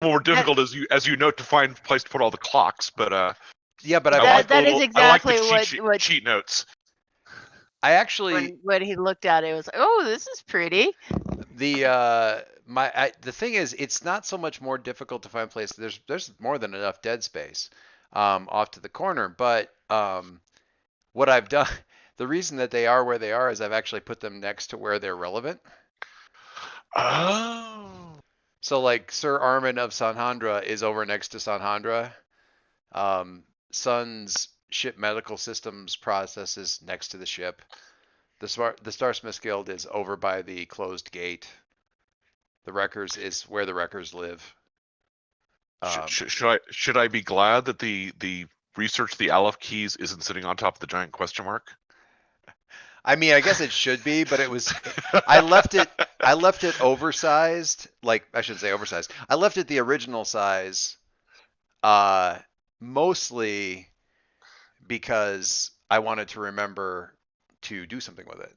more difficult as you note to find a place to put all the clocks, but yeah, but that is exactly I like the what cheat notes. I actually when he looked at it, it was like, oh, this is pretty. the thing is, it's not so much more difficult to find places. There's more than enough dead space off to the corner, but what I've done, the reason that they are where they are is I've actually put them next to where they're relevant. Oh. So like Sir Armin of Sanhandra is over next to Sanhandra. Sun's ship medical systems process is next to the ship. The Starsmith Guild is over by the closed gate. The Wreckers is where the Wreckers live. Should I be glad that the research the Aleph keys isn't sitting on top of the giant question mark? I mean, I guess it should be, but it was. I left it oversized. Like I should say oversized. I left it the original size, mostly because I wanted to remember to do something with it.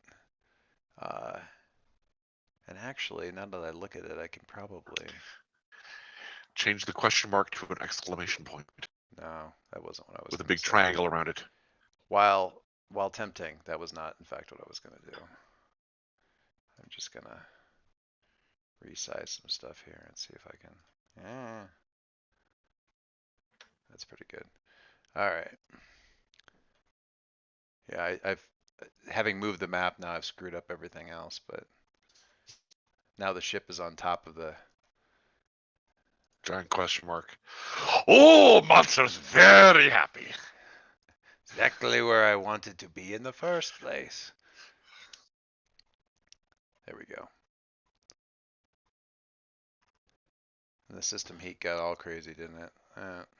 And actually, now that I look at it, I can probably change the question mark to an exclamation point. No, that wasn't what I was. With a big triangle around it. While tempting, that was not, in fact, what I was going to do. I'm just going to resize some stuff here and see if I can. Yeah, that's pretty good. All right. Yeah, I've having moved the map now, I've screwed up everything else, but now the ship is on top of the giant question mark. Oh, Monster's very happy. Exactly where I wanted to be in the first place. There we go. And the system heat got all crazy, didn't it?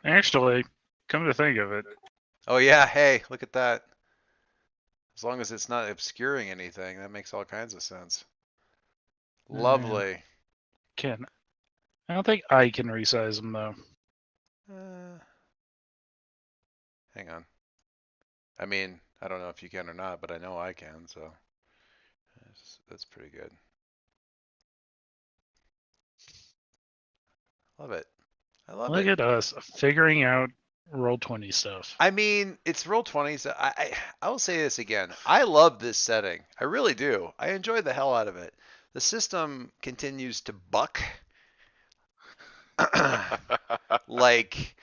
Actually, come to think of it. Oh yeah, hey, look at that. As long as it's not obscuring anything, that makes all kinds of sense. Lovely. I don't think I can resize them though. Hang on. I mean, I don't know if you can or not, but I know I can, so that's pretty good. Love it. I love it. Look at us figuring out Roll20 stuff. I mean, it's Roll20, so I will say this again. I love this setting. I really do. I enjoy the hell out of it. The system continues to buck. Like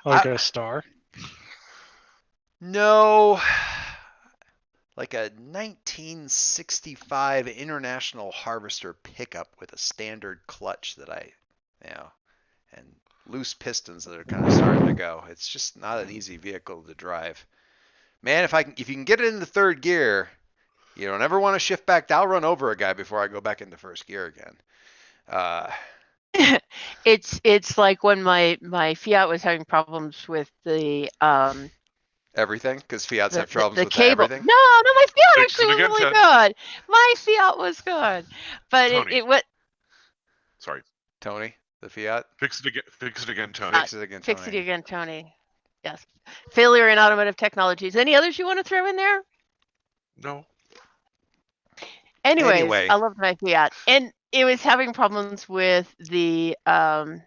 a star? No. Like a 1965 International Harvester pickup with a standard clutch that and loose pistons that are kind of starting to go. It's just not an easy vehicle to drive. Man, if you can get it into third gear, you don't ever want to shift back. I'll run over a guy before I go back into first gear again. It's like when my Fiat was having problems with the everything, because Fiats have problems with cable. Everything. No, my Fiat actually was really good. My Fiat was good, but it what? Sorry, Tony, the Fiat. Fix it again, Tony. Fix it again, Tony. Fix it again, Tony. Yes. Failure in automotive technologies. Any others you want to throw in there? No. Anyways, I loved my Fiat, and it was having problems with the on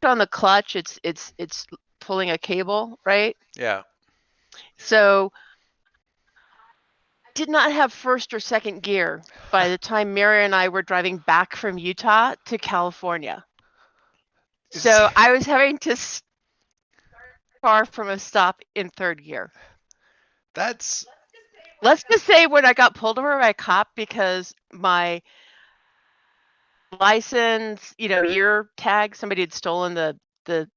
the clutch. It's pulling a cable, right? Yeah. So did not have first or second gear by the time Mary and I were driving back from Utah to California. So I was having to start from a stop in third gear. Let's just say when I got pulled over by a cop because my license, year tag, somebody had stolen the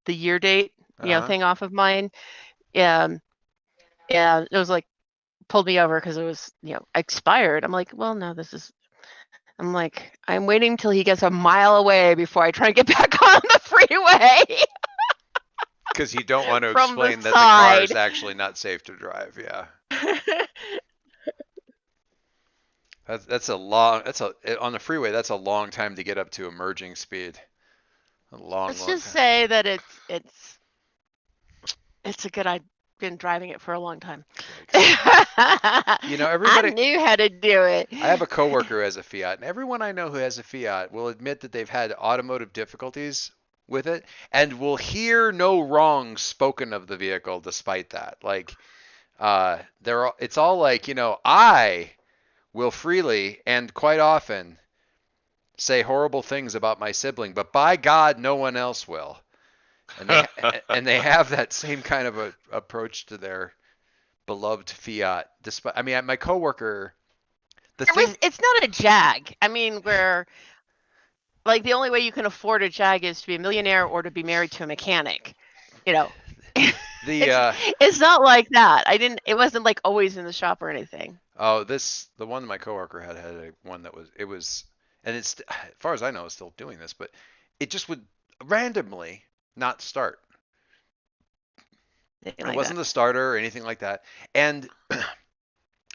year date, thing off of mine. And it was like, pulled me over because it was, expired. I'm like, well, no, I'm like, I'm waiting till he gets a mile away before I try and get back on the freeway. Because you don't want to explain that the car is actually not safe to drive. Yeah. That's on the freeway. That's a long time to get up to emerging speed. Let's just say that it's a good idea. been driving it for a long time. You know, everybody. I knew how to do it. I have a coworker who has a Fiat, and everyone I know who has a Fiat will admit that they've had automotive difficulties with it, and will hear no wrongs spoken of the vehicle despite that. Like, it's all like, you know, I will freely and quite often say horrible things about my sibling, but by God, no one else will. And they have that same kind of a approach to their beloved Fiat. Despite, I mean, my coworker, it's not a Jag. I mean, where like the only way you can afford a Jag is to be a millionaire or to be married to a mechanic. You know, it's not like that. It wasn't like always in the shop or anything. Oh, the one my coworker had one that was, and it's, as far as I know, is still doing this, but it just would randomly not start. It wasn't the starter or anything like that. And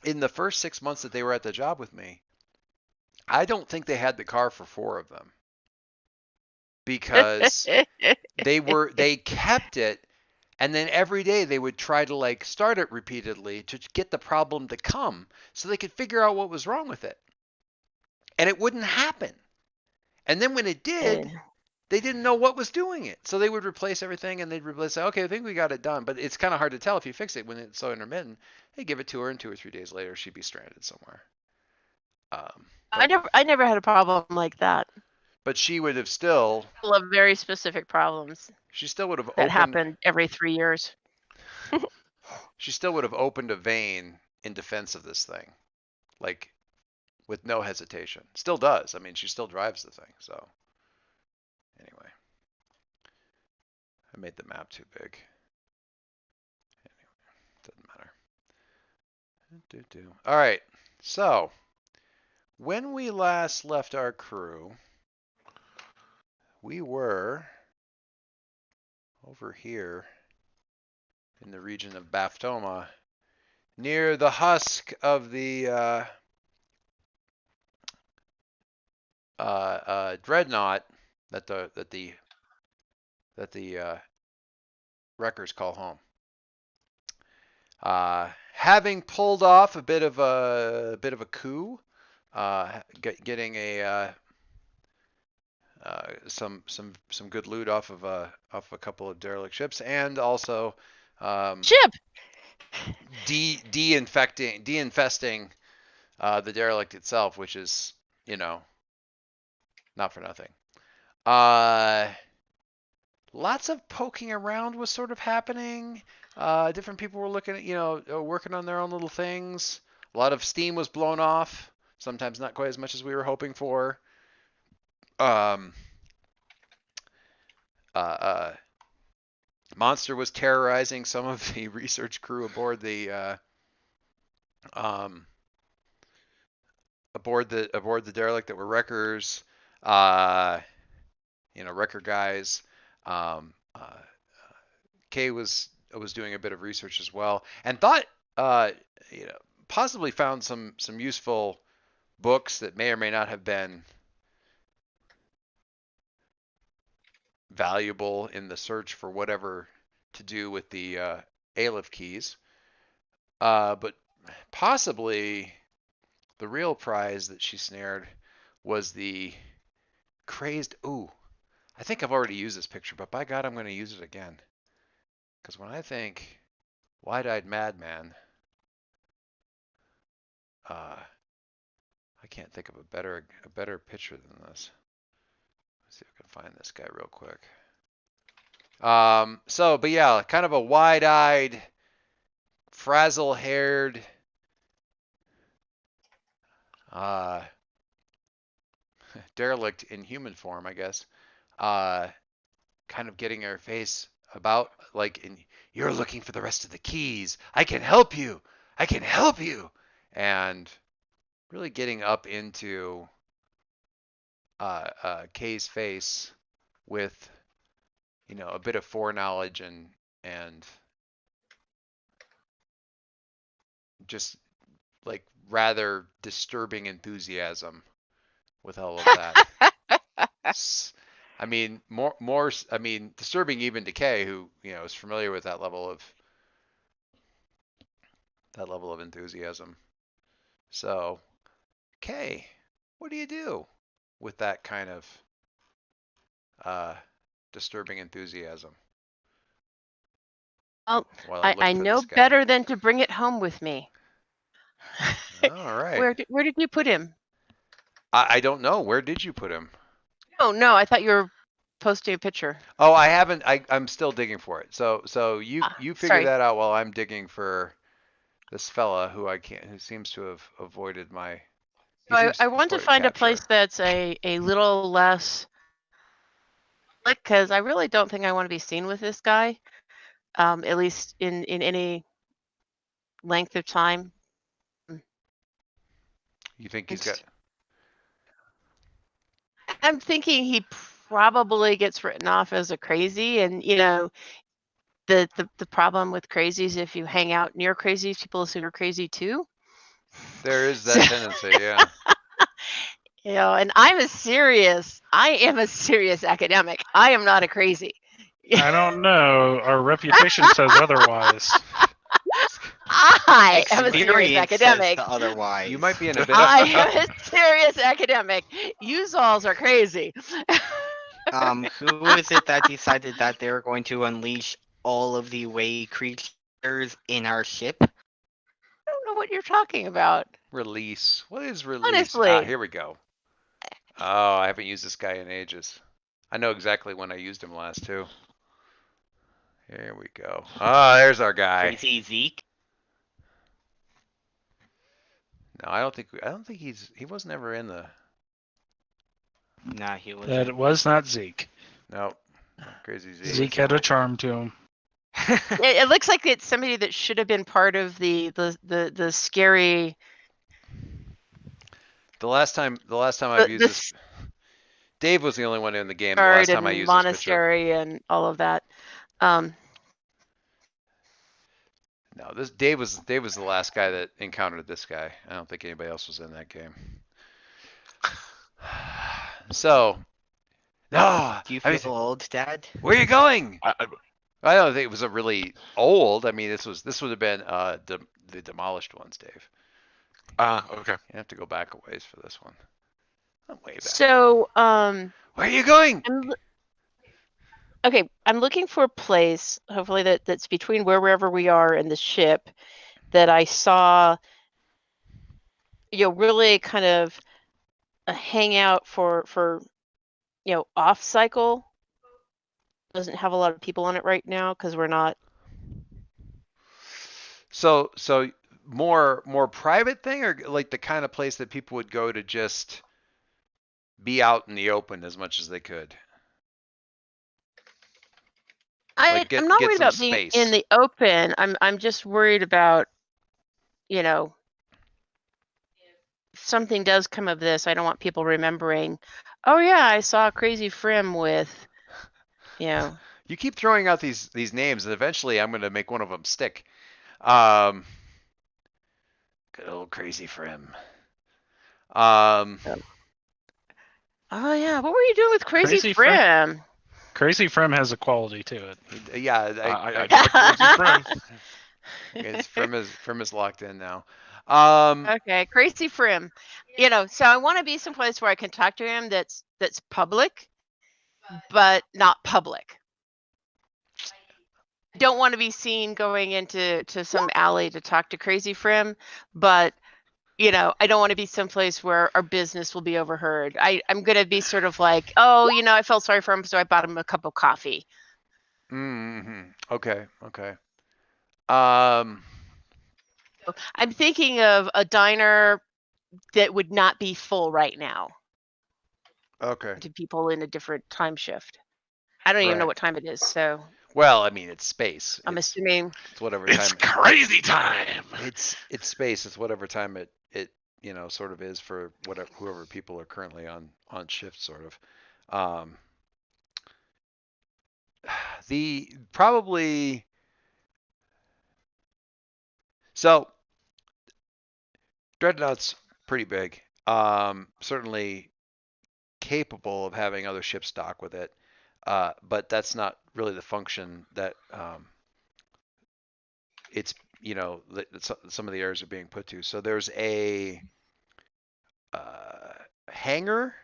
in the first 6 months that they were at the job with me, I don't think they had the car for 4 of them, because they kept it, and then every day they would try to like start it repeatedly to get the problem to come so they could figure out what was wrong with it. And it wouldn't happen. And then when it did, they didn't know what was doing it. So they would replace everything, and they'd say, okay, I think we got it done. But it's kind of hard to tell if you fix it when it's so intermittent. They give it to her, and 2 or 3 days later, she'd be stranded somewhere. I never had a problem like that. But she would have still of very specific problems. She still would have that happened every 3 years. She still would have opened a vein in defense of this thing, like with no hesitation. Still does. I mean, she still drives the thing. So anyway, I made the map too big. Anyway, doesn't matter. All right. So when we last left our crew, we were over here in the region of Baftoma, near the husk of the dreadnought that the wreckers call home. Having pulled off a bit of a coup, getting some good loot off of a couple of derelict ships, and also de-infesting the derelict itself, which is, you know, not for nothing. Lots of poking around was sort of happening. Different people were looking at, you know, working on their own little things. A lot of steam was blown off. Sometimes not quite as much as we were hoping for. Monster was terrorizing some of the research crew aboard the derelict that were wreckers. You know, wrecker guys. Kay was doing a bit of research as well, and thought, you know, possibly found some useful books that may or may not have been valuable in the search for whatever to do with the Aleph keys. But possibly the real prize that she snared was the crazed. Ooh, I think I've already used this picture, but by God, I'm going to use it again. Because when I think wide-eyed madman, I can't think of a better picture than this. Let's see if I can find this guy real quick. But yeah, kind of a wide-eyed, frazzle-haired, derelict in human form, I guess. Kind of getting her face about, like, you're looking for the rest of the keys. I can help you. I can help you. And really getting up into Kay's face with, you know, a bit of foreknowledge and just like rather disturbing enthusiasm with all of that. I mean, I mean, disturbing even to Kay, who, you know, is familiar with that level that level of enthusiasm. So, Kay, what do you do with that kind of disturbing enthusiasm? Well, While I look for know this guy. better than to bring it home with me. All right. Where did you put him? I don't know. Where did you put him? Oh no, I thought you were posting a picture. Oh, I haven't. I'm still digging for it. So you figure Sorry. that out while I'm digging for this fella who who seems to have avoided my. I want to find a place that's a little less public, because I really don't think I want to be seen with this guy, at least in any length of time. You think he's got? I'm thinking he probably gets written off as a crazy, and the problem with crazies, if you hang out near crazies, people assume you're crazy too. There is that tendency, yeah. And I am a serious academic. I am not a crazy. I don't know. Our reputation says otherwise. I am a serious Experience says academic. the otherwise. You might be in a bit. I am a serious academic. You alls are crazy. Who is it that decided that they're going to unleash all of the way creatures in our ship? I don't know what you're talking about. Release. What is release? Honestly. Here we go. Oh, I haven't used this guy in ages. I know exactly when I used him last too. Here we go. Ah, there's our guy. Crazy Zeke? No, I don't think he wasn't ever in the. Nah, he wasn't. That was not Zeke. Nope. Crazy Z. Zeke had a charm to him. It looks like it's somebody that should have been part of the scary. The last time I've used this. Dave was the only one in the game the last time I used monastery this picture. and all of that. No, Dave was the last guy that encountered this guy. I don't think anybody else was in that game. So, no. Do you feel old, Dad? Where are you going? I don't think it was a really old. I mean, this would have been the demolished ones, Dave. okay. You have to go back a ways for this one. I'm way back. So, where are you going? Okay, I'm looking for a place, hopefully that's between wherever we are and the ship, that I saw, really kind of a hangout for off cycle. Doesn't have a lot of people on it right now because we're not. So more private thing, or like the kind of place that people would go to just be out in the open as much as they could. I'm not worried about being in the open. I'm just worried about, if something does come of this, I don't want people remembering, oh yeah, I saw Crazy Frim with, You keep throwing out these names, and eventually I'm going to make one of them stick. Good old Crazy Frim. Oh yeah, what were you doing with Crazy Frim? Crazy Frim has a quality to it. Yeah, I Crazy Frim. Frim is locked in now. Okay, Crazy Frim. So I want to be someplace where I can talk to him that's public, but not public. I don't want to be seen going into some alley to talk to Crazy Frim, but I don't want to be someplace where our business will be overheard. I'm going to be sort of like, oh, I felt sorry for him, so I bought him a cup of coffee. Mm-hmm. Okay. I'm thinking of a diner that would not be full right now. Okay. To people in a different time shift. I don't even know what time it is, so. Well, I mean, it's space. I'm assuming it's whatever time. It's crazy time. It's space. It's whatever time it sort of is for whoever people are currently on shift, sort of. The probably. So, Dreadnought's pretty big. Certainly capable of having other ships dock with it, but that's not really the function that some of the areas are being put to. So there's a hangar.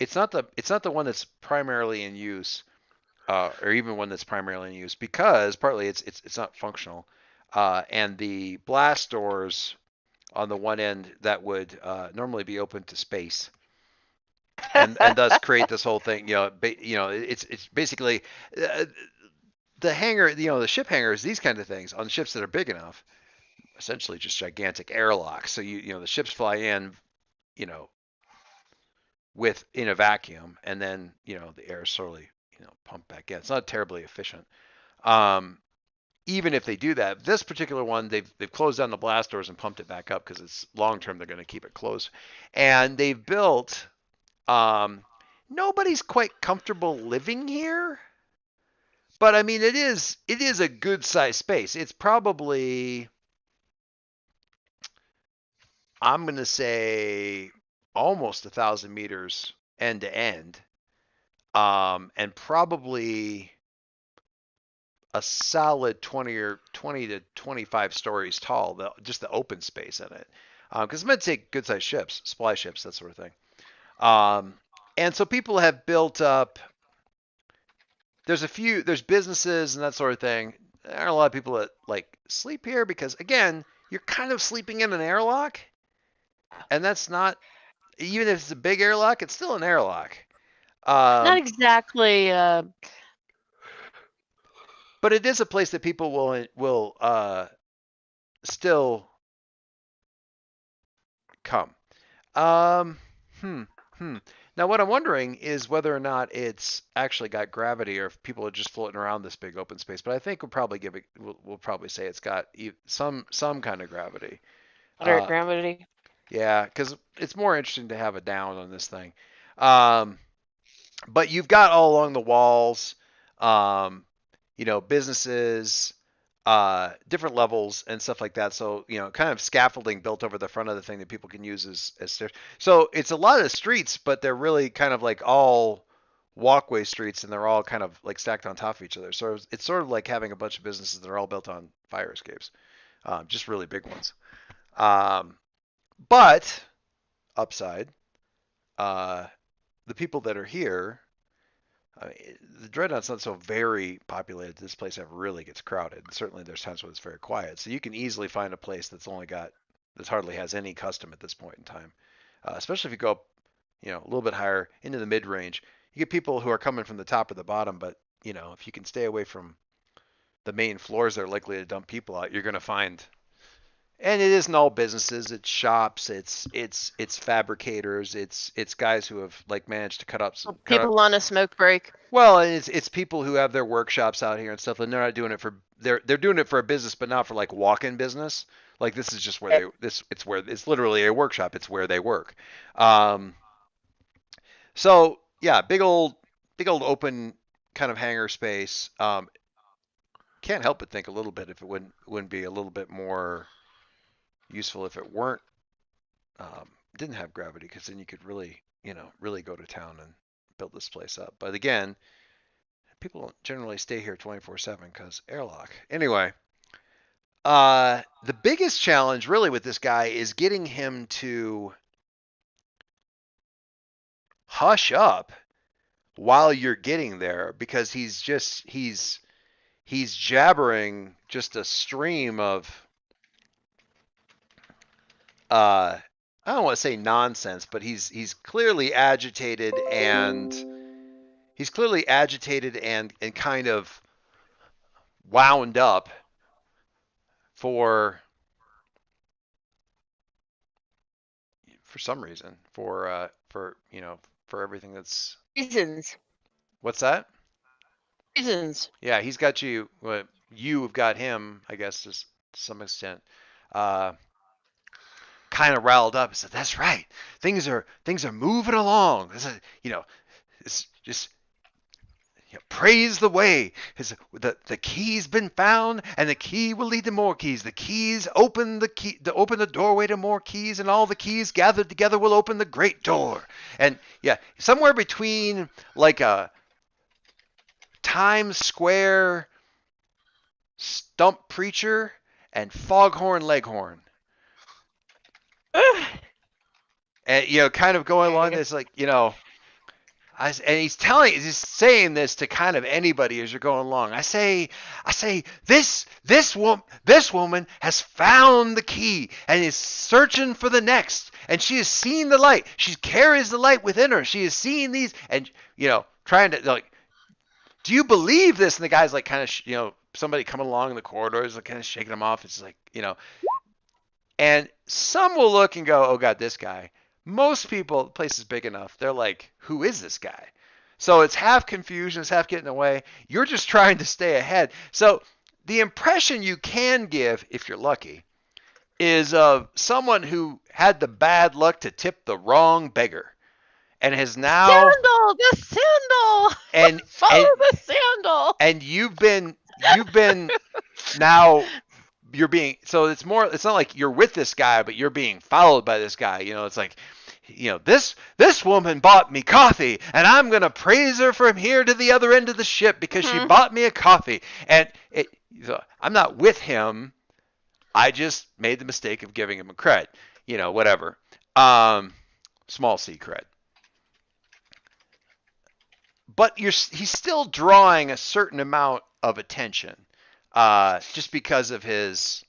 It's not the one that's primarily in use, or even one that's primarily in use, because partly it's not functional, and the blast doors on the one end that would normally be open to space, and thus create this whole thing. It's basically the hangar. The ship hangars, these kind of things on ships that are big enough, essentially just gigantic airlocks. So the ships fly in, you know, in a vacuum, and then the air is slowly pumped back in. It's not terribly efficient. Even if they do that, this particular one, they've closed down the blast doors and pumped it back up because it's long term. They're going to keep it closed, and they've built. Nobody's quite comfortable living here, but I mean it is a good sized space. It's probably, I'm going to say, almost 1,000 meters end to end, and probably a solid 20 to 25 stories tall. Just the open space in it, because it's meant to take good sized ships, supply ships, that sort of thing. And so people have built up. There's businesses and that sort of thing. There are a lot of people that like sleep here because, again, you're kind of sleeping in an airlock, and that's not, even if it's a big airlock, it's still an airlock. Not exactly. But it is a place that people will still come. Now, what I'm wondering is whether or not it's actually got gravity, or if people are just floating around this big open space. But I think we'll probably say it's got some kind of gravity. Moderate gravity. Yeah, because it's more interesting to have a down on this thing. But you've got all along the walls, businesses, different levels and stuff like that. So, kind of scaffolding built over the front of the thing that people can use as stairs. So it's a lot of streets, but they're really kind of like all walkway streets, and they're all kind of like stacked on top of each other. So it's sort of like having a bunch of businesses that are all built on fire escapes, just really big ones. But upside, the people that are here, the Dreadnought's not so very populated. This place ever really gets crowded. Certainly, there's times when it's very quiet. So you can easily find a place that hardly has any custom at this point in time. Especially if you go up, a little bit higher into the mid range, you get people who are coming from the top or the bottom. But if you can stay away from the main floors that are likely to dump people out, you're going to find. And it isn't all businesses. It's shops. It's fabricators. It's guys who have managed to cut up some people on a smoke break. Well, it's people who have their workshops out here and stuff, and they're not doing it for they're doing it for a business, but not for walk-in business. This is just where it's literally a workshop. It's where they work. So yeah, big old open kind of hangar space. Can't help but think a little bit if it wouldn't be a little bit more useful if it weren't didn't have gravity, because then you could really go to town and build this place up. But again, people don't generally stay here 24/7 because airlock. Anyway, the biggest challenge really with this guy is getting him to hush up while you're getting there, because he's jabbering just a stream of I don't want to say nonsense, but he's clearly agitated, and kind of wound up for some reason, for everything that's reasons. What's that? Reasons. Yeah, he's got you. You've got him, I guess, to some extent. Kind of riled up and said, "That's right. Things are moving along. It's just praise the way. The key's been found, and the key will lead to more keys. The keys open the doorway to more keys, and all the keys gathered together will open the great door." And yeah, somewhere between a Times Square stump preacher and Foghorn Leghorn. And, kind of going along this, like, and he's saying this to kind of anybody as you're going along. I say, this woman has found the key and is searching for the next, and she has seen the light. She carries the light within her. She has seen these, and trying to like, do you believe this? And the guy's like, kind of, somebody coming along in the corridors, like, kind of shaking him off. It's like, and some will look and go, oh God, this guy. Most people, the place is big enough, they're like, who is this guy? So it's half confusion, it's half getting away. You're just trying to stay ahead. So the impression you can give, if you're lucky, is of someone who had the bad luck to tip the wrong beggar and has now... The sandal! And, Follow the sandal! And you've been now... You're being, so it's not like you're with this guy, but you're being followed by this guy. It's like, this woman bought me coffee, and I'm going to praise her from here to the other end of the ship because she bought me a coffee. And I'm not with him. I just made the mistake of giving him a cred, whatever. Small c cred. But he's still drawing a certain amount of attention. Just because of his,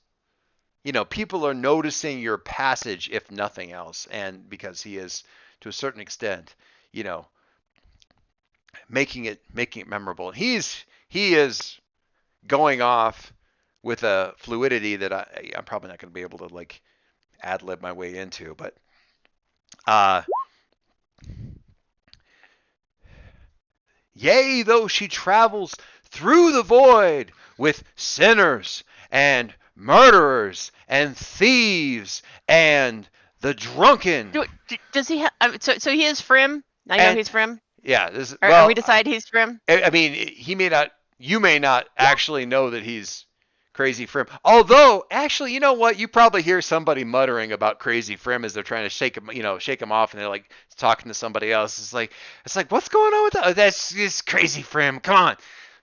people are noticing your passage, if nothing else, and because he is, to a certain extent, making it memorable. He is going off with a fluidity that I'm probably not going to be able to like ad-lib my way into, but yea, though she travels through the void with sinners and murderers and thieves and the drunken. Does he have? So he is Frim. I know he's Frim. Yeah. Are we decide he's Frim? I mean, he may not. You may not actually know that he's Crazy Frim. Although, actually, you know what? You probably hear somebody muttering about Crazy Frim as they're trying to shake him off, and they're like talking to somebody else. It's like, what's going on with that? Oh, that's Crazy Frim. Come on.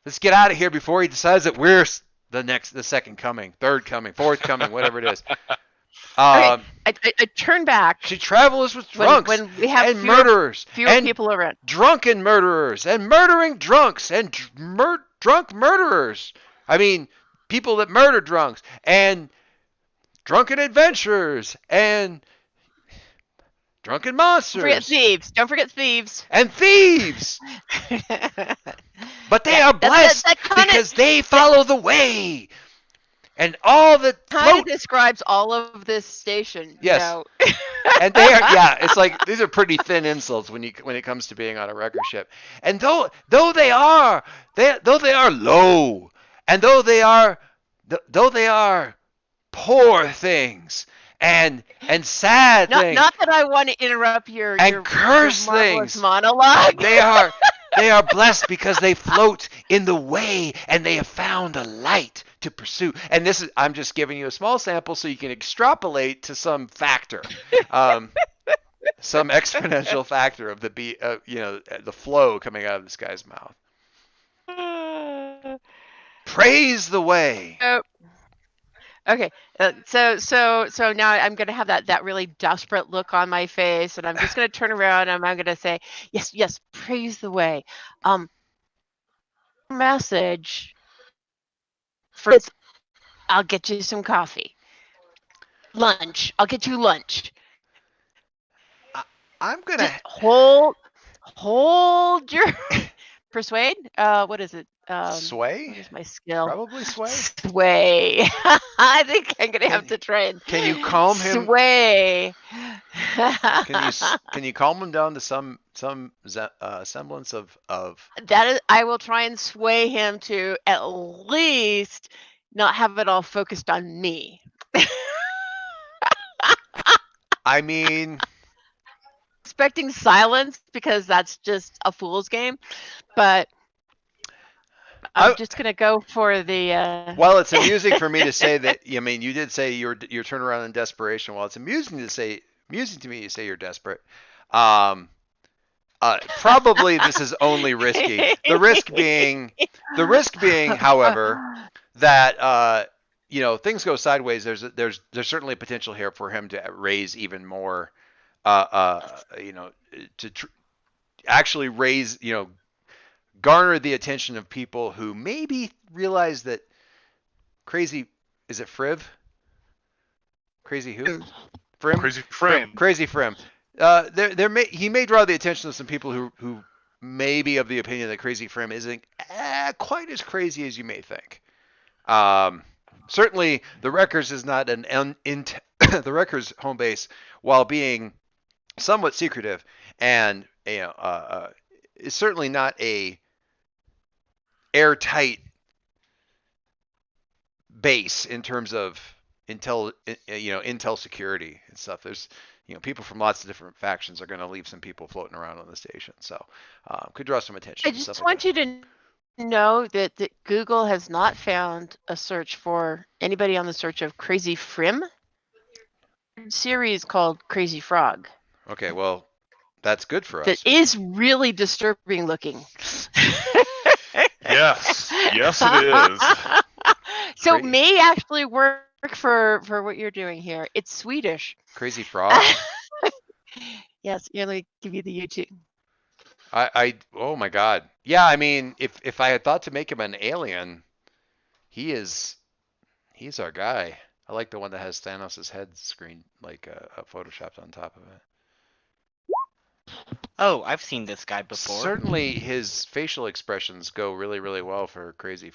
Let's get out of here before he decides that we're the second coming, third coming, fourth coming, whatever it is. Okay, I turn back. She travels with drunks when we have and murderers, fewer and people around. Drunken murderers and murdering drunks and drunk murderers. I mean, people that murder drunks and drunken adventurers and drunken monsters. Don't forget thieves. And thieves. But they are blessed because they follow the way. And all the kind of describes all of this station. Yes. And they are, it's like these are pretty thin insults when it comes to being on a wrecker ship. And though they are low, and though they are poor things and sad things. Not that I want to interrupt your curse your things monologue. They are blessed because they float in the way and they have found a light to pursue. And I'm just giving you a small sample so you can extrapolate to some factor, some exponential factor of the flow coming out of this guy's mouth. Praise the way. Okay, so now I'm gonna have that really desperate look on my face, and I'm just gonna turn around and I'm gonna say, yes, praise the way. Message for I'll get you some coffee. Lunch, I'll get you lunch. I'm gonna just hold your persuade. What is it? Sway? What is my skill? Probably sway. Sway. I think I'm gonna have to try and. Can you calm him? Sway. Can you calm him down to some semblance of? That is, I will try and sway him to at least not have it all focused on me. I mean, expecting silence because that's just a fool's game, but. I'm just gonna go for the. Well, it's amusing for me to say that. I mean, you did say your turnaround in desperation. Well, it's amusing to me you say you're desperate. Probably this is only risky. The risk being, however, that things go sideways, there's certainly potential here for him to raise even more, to actually raise, garner the attention of people who maybe realize that crazy, is it Friv? Crazy who? Frim? Crazy Frim. Crazy Frim. He may draw the attention of some people who may be of the opinion that Crazy Frim isn't quite as crazy as you may think. Certainly, the Wreckers is not the Wreckers home base, while being somewhat secretive, and is certainly not a airtight base in terms of intel security and stuff. There's people from lots of different factions are going to leave some people floating around on the station, so could draw some attention. I just want you to know that Google has not found a search for anybody on the search of Crazy Frim. Series called Crazy Frog. Okay, well, that's good for us. That is really disturbing looking. Yes, yes, it is. So it may actually work for what you're doing here. It's Swedish. Crazy Frog. Yes, let me give you the YouTube. Oh my God. Yeah, I mean, if I had thought to make him an alien, he's our guy. I like the one that has Thanos' head screen photoshopped on top of it. Oh, I've seen this guy before. Certainly, his facial expressions go really, really well for Crazy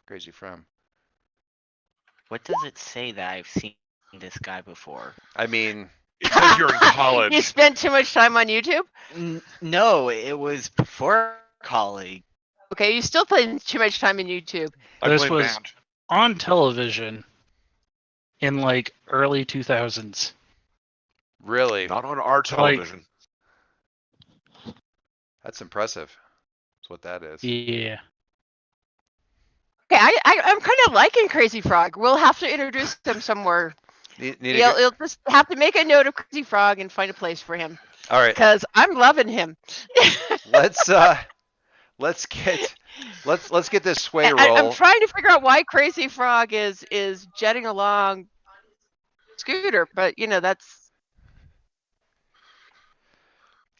Frem. What does it say that I've seen this guy before? I mean, It says you're in college. You spent too much time on YouTube? No, it was before college. Okay, you still spend too much time on YouTube. This was on television in early 2000s. Really? Not on our television. That's impressive. That's what that is. Yeah. Okay, I'm kind of liking Crazy Frog. We'll have to introduce him somewhere. You'll just have to make a note of Crazy Frog and find a place for him. All right. Because I'm loving him. Let's get this sway roll. I'm trying to figure out why Crazy Frog is jetting along Scooter, but that's.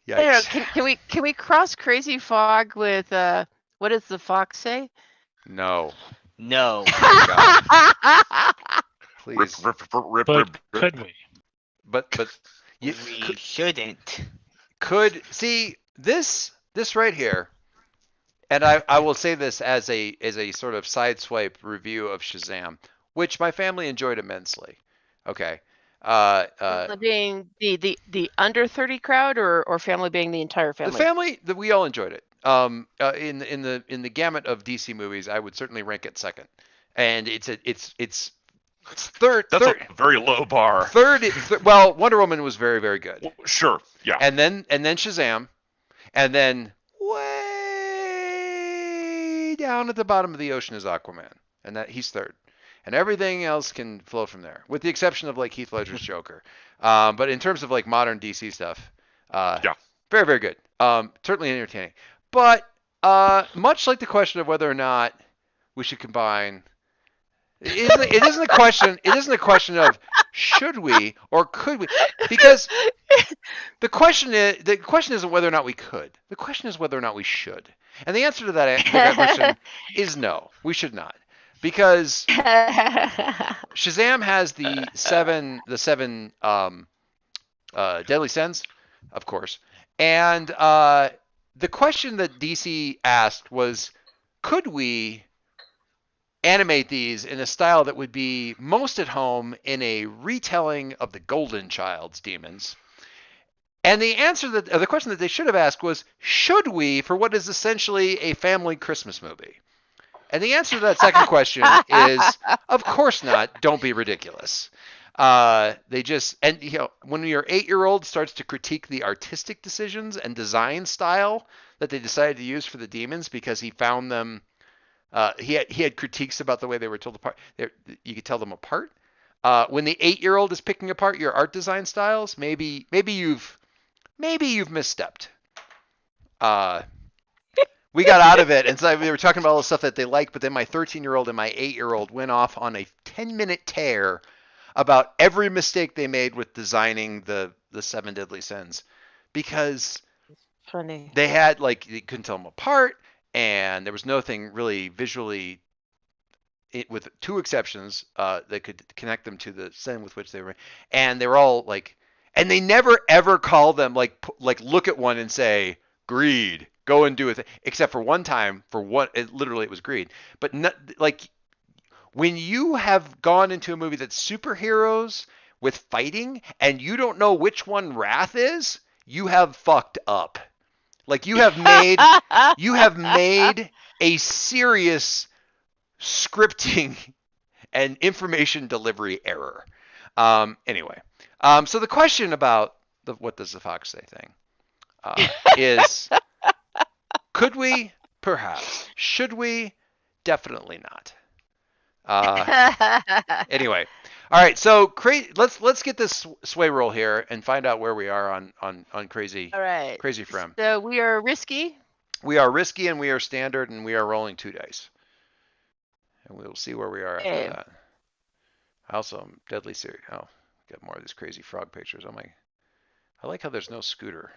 Yikes. Can we cross Crazy Frog with what does the fox say? No. No. Please. But could we? But We shouldn't. See this right here, and I will say this as a sort of sideswipe review of Shazam, which my family enjoyed immensely. Okay. Being the under 30 crowd or family being the entire family? The family, we all enjoyed it. In the gamut of DC movies, I would certainly rank it second, and it's third. That's a very low bar. Well, Wonder Woman was very, very good. Sure, yeah. And then Shazam, and then way down at the bottom of the ocean is Aquaman, and that he's third. And everything else can flow from there, with the exception of Heath Ledger's Joker. But in terms of modern DC stuff, yeah, very, very good. Certainly entertaining. But much like the question of whether or not we should combine, it isn't a question. It isn't a question of should we or could we, because the question isn't whether or not we could. The question is whether or not we should. And the answer to that question is no, we should not. Because Shazam has the seven deadly sins, of course, and the question that DC asked was, could we animate these in a style that would be most at home in a retelling of the Golden Child's demons? And the question that they should have asked was, should we, for what is essentially a family Christmas movie? And the answer to that second question is, of course not. Don't be ridiculous. When your 8-year-old starts to critique the artistic decisions and design style that they decided to use for the demons because he found them, he had critiques about the way they were told apart. You could tell them apart. When the 8-year-old is picking apart your art design styles, maybe you've misstepped. we got out of it, and so we were talking about all the stuff that they like. But then my 13-year-old and my 8-year-old went off on a 10-minute tear about every mistake they made with designing the Seven Deadly Sins, because Funny. they had like you couldn't tell them apart, and there was nothing really visually. With two exceptions, that could connect them to the sin with which they were, and they were all like, and they never ever call them like look at one and say greed, go and do it, except for one time for what it literally it was greed, but not, like when you have gone into a movie that's superheroes with fighting and you don't know which one Wrath is, you have fucked up. Like you have made a serious scripting and information delivery error. Anyway, so the question about the what does the fox say thing is, could we? Perhaps. Should we? Definitely not. Anyway, all right. So let's get this sway roll here and find out where we are on crazy. All right. Crazy Frem. So we are risky. We are risky and we are standard and we are rolling 2 dice. And we'll see where we are after that. Also, I'm deadly serious. Oh, got more of these crazy frog pictures. Oh my! I like how there's no scooter.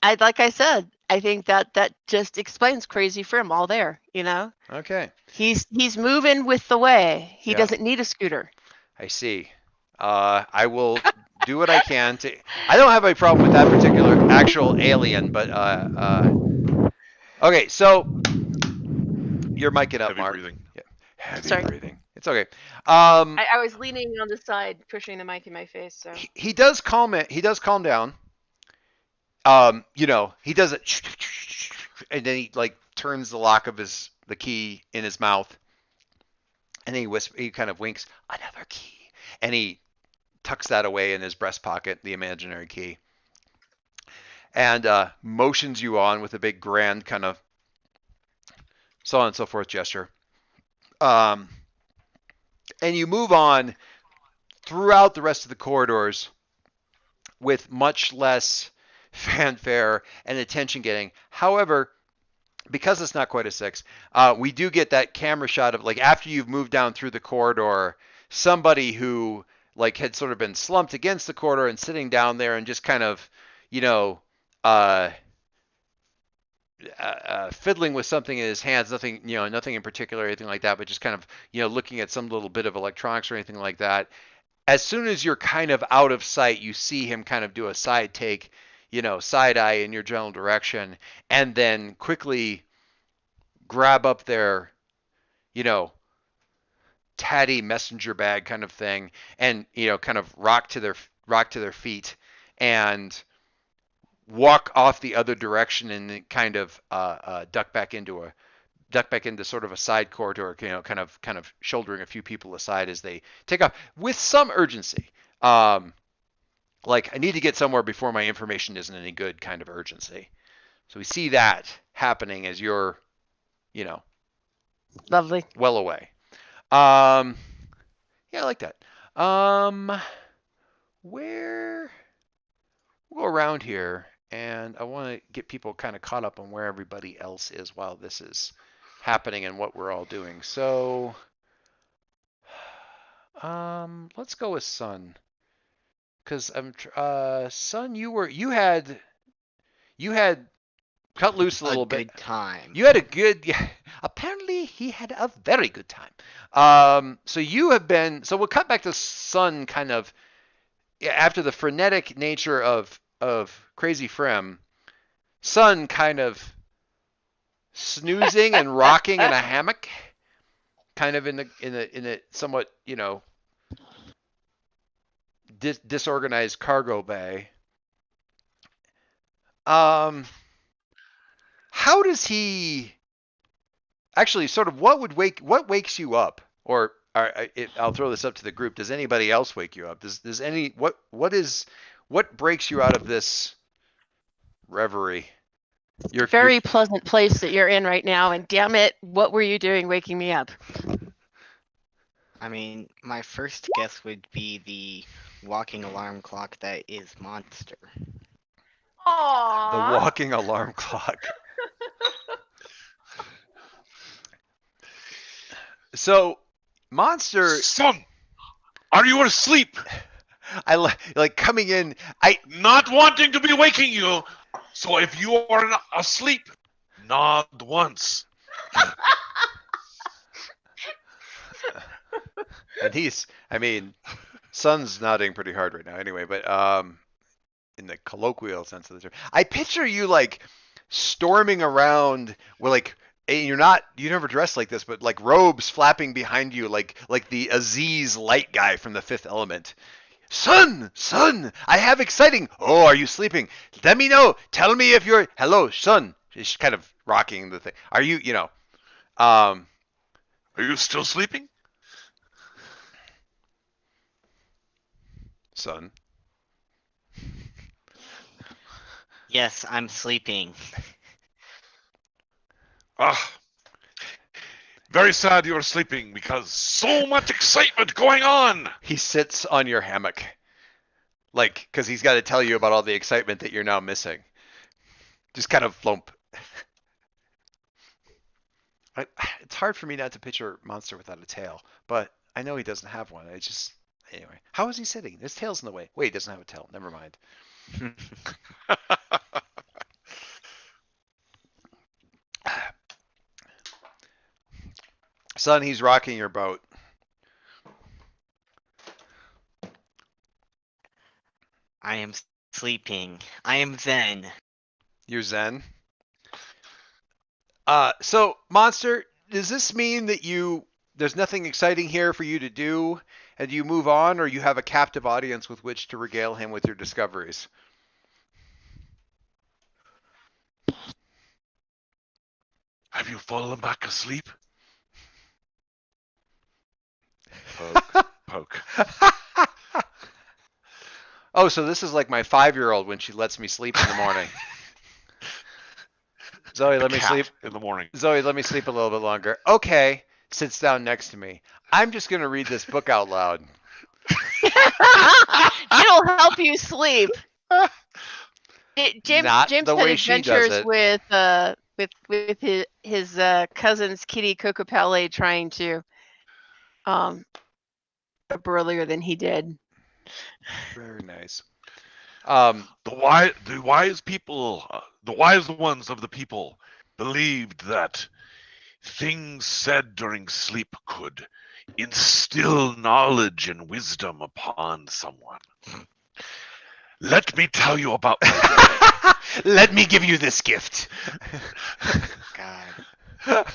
Like I said, I think that just explains Crazy Frim all there. You know. Okay. He's moving with the way. He Yeah. doesn't need a scooter. I see. I will do what I can to. I don't have a problem with that particular actual alien, but okay. So you're miking up, Heavy Mark. breathing. Yeah. Heavy Sorry. breathing. It's okay. I was leaning on the side, pushing the mic in my face. So He does calm it. He does calm down. You know, he does it, and then he like turns the lock of the key in his mouth, and then he kind of winks, another key, and he tucks that away in his breast pocket, the imaginary key, and motions you on with a big grand kind of so on and so forth gesture. And you move on throughout the rest of the corridors with much less fanfare and attention getting. However, because it's not quite a 6, we do get that camera shot of like after you've moved down through the corridor, somebody who like had sort of been slumped against the corridor and sitting down there and just kind of, you know, fiddling with something in his hands, nothing in particular or anything like that, but just kind of, looking at some little bit of electronics or anything like that. As soon as you're kind of out of sight, you see him kind of do a side take, side eye in your general direction, and then quickly grab up their, tatty messenger bag kind of thing, and kind of rock to their feet and walk off the other direction and kind of duck back into sort of a side corridor, kind of shouldering a few people aside as they take off with some urgency. Like I need to get somewhere before my information isn't any good kind of urgency. So we see that happening as you're, lovely. well away. Yeah, I like that. We'll go around here, and I want to get people kind of caught up on where everybody else is while this is happening and what we're all doing. So, let's go with Sun, because Sun, you had cut loose a little bit. Good time. You had a good. Yeah, apparently, he had a very good time. So we'll cut back to Sun kind of after the frenetic nature of Crazy Frem. Sun kind of snoozing and rocking in a hammock, kind of in the somewhat disorganized cargo bay. How does he actually sort of what wakes you up? Or I'll throw this up to the group. Does anybody else wake you up? Does any what breaks you out of this reverie? Very pleasant place that you're in right now, and damn it, what were you doing waking me up? I mean, my first guess would be the walking alarm clock that is Monster. The Aww. walking alarm clock. So, Monster, Son, are you asleep? I like coming in. Not wanting to be waking you. So if you are asleep, nod once. And Sun's nodding pretty hard right now anyway, but in the colloquial sense of the term. I picture you like storming around with like you never dress like this, but like robes flapping behind you like the Aziz light guy from the Fifth Element. Son, I have exciting. Oh, are you sleeping? Let me know. Tell me if you're hello, son. She's kind of rocking the thing. Are you, Are you still sleeping? son? Yes, I'm sleeping. Ah, very sad you are sleeping because so much excitement going on. He sits on your hammock. Like, because he's got to tell you about all the excitement that you're now missing. Just kind of flump. It's hard for me not to picture Monster without a tail, but I know he doesn't have one. Anyway. How is he sitting? His tail's in the way. Wait, he doesn't have a tail. Never mind. Son, he's rocking your boat. I am sleeping. I am zen. You're zen. So Monster, does this mean that there's nothing exciting here for you to do, and you move on, or you have a captive audience with which to regale him with your discoveries? Have you fallen back asleep? Poke. Oh, so this is like my 5-year-old when she lets me sleep in the morning. Zoe, let me sleep in the morning. Zoe, let me sleep a little bit longer. Okay, sits down next to me. I'm just going to read this book out loud. It'll help you sleep. James Not had the way she does adventures it. with his cousin's Kitty Cocopelli trying to up earlier than he did. Very nice. The wise people, the wise ones of the people, believed that things said during sleep could instill knowledge and wisdom upon someone. Let me tell you about my Let me give you this gift. God.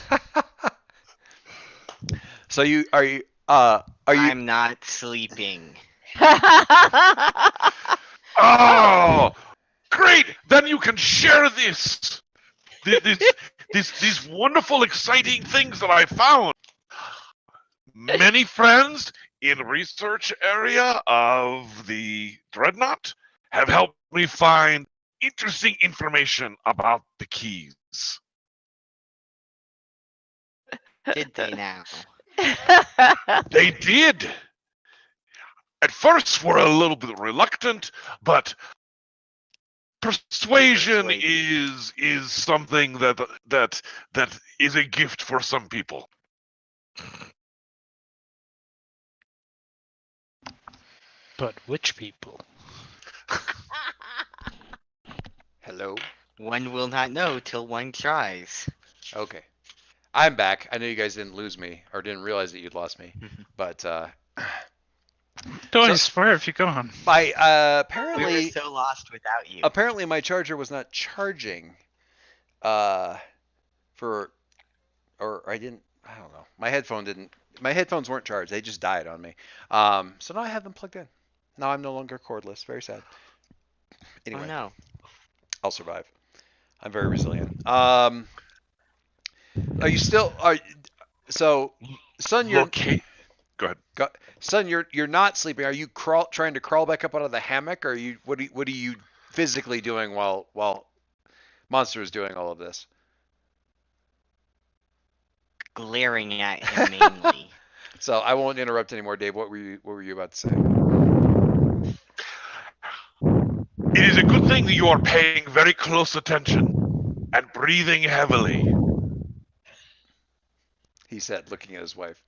So I'm not sleeping. Oh, great! Then you can share this. These wonderful, exciting things that I found. Many friends in research area of the Dreadnought have helped me find interesting information about the keys. Did they now? They did. At first, we're a little bit reluctant, but persuasion is something that is a gift for some people. But which people? Hello? One will not know till one tries. Okay. I'm back. I know you guys didn't lose me, or didn't realize that you'd lost me, but Don't swear if you're gone. my We apparently were so lost without you. apparently my charger was not charging I don't know. My headphones weren't charged. They just died on me. So now I have them plugged in. Now I'm no longer cordless. Very sad. Anyway, Oh no. I'll survive. I'm very resilient. Are you still so son, you're Go ahead. Son, you're not sleeping. Are you trying to crawl back up out of the hammock, or what are you physically doing while Monster is doing all of this? Glaring at him mainly. So I won't interrupt anymore, Dave. What were you about to say? It is a good thing that you are paying very close attention. and breathing heavily, he said, looking at his wife.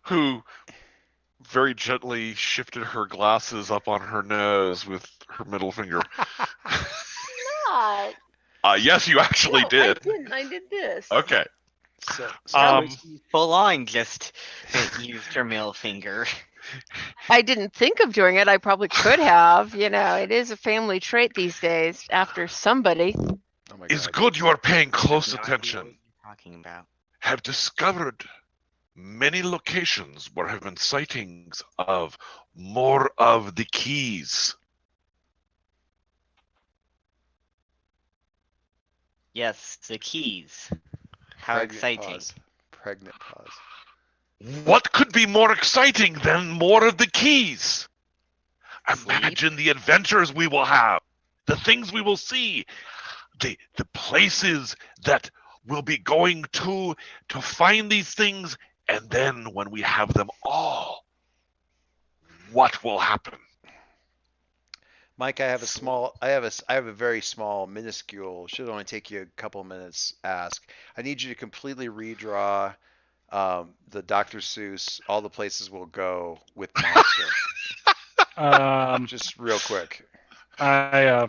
who very gently shifted her glasses up on her nose with her middle finger. Not. Yes, you actually No, did. I didn't. I did this. Okay. So Full on just used her middle finger. I didn't think of doing it. I probably could have. You know, it is a family trait these days. After somebody. oh my It's God. good you are paying close No idea what attention. you're talking about. Have discovered many locations where have been sightings of more of the keys. Yes, the keys. How Pregnant exciting. Pause. Pregnant pause. What could be more exciting than more of the keys? Imagine the adventures we will have, the things we will see, the places that we'll be going to find these things, and then when we have them all, what will happen? Mike, I have a very small, minuscule, should only take you a couple minutes ask. I need you to completely redraw the Dr. Seuss, All the Places We'll Go with Monster. Just real quick. I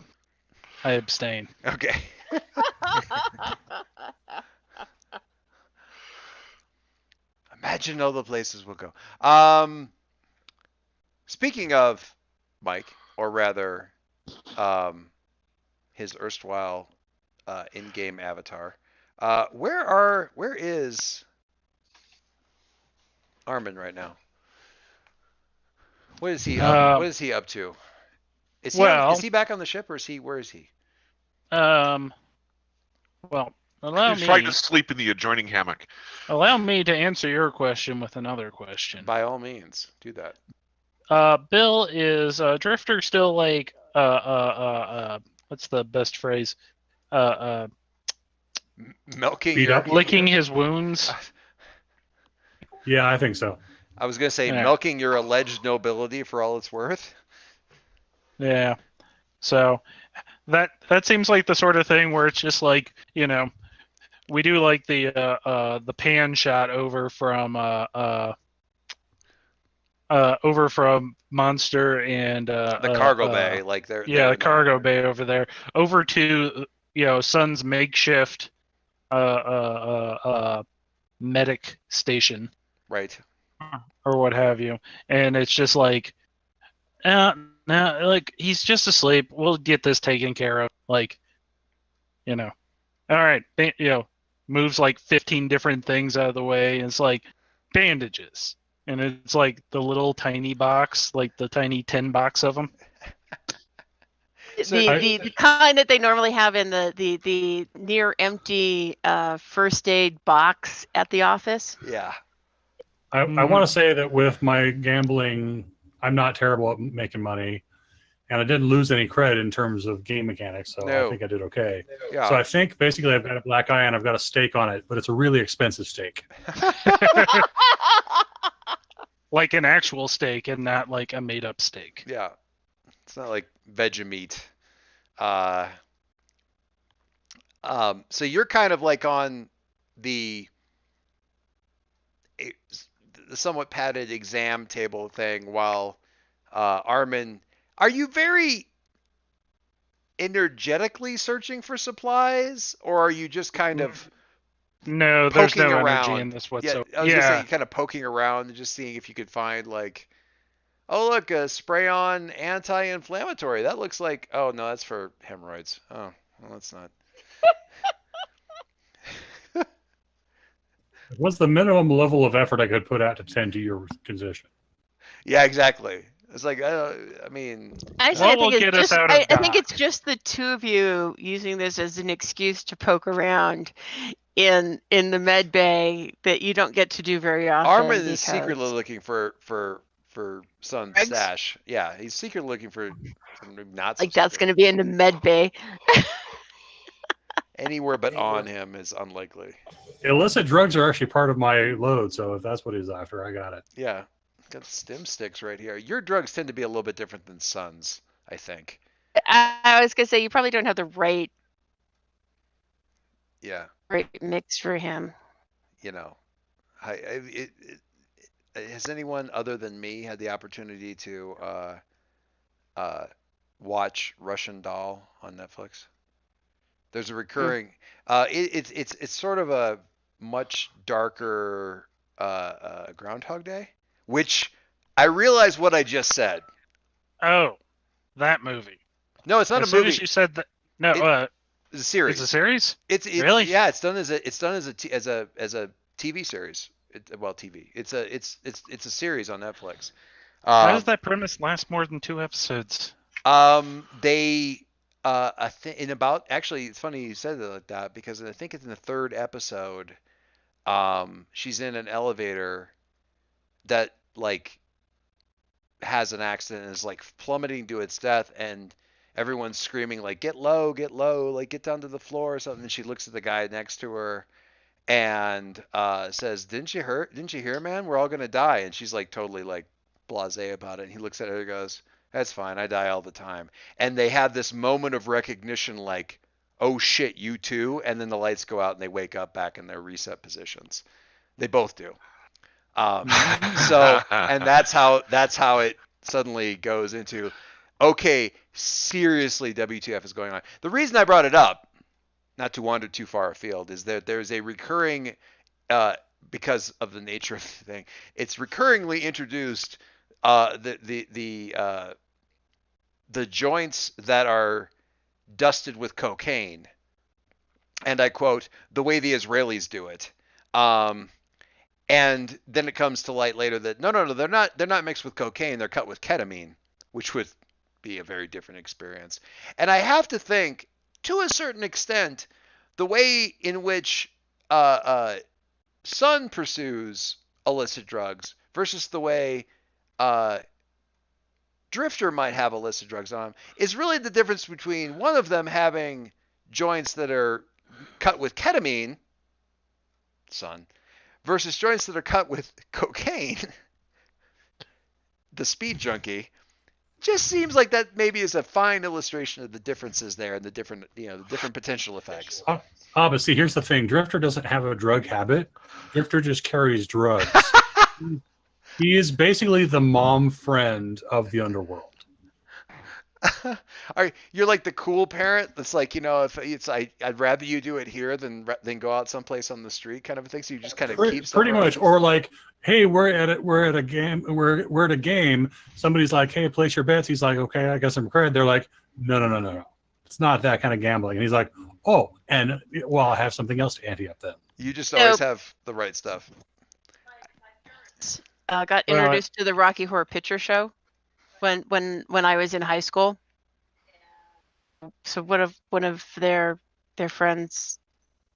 abstain. Okay. Imagine all the places we'll go. Speaking of Mike, or rather, his erstwhile in-game avatar, where is Armin right now? What is he up? What is he up to? Is he back on the ship, or where is he? Well, He's trying to sleep in the adjoining hammock. Allow me to answer your question with another question. By all means, do that. Bill, is Drifter still like what's the best phrase? Milking Beat up? Licking his wounds. Yeah, I think so. I was gonna say Yeah. milking your alleged nobility for all it's worth. Yeah. So that seems like the sort of thing where it's just like, you know, we do like the pan shot over from Monster and The cargo bay, like they're the cargo bay over there, over to Sun's makeshift medic station, right. or what have you, and it's just like, like he's just asleep. We'll get this taken care of. Like, all right, moves like 15 different things out of the way. And it's like bandages, and it's like the little tiny box, like the tiny tin box of them. The kind that they normally have in the near empty first aid box at the office. Yeah. I want to say that with my gambling, I'm not terrible at making money, and I didn't lose any credit in terms of game mechanics, so I think I did okay. Yeah. So I think basically I've got a black eye and I've got a steak on it, but it's a really expensive steak. Like an actual steak and not like a made-up steak. Yeah. It's not like Vegemite. So you're kind of like on the somewhat padded exam table thing, while Armin, are you very energetically searching for supplies, or are you just kind of No, there's no around? energy in this whatsoever. I was gonna say, kind of poking around and just seeing if you could find, like, oh look, a spray-on anti-inflammatory. That looks like, oh no, that's for hemorrhoids. Oh, well, that's not. What's the minimum level of effort I could put out to tend to your condition? Yeah, exactly. It's like, I mean, Actually, What will get us out of I think dock? it's just the two of you using this as an excuse to poke around in the med bay that you don't get to do very often. Armin is secretly looking for some Eggs? stash. Yeah, he's secretly looking for not like that's going to be in the med bay. anywhere but on him is unlikely. Illicit drugs are actually part of my load, so if that's what he's after, I got it. Yeah, got stim sticks right here. Your drugs tend to be a little bit different than Sun's, I think. I was going to say you probably don't have the right Yeah. Great mix for him. You know, has anyone other than me had the opportunity to watch Russian Doll on Netflix? There's a recurring. It's sort of a much darker Groundhog Day, which I realize what I just said. Oh, that movie. No, it's not As a soon movie. as you said that, no, It's a series. it's a series. It's Really? Yeah. It's done as a TV series. TV. It's a series on Netflix. How does that premise last more than 2 episodes? They I think in about actually it's funny you said it like that because I think it's in the 3rd episode. She's in an elevator that like has an accident and is like plummeting to its death, and everyone's screaming like get low, like get down to the floor or something. And she looks at the guy next to her and says, Didn't you hear, man? We're all gonna die." And she's like totally like blasé about it. And he looks at her and goes, "That's fine. I die all the time." And they have this moment of recognition, like, "Oh shit, you too." And then the lights go out and they wake up back in their reset positions. They both do. And that's how it suddenly goes into, okay, seriously, WTF is going on. The reason I brought it up, not to wander too far afield, is that there's a recurring, because of the nature of the thing, it's recurringly introduced the joints that are dusted with cocaine, and I quote, "the way the Israelis do it." And then it comes to light later that no, they're not mixed with cocaine, they're cut with ketamine, which would be a very different experience. And I have to think, to a certain extent, the way in which Sun pursues illicit drugs versus the way Drifter might have illicit drugs on him is really the difference between one of them having joints that are cut with ketamine, Sun, versus joints that are cut with cocaine, the speed junkie. Just seems like that maybe is a fine illustration of the differences there and the different potential effects. But see, here's the thing. Drifter doesn't have a drug habit. Drifter just carries drugs. He is basically the mom friend of the underworld. You're like the cool parent that's like, if it's I'd rather you do it here than go out someplace on the street kind of a thing. So you just kind of keep pretty much, or like, hey, we're at a game. Somebody's like, hey, place your bets. He's like, okay, I guess I'm credit. They're like, no, it's not that kind of gambling. And he's like, oh, and well, I have something else to ante up then. You just always have the right stuff. Got introduced to the Rocky Horror Picture Show when I was in high school. So one of their friends,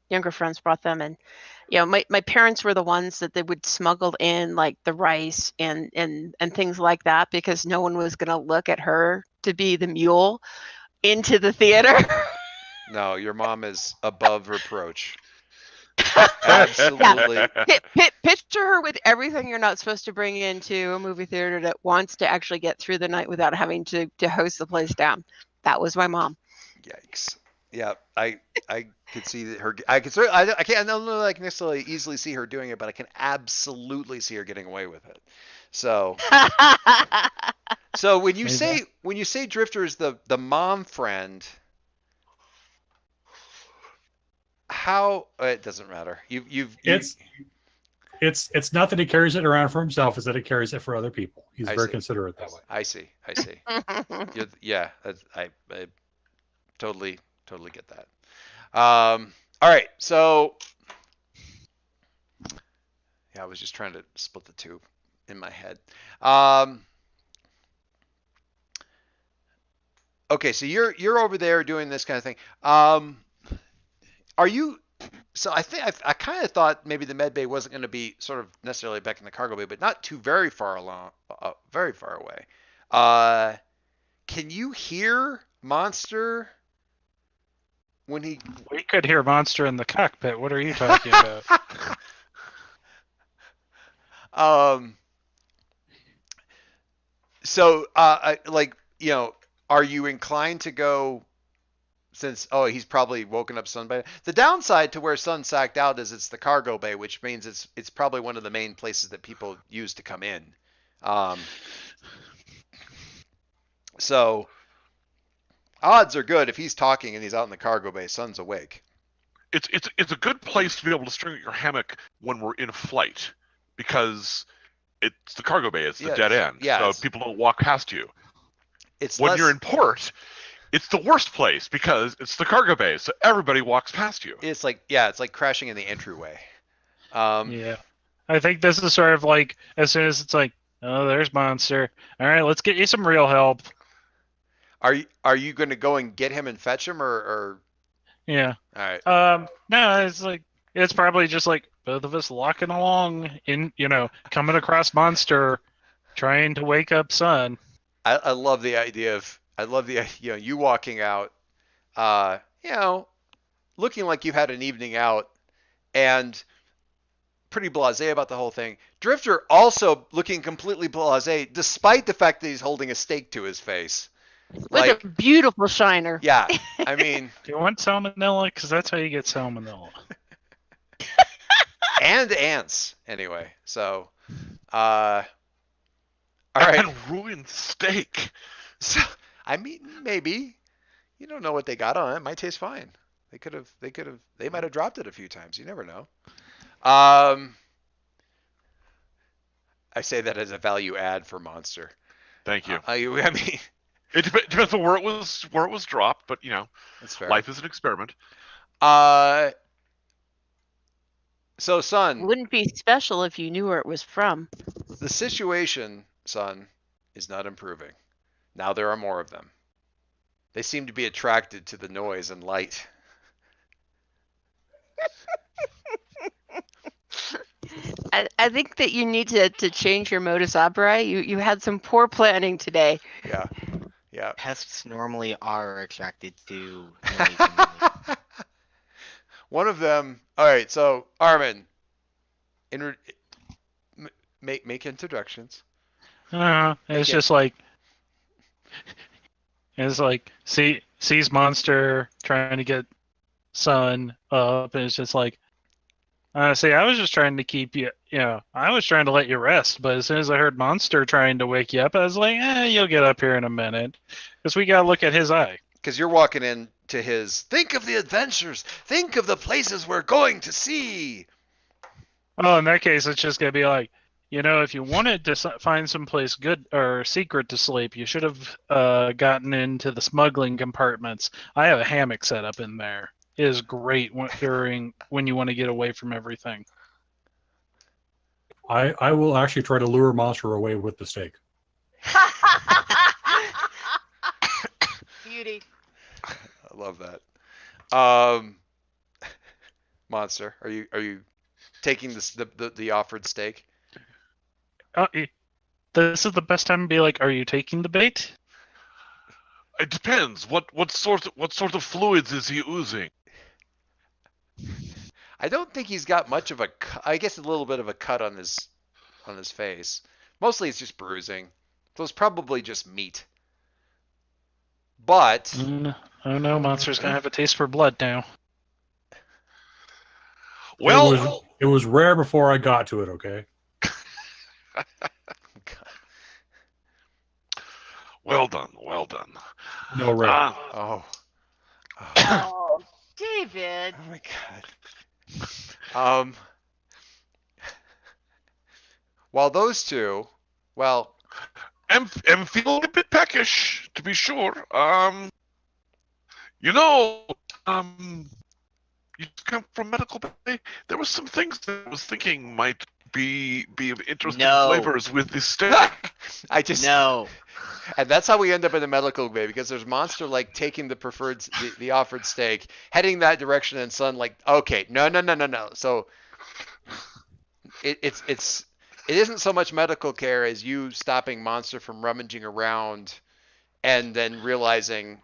younger friends, brought them, and my parents were the ones that they would smuggle in like the rice and things like that because no one was going to look at her to be the mule into the theater. No, your mom is above reproach. Absolutely. Picture her with everything you're not supposed to bring into a movie theater that wants to actually get through the night without having to hose the place down. That was my mom. Yikes. Yeah, I could see that her. I don't know that I can necessarily easily see her doing it, but I can absolutely see her getting away with it. So when you say Drifter is the mom friend, how it doesn't matter. It's not that he carries it around for himself; it's that he carries it for other people. He's very considerate that way. I see. Yeah, I totally get that. All right, so yeah, I was just trying to split the two in my head. Okay, so you're over there doing this kind of thing. Are you? So I think I kind of thought maybe the med bay wasn't going to be sort of necessarily back in the cargo bay, but not too very far away. Can you hear Monster when he? We could hear Monster in the cockpit. What are you talking about? So are you inclined to go since he's probably woken up Sun by the downside to where Sun sacked out is it's the cargo bay, which means it's probably one of the main places that people use to come in. So odds are good if he's talking and he's out in the cargo bay, Sun's awake. It's a good place to be able to string out your hammock when we're in flight, because it's the cargo bay, it's the dead end, so people don't walk past you. When you're in port, it's the worst place because it's the cargo bay, so everybody walks past you. It's like crashing in the entryway. Yeah, I think this is sort of like as soon as it's like, oh, there's Monster. All right, let's get you some real help. Are you going to go and get him and fetch him, or? Yeah. All right. No, it's probably just like both of us locking along in, coming across Monster, trying to wake up Sun. I love the idea of you walking out, looking like you've had an evening out, and pretty blasé about the whole thing. Drifter also looking completely blasé, despite the fact that he's holding a steak to his face. With a beautiful shiner. Yeah, I mean. Do you want salmonella? Because that's how you get salmonella. And ants, anyway. So, all right. And ruined steak. So, I mean, maybe. You don't know what they got on it. It might taste fine. They might have dropped it a few times. You never know. I say that as a value add for Monster. Thank you. I mean, it depends on where it was dropped, but that's fair. Life is an experiment. So, Sun. Wouldn't be special if you knew where it was from. The situation, Sun, is not improving. Now there are more of them. They seem to be attracted to the noise and light. I think that you need to change your modus operandi. You had some poor planning today. Yeah. Pests normally are attracted to noise and light. One of them. All right, so Armin, make introductions. It's just like sees Monster trying to get Sun up, and it's just like, see, I was just trying to keep you. I was trying to let you rest, but as soon as I heard Monster trying to wake you up, I was like, you'll get up here in a minute, because we gotta look at his eye. Because you're walking into his. Think of the adventures. Think of the places we're going to see. Oh, in that case, it's just gonna be like, if you wanted to find someplace good or secret to sleep, you should have gotten into the smuggling compartments. I have a hammock set up in there. It is great when you want to get away from everything. I will actually try to lure Monster away with the steak. Beauty. I love that. Monster, are you taking the offered steak? This is the best time to be like, are you taking the bait? It depends. What sort of fluids is he oozing? I don't think he's got much of a. I guess a little bit of a cut on his face. Mostly it's just bruising. So it's probably just meat. But oh no, Monster's gonna have a taste for blood now. Well, it was rare before I got to it. Okay. Well done. No rare. Oh, David. Oh my god. While those two, well, I'm feeling a bit peckish, to be sure. You come from medical bay. There were some things that I was thinking might be of interesting flavors with this steak. No. And that's how we end up in the medical bay, because there's Monster like taking the offered steak, heading that direction, and Sun like, okay, no. So it isn't so much medical care as you stopping Monster from rummaging around, and then realizing,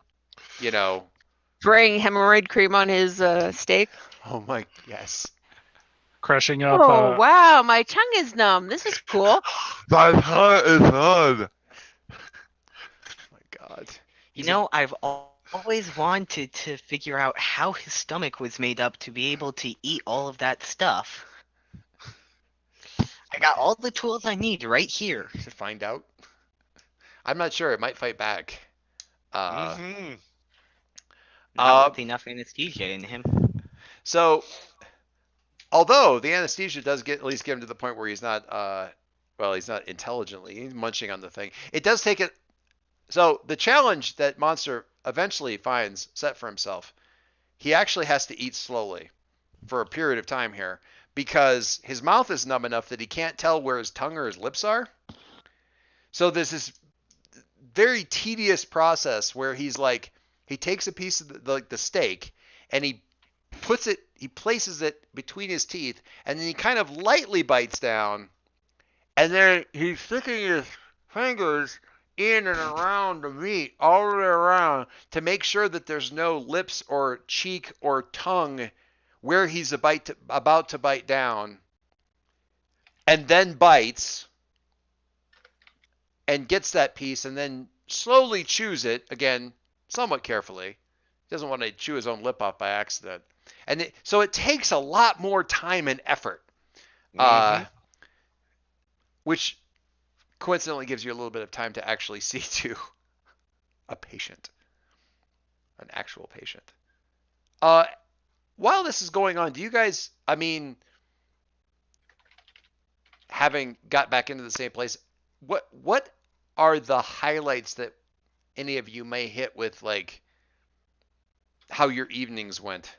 Spraying hemorrhoid cream on his steak. Oh my, yes. Crushing up. Oh wow, my tongue is numb. This is cool. That is hard. Oh my god. I've always wanted to figure out how his stomach was made up to be able to eat all of that stuff. I got all the tools I need right here. To find out. I'm not sure. It might fight back. Mm-hmm. Not with enough anesthesia in him. So, although the anesthesia does at least get him to the point where he's not, he's not intelligently, he's munching on the thing. It does take it. So the challenge that Monster eventually finds set for himself, he actually has to eat slowly for a period of time here because his mouth is numb enough that he can't tell where his tongue or his lips are. So there's this very tedious process where he's like, he takes a piece of the steak and he places it between his teeth, and then he kind of lightly bites down, and then he's sticking his fingers in and around the meat all the way around to make sure that there's no lips or cheek or tongue where he's about to bite down, and then bites and gets that piece and then slowly chews it, again, somewhat carefully. He doesn't want to chew his own lip off by accident. And so it takes a lot more time and effort, which coincidentally gives you a little bit of time to actually see to a patient, an actual patient. While this is going on, do you guys, I mean, having got back into the same place, what are the highlights that any of you may hit with, like, how your evenings went?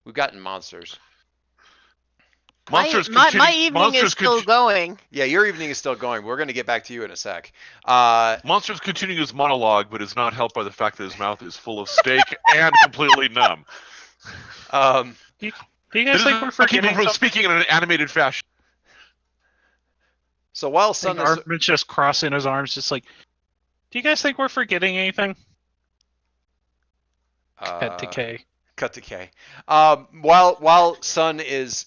We've gotten monsters. My evening is still going. Yeah, your evening is still going. We're going to get back to you in a sec. Monster's continuing his monologue, but is not helped by the fact that his mouth is full of steak and completely numb. Do you guys think we're forgetting from speaking in an animated fashion? So while Sun is Armin's just crossing his arms, just like, do you guys think we're forgetting anything? Cut to K. Cut to K. While Sun is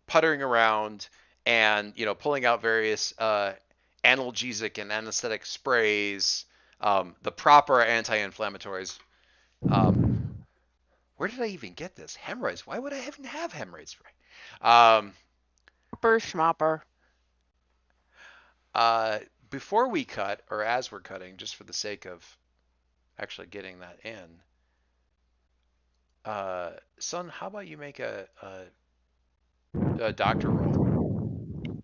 puttering around and pulling out various analgesic and anesthetic sprays, the proper anti-inflammatories. Where did I even get this? Hemorrhoids. Why would I even have hemorrhoid spray? Schmopper. Before we cut, or as we're cutting, just for the sake of actually getting that in, Son, how about you make a doctor roll?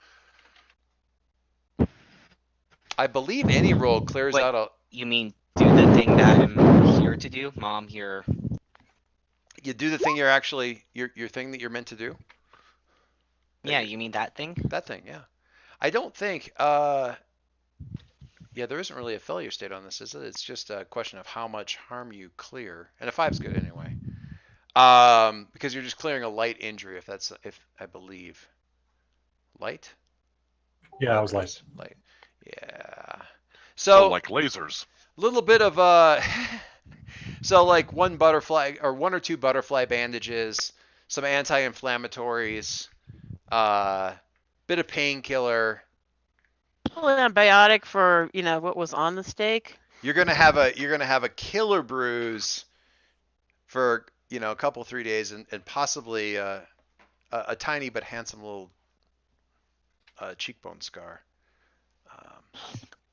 I believe any roll clears out a... You mean do the thing that I'm here to do? Mom, here. You do the thing you're actually... Your thing that you're meant to do? Yeah, you mean that thing? That thing, yeah. I don't think... Yeah, there isn't really a failure state on this, is it? It's just a question of how much harm you clear. And a 5's good anyway. Because you're just clearing a light injury, if I believe. Light? Yeah, it was light. Light. Yeah. So like lasers. Little bit of so like one or two butterfly bandages, some anti-inflammatories, bit of painkiller. An antibiotic for what was on the steak. You're gonna have a killer bruise for a couple 3 days and possibly a tiny but handsome little cheekbone scar.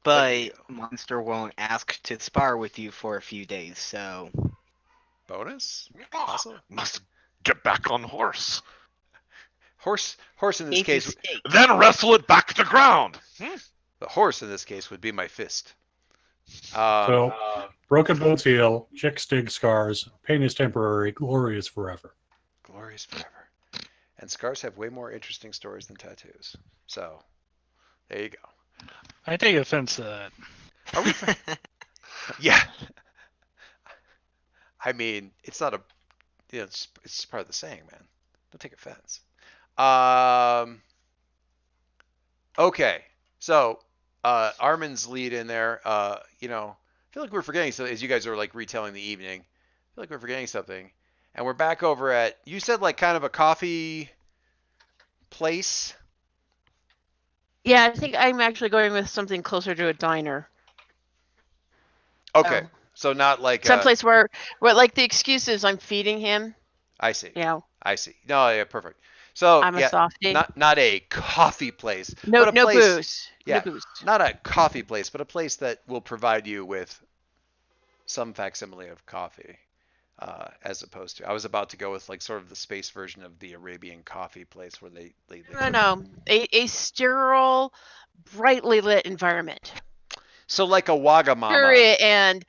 But Monster won't ask to spar with you for a few days, so... Bonus? Awesome. Must get back on horse. Horse in this case... Then wrestle it back to ground. The horse in this case would be my fist. Broken bones heal, chick stig scars, pain is temporary, glory is forever. Glory is forever. And scars have way more interesting stories than tattoos. So, there you go. I take offense to that. Are we? Yeah. I mean, it's not a. It's part of the saying, man. Don't take offense. Okay. So, Armin's lead in there. I feel like we're forgetting something as you guys are like retelling the evening. I feel like we're forgetting something, and we're back over at. You said like kind of a coffee place. Yeah, I think I'm actually going with something closer to a diner. Okay. So not like someplace where like the excuse is I'm feeding him. I see. You know, I see. No, yeah, perfect. So I'm a softie. not a coffee place, No, but a no place. booze. Yeah, No booze. not a coffee place, but a place that will provide you with some facsimile of coffee, as opposed to. I was about to go with like sort of the space version of the Arabian coffee place where they No. A sterile, brightly lit environment. So like a Wagamama. And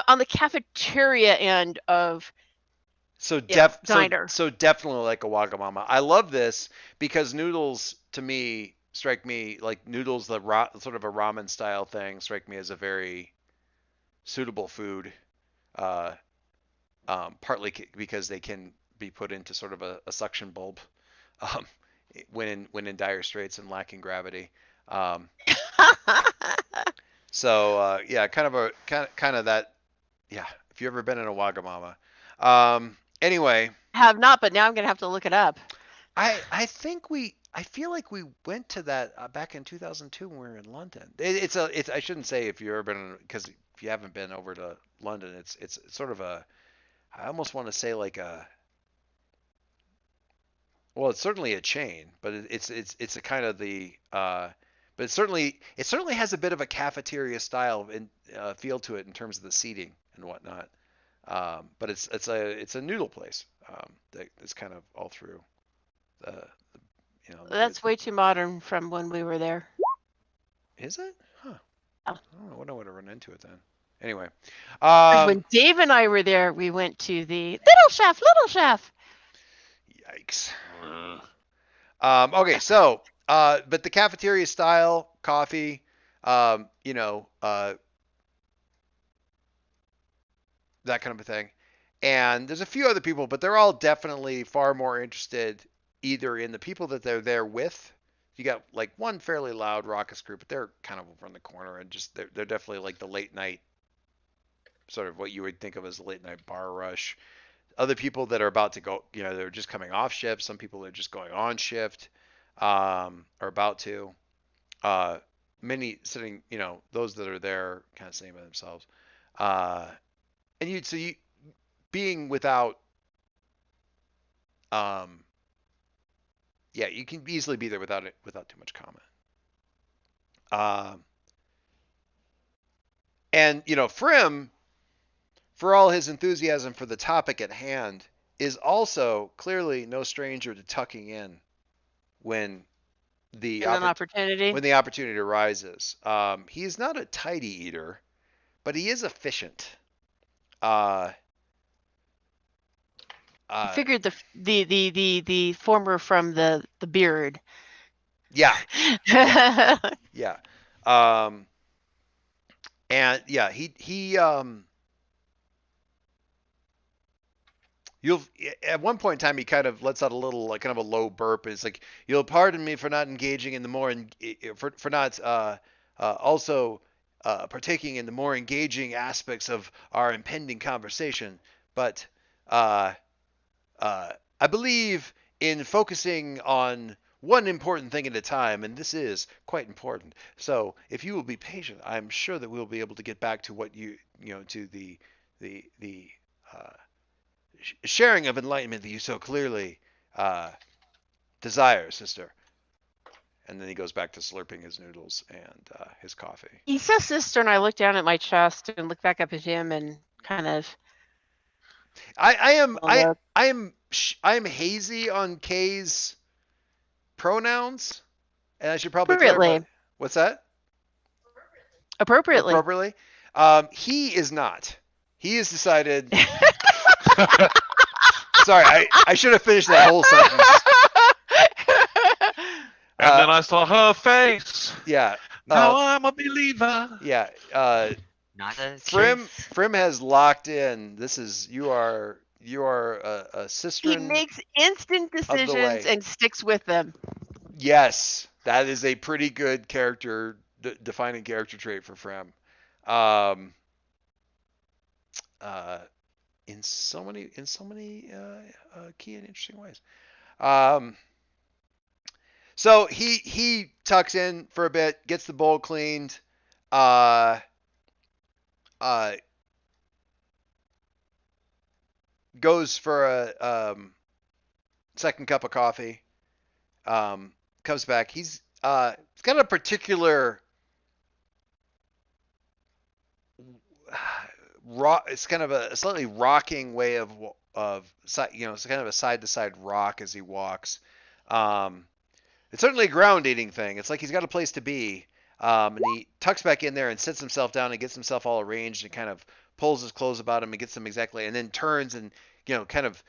on the cafeteria end of diner. So definitely like a Wagamama. I love this because noodles to me strike me like noodles, sort of a ramen style thing, strike me as a very suitable food. Partly because they can be put into sort of a suction bulb when in dire straits and lacking gravity. So yeah, kind of that. Yeah, if you've ever been in a Wagamama. Anyway, have not, but now I'm gonna have to look it up. I feel like we went to that back in 2002 when we were in London. It's I shouldn't say if you've ever been, because if you haven't been over to London, it's sort of a, I almost want to say like a, well, it's certainly a chain, but it's a kind of the but it certainly has a bit of a cafeteria style feel to it in terms of the seating and whatnot. But it's a noodle place that is kind of all through the That's way too modern from when we were there. Is it? Huh. Oh. I don't know what I would have run into it then. Anyway. When Dave and I were there, we went to the Little Chef. Yikes. Okay, so but the cafeteria style coffee, that kind of a thing. And there's a few other people, but they're all definitely far more interested either in the people that they're there with. You got like one fairly loud raucous group, but they're kind of over in the corner and just they're definitely like the late night, sort of what you would think of as a late night bar rush. Other people that are about to go, they're just coming off shift. Some people are just going on shift, are about to. Many sitting, those that are there kind of sitting by themselves. And you being without, you can easily be there without too much comment. And Frim, for all his enthusiasm for the topic at hand, is also clearly no stranger to tucking in when the opportunity arises. He's not a tidy eater, but he is efficient. I figured the former from the beard. Yeah. Yeah. And yeah, he you'll at one point in time he kind of lets out a little like kind of a low burp. It's like, you'll pardon me for not engaging in the more for not also partaking in the more engaging aspects of our impending conversation, but I believe in focusing on one important thing at a time, and this is quite important. So if you will be patient, I'm sure that we'll be able to get back to what to the sharing of enlightenment that you so clearly desire, sister. And then he goes back to slurping his noodles and his coffee. He says sister, and I look down at my chest and look back up at him and kind of. I am hazy on Kay's pronouns, and I should probably clarify. What's that? Appropriately. He is not. He has decided. Sorry, I should have finished that whole sentence. And then I saw her face. Yeah. Now I'm a believer. Yeah. Not a Frim has locked in. You are a sister. He makes instant decisions and sticks with them. Yes, that is a pretty good defining character trait for Frim. In so many key and interesting ways. So he tucks in for a bit, gets the bowl cleaned, goes for a second cup of coffee. Comes back. He's got a particular it's kind of a slightly rocking way of it's kind of a side to side rock as he walks. It's certainly a ground eating thing. It's like he's got a place to be. And he tucks back in there and sits himself down and gets himself all arranged and kind of pulls his clothes about him and gets them exactly, and then turns and kind of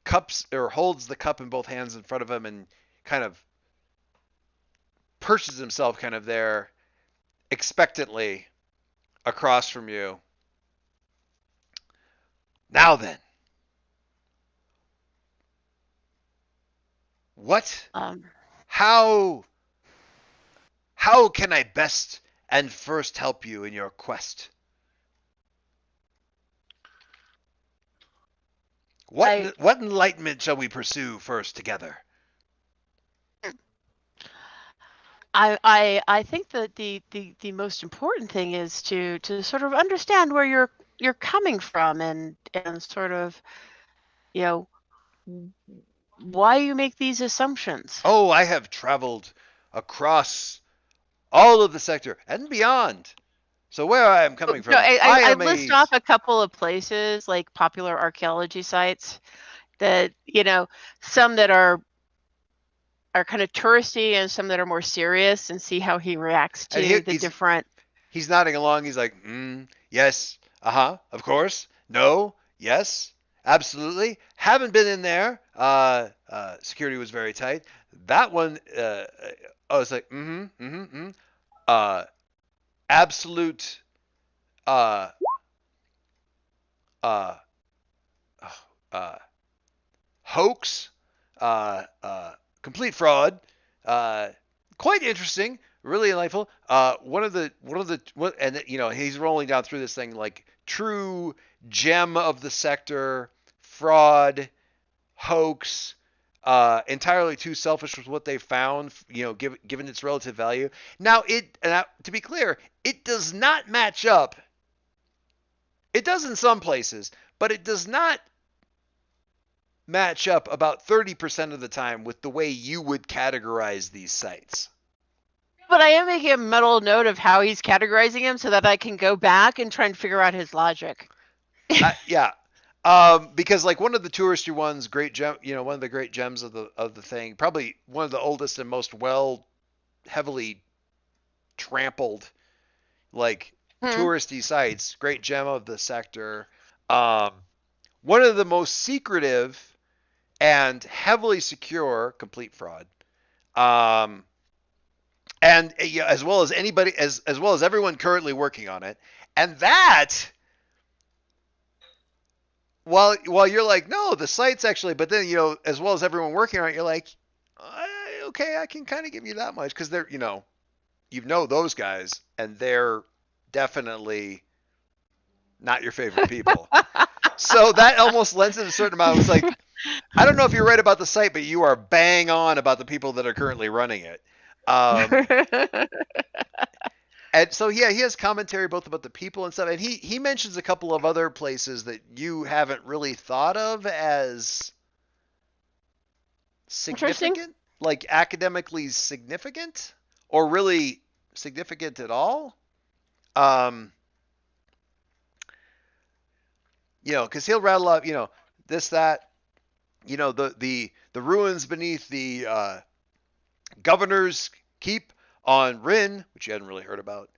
cups or holds the cup in both hands in front of him and kind of perches himself kind of there expectantly across from you. Now then, what? How can I best and first help you in your quest? What enlightenment shall we pursue first together? I think that the most important thing is to sort of understand where you're coming from and sort of why you make these assumptions. Oh, I have traveled across all of the sector and beyond. So where I am coming from, I list off a couple of places like popular archaeology sites that some that are kind of touristy and some that are more serious, and see how he reacts to the different. He's nodding along. He's like, yes, of course, no, yes, absolutely. Haven't been in there. Security was very tight. That one, I was like, absolute, hoax, complete fraud, quite interesting, really delightful. He's rolling down through this thing like true gem of the sector, fraud, hoax, entirely too selfish with what they found, given its relative value. Now, to be clear, it does not match up. It does in some places, but it does not match up about 30% of the time with the way you would categorize these sites. But I am making a mental note of how he's categorizing them so that I can go back and try and figure out his logic. Yeah. Because like one of the touristy ones, one of the great gems of the thing, probably one of the oldest and most heavily trampled, like touristy sites, great gem of the sector. One of the most secretive and heavily secure, complete fraud. And as well as anybody, as well as everyone currently working on it, and that. While you're like, no, the site's actually, but then, as well as everyone working on it, you're like, okay, I can kind of give you that much because they're, those guys and they're definitely not your favorite people. So that almost lends it a certain amount. It's like, I don't know if you're right about the site, but you are bang on about the people that are currently running it. And so, yeah, he has commentary both about the people and stuff. And he mentions a couple of other places that you haven't really thought of as significant, like academically significant or really significant at all. Because he'll rattle up, this, that, the ruins beneath the governor's keep on Rin, which you hadn't really heard about.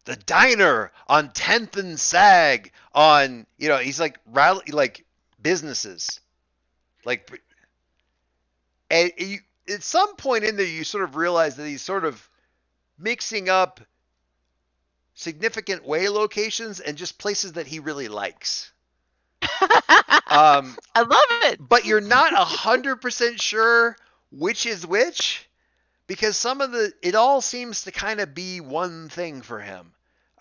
The diner on 10th and Sag on, he's like businesses. Like, and at some point in there, you sort of realize that he's sort of mixing up significant way locations and just places that he really likes. I love it. But you're not 100% sure which is which, because it all seems to kind of be one thing for him.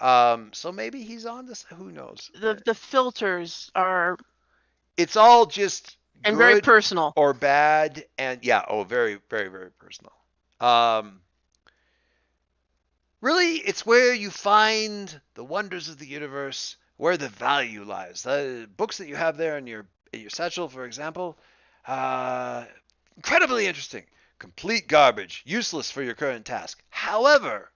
So maybe he's on this. Who knows? The filters are. It's all just and very personal or bad, and very, very, very personal. really, it's where you find the wonders of the universe, where the value lies. The books that you have there in your satchel, for example, incredibly interesting. Complete garbage, useless for your current task. However,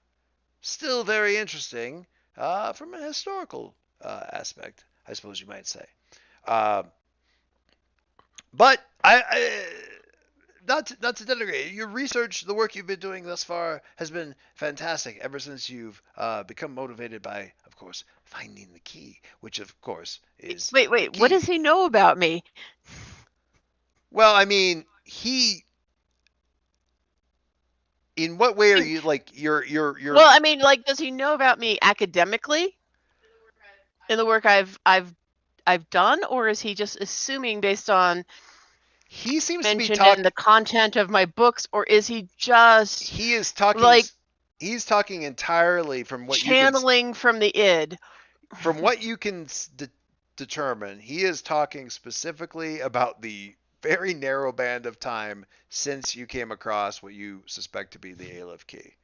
still very interesting from a historical aspect, I suppose you might say. But not to denigrate your research, the work you've been doing thus far has been fantastic. Ever since you've become motivated by, of course, finding the key, which of course is wait. What does he know about me? Well, I mean, he. In what way are you like you're? Well, I mean, like, does he know about me academically in the work I've done, or is he just assuming based on he seems to be mentioned talking in the content of my books, or is he just he is talking like he's talking entirely from what channeling from the id? From what you can determine, he is talking specifically about the very narrow band of time since you came across what you suspect to be the Aleph key,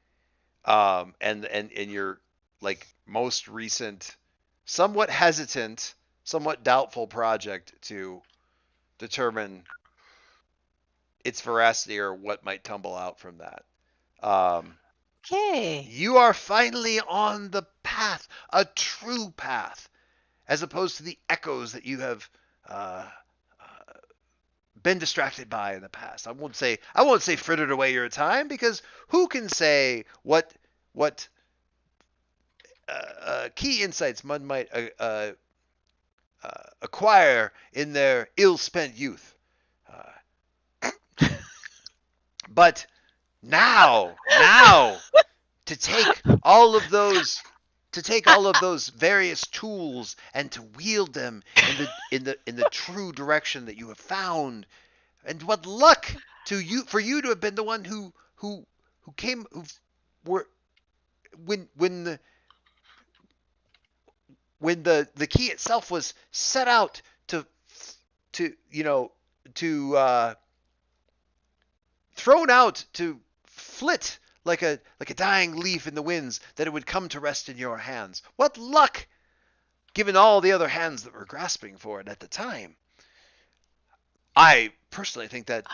and your like most recent, somewhat hesitant, somewhat doubtful project to determine its veracity or what might tumble out from that. Okay. You are finally on the path, a true path, as opposed to the echoes that you have been distracted by in the past. I won't say frittered away your time, because who can say what key insights one might acquire in their ill-spent youth. But now to take all of those various tools and to wield them in the true direction that you have found. And what luck for you to have been the one who came when the key itself was set out to thrown out to flit like a dying leaf in the winds, that it would come to rest in your hands. What luck, given all the other hands that were grasping for it at the time. I personally think that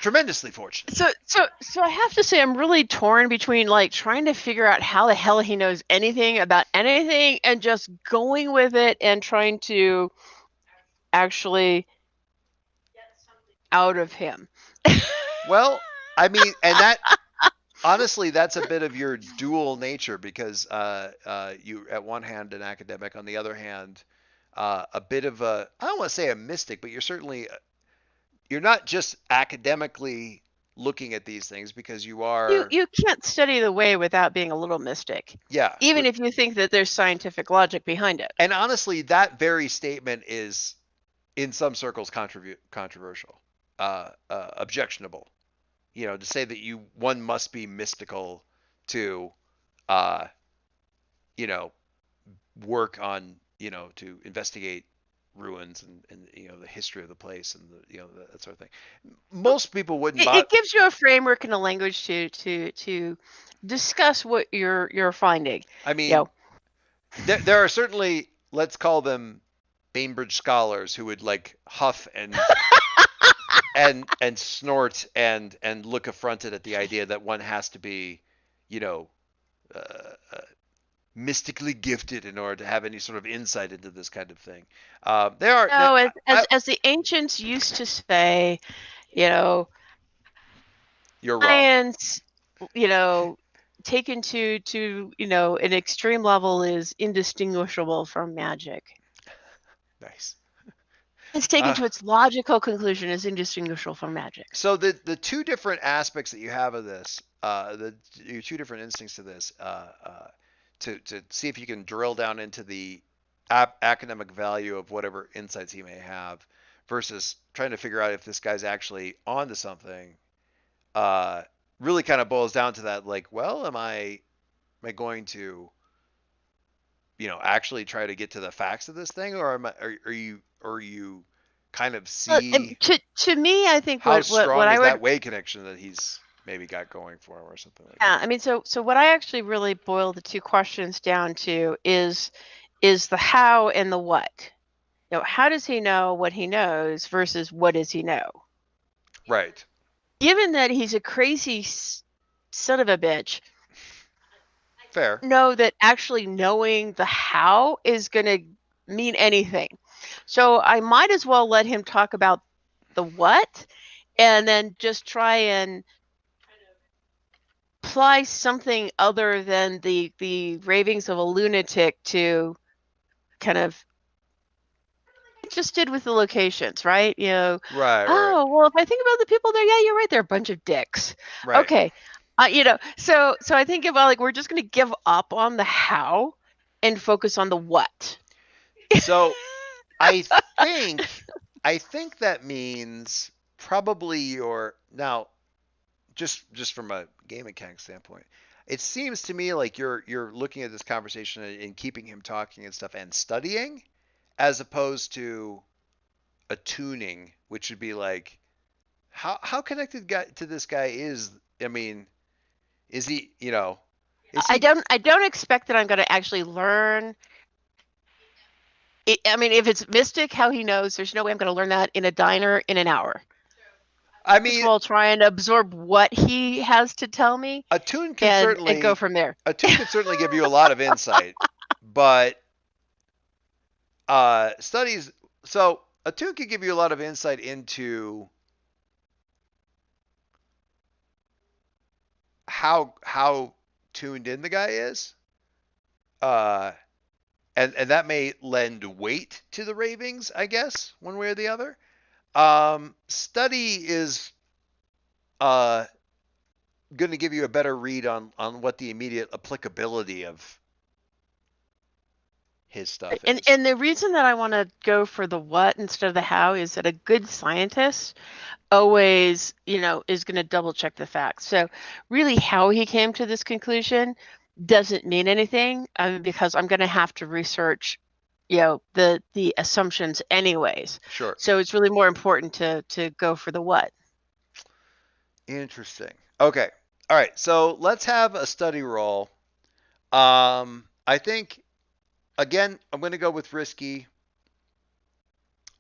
tremendously fortunate. So I have to say, I'm really torn between like trying to figure out how the hell he knows anything about anything and just going with it and trying to actually get something out of him. Well, I mean, and that honestly, that's a bit of your dual nature, because you at one hand an academic, on the other hand a bit of a, I don't want to say a mystic, but you're not just academically looking at these things, because you are you can't study the way without being a little mystic. Yeah. Even if you think that there's scientific logic behind it. And honestly, that very statement is in some circles controversial, objectionable. To say that one must be mystical to work on, to investigate ruins and the history of the place and that sort of thing. Most people wouldn't. It gives you a framework and a language to discuss what you're finding. I mean, there are certainly, let's call them Bainbridge scholars, who would like huff and and snort and look affronted at the idea that one has to be, mystically gifted in order to have any sort of insight into this kind of thing. As the ancients used to say, you're science, wrong. Taken to an extreme level is indistinguishable from magic. Nice. It's taken to its logical conclusion is indistinguishable from magic. So the two different aspects that you have of this, your two different instincts to this, to see if you can drill down into the academic value of whatever insights he may have, versus trying to figure out if this guy's actually onto something, really kind of boils down to that, like, well, am I going to, actually try to get to the facts of this thing, or are you kind of see to me, I think how strong what is I would, that way connection that he's maybe got going for him or something like Yeah, that. I mean, so what I actually really boil the two questions down to is the how and the what. You know, how does he know what he knows versus what does he know? Right. Given that he's a crazy son of a bitch, Fair. know that actually knowing the how is going to mean anything. So I might as well let him talk about the what and then just try and apply something other than the ravings of a lunatic to kind of just did with the locations, right? You know, Right. oh, well, if I think about the people there, yeah, you're right. They're a bunch of dicks. Right. Okay. You know, so I think about like we're just going to give up on the how and focus on the what. So I think that means probably your now just from a game mechanic standpoint. It seems to me like you're looking at this conversation and keeping him talking and stuff and studying as opposed to attuning, which would be like how connected guy to this guy is. I mean, is he, is I he don't expect that I'm going to actually learn. I mean, if it's Mystic, how he knows, there's no way I'm going to learn that in a diner in an hour. I First mean, of all, try and absorb what he has to tell me attune can and go certainly from there. attune can certainly give you a lot of insight, but studies so attune can give you a lot of insight into how tuned in the guy is, uh, and that may lend weight to the ravings, I guess, one way or the other. Study is going to give you a better read on what the immediate applicability of his stuff is. And the reason that I want to go for the what instead of the how is that a good scientist always, you know, is going to double check the facts. So really how he came to this conclusion doesn't mean anything because I'm going to have to research, you know, the assumptions anyways. Sure. So it's really more important to go for the what. Interesting. Okay. All right. So let's have a study roll. I think again, I'm going to go with risky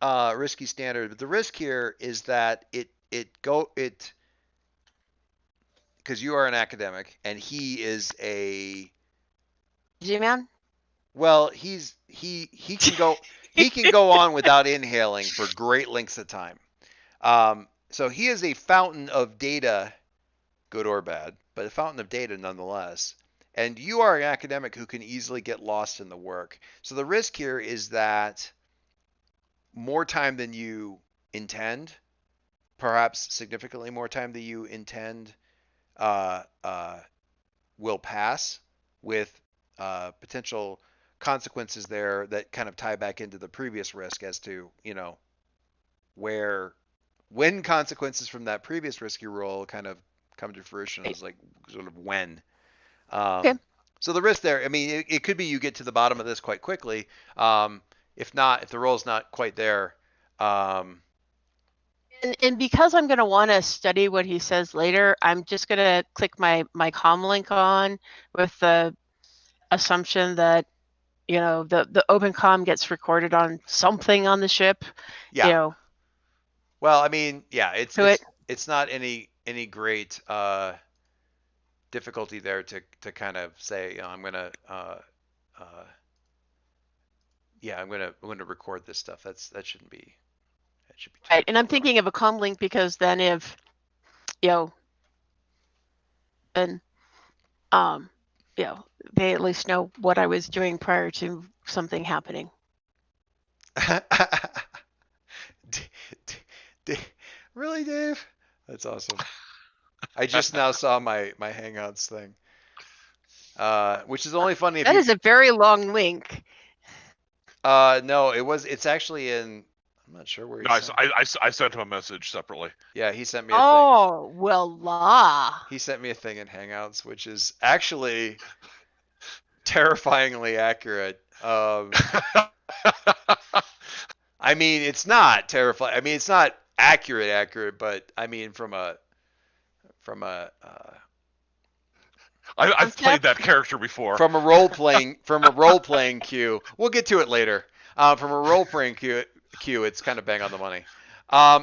standard, but the risk here is that because you are an academic and he is a G-Man? well, he can go on without inhaling for great lengths of time. So he is a fountain of data, good or bad, but a fountain of data nonetheless. And you are an academic who can easily get lost in the work. So the risk here is that more time than you intend, perhaps significantly more time than you intend, will pass with potential consequences there that kind of tie back into the previous risk as to, when consequences from that previous risky roll kind of come to fruition is like sort of when. Okay. So the risk there, I mean, it could be you get to the bottom of this quite quickly. If the roll's not quite there. And because I'm going to want to study what he says later, I'm just going to click my comm link on with the assumption that, you know, the open comm gets recorded on something on the ship. Yeah. You know. Well, I mean, yeah, it's not any great difficulty there to kind of say, I'm gonna I'm gonna record this stuff. That shouldn't be right. And I'm thinking of a comm link because then if, you know, and you know, they at least know what I was doing prior to something happening. Really, Dave? That's awesome. I just now saw my Hangouts thing, which is only funny if that is a very long link. No, it's actually in. I'm not sure where. I sent him a message separately. Yeah, he sent me a thing. Oh, well, He sent me a thing in Hangouts, which is actually terrifyingly accurate. I mean, it's not terrifying. I mean, it's not accurate, but I mean, from a from a I've played that character before. from a role playing queue. We'll get to it later. From a role playing queue, it's kind of bang on the money.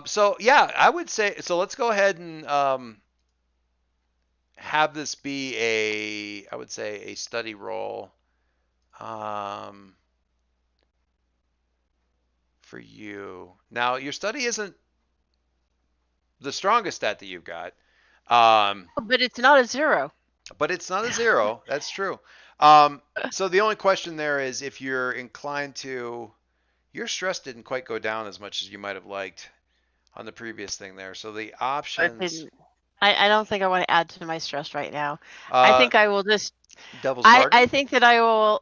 So yeah, I would say so. Let's go ahead and have this be I would say a study roll. For you. Now, your study isn't the strongest stat that you've got. But it's not a 0. But it's not a 0. That's true. So the only question there is if you're inclined to. Your stress didn't quite go down as much as you might have liked on the previous thing there. So the options. I don't think I want to add to my stress right now. I think I will just. Devil's bargain. I think that I will.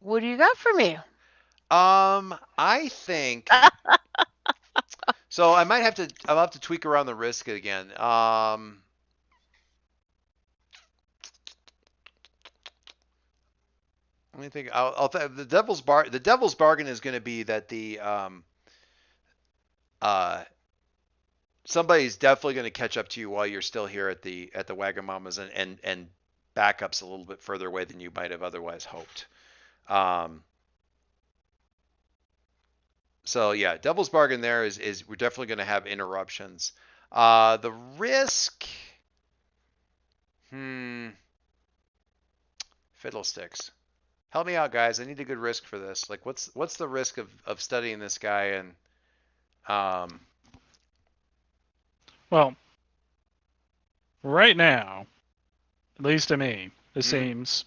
What do you got for me? I think. So I might have to. I'll have to tweak around the risk again. Let me think. The devil's bargain is going to be that the somebody's definitely going to catch up to you while you're still here at the Wagamamas and backup's a little bit further away than you might have otherwise hoped. So yeah, devil's bargain there is we're definitely going to have interruptions. The risk, fiddlesticks. Help me out, guys. I need a good risk for this. Like, what's the risk of studying this guy and Well, right now, at least to me, it seems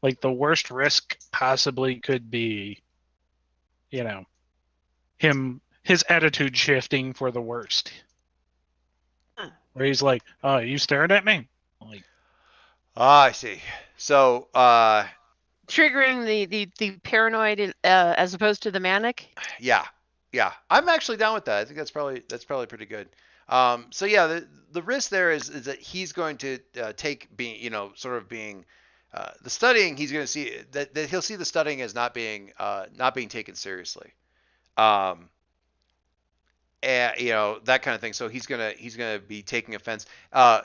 like the worst risk possibly could be, his attitude shifting for the worst. Where he's like, "Oh, you staring at me?" Like, I see. So triggering the paranoid as opposed to the manic. Yeah, I'm actually down with that. I think that's probably pretty good. So yeah, the risk there is that he's going to take being sort of being the studying. He's going to see that he'll see the studying as not being taken seriously. And that kind of thing. So he's gonna be taking offense.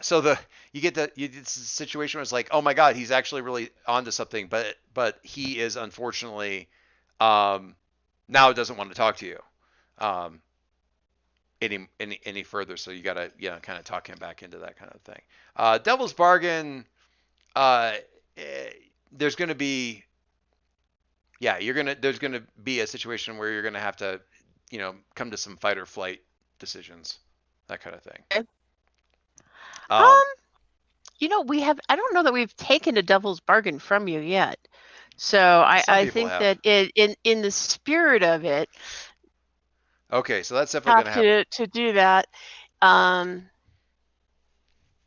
So you get the situation where it's like, oh my God, he's actually really onto something, but he is unfortunately now doesn't want to talk to you any further. So you gotta kind of talk him back into that kind of thing. Devil's bargain. There's gonna be there's gonna be a situation where you're gonna have to come to some fight or flight decisions, that kind of thing. Okay. I don't know that we've taken a devil's bargain from you yet. So I think that in the spirit of it. Okay, so that's definitely going to happen. To do that.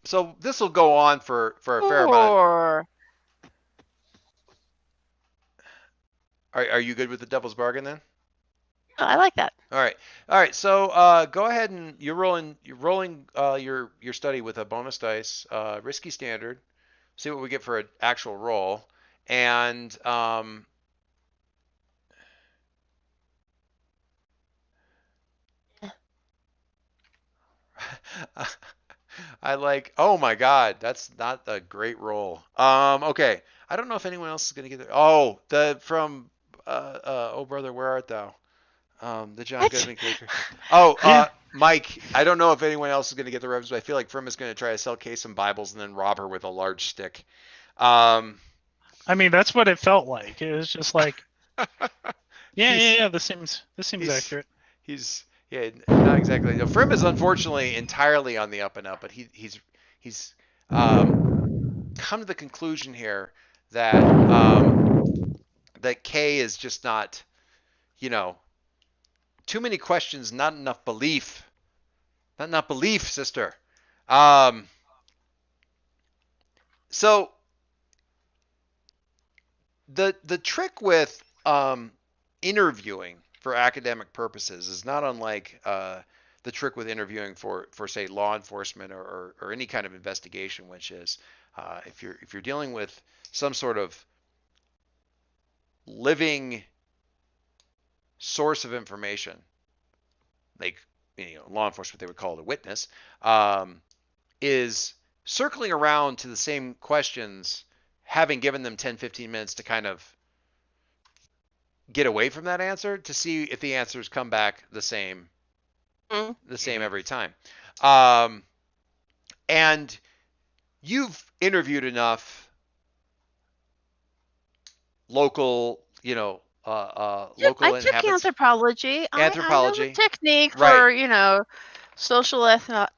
So this will go on for a fair amount. Are you good with the devil's bargain then? I like that. All right. So go ahead and you're rolling your study with a bonus dice, risky standard. See what we get for an actual roll, and I like. Oh my God, that's not a great roll. Okay. I don't know if anyone else is gonna get there. Oh, from oh brother, where art thou? The John Goodman character. Oh, Mike, I don't know if anyone else is going to get the reference, but I feel like Frim is going to try to sell Kay some Bibles and then rob her with a large stick. I mean, that's what it felt like. It was just like, yeah. This seems accurate. Not exactly. No, Frim is unfortunately entirely on the up and up, but he's come to the conclusion here that that Kay is just not, too many questions, not enough belief. Not enough belief, sister. So the trick with interviewing for academic purposes is not unlike the trick with interviewing for say law enforcement or any kind of investigation, which is if you're dealing with some sort of living source of information, like law enforcement, they would call it a witness, is circling around to the same questions, having given them 10, 15 minutes to kind of get away from that answer to see if the answers come back the same every time. And you've interviewed enough local, local I took inhabitants. Anthropology. I know the technique Right. for, social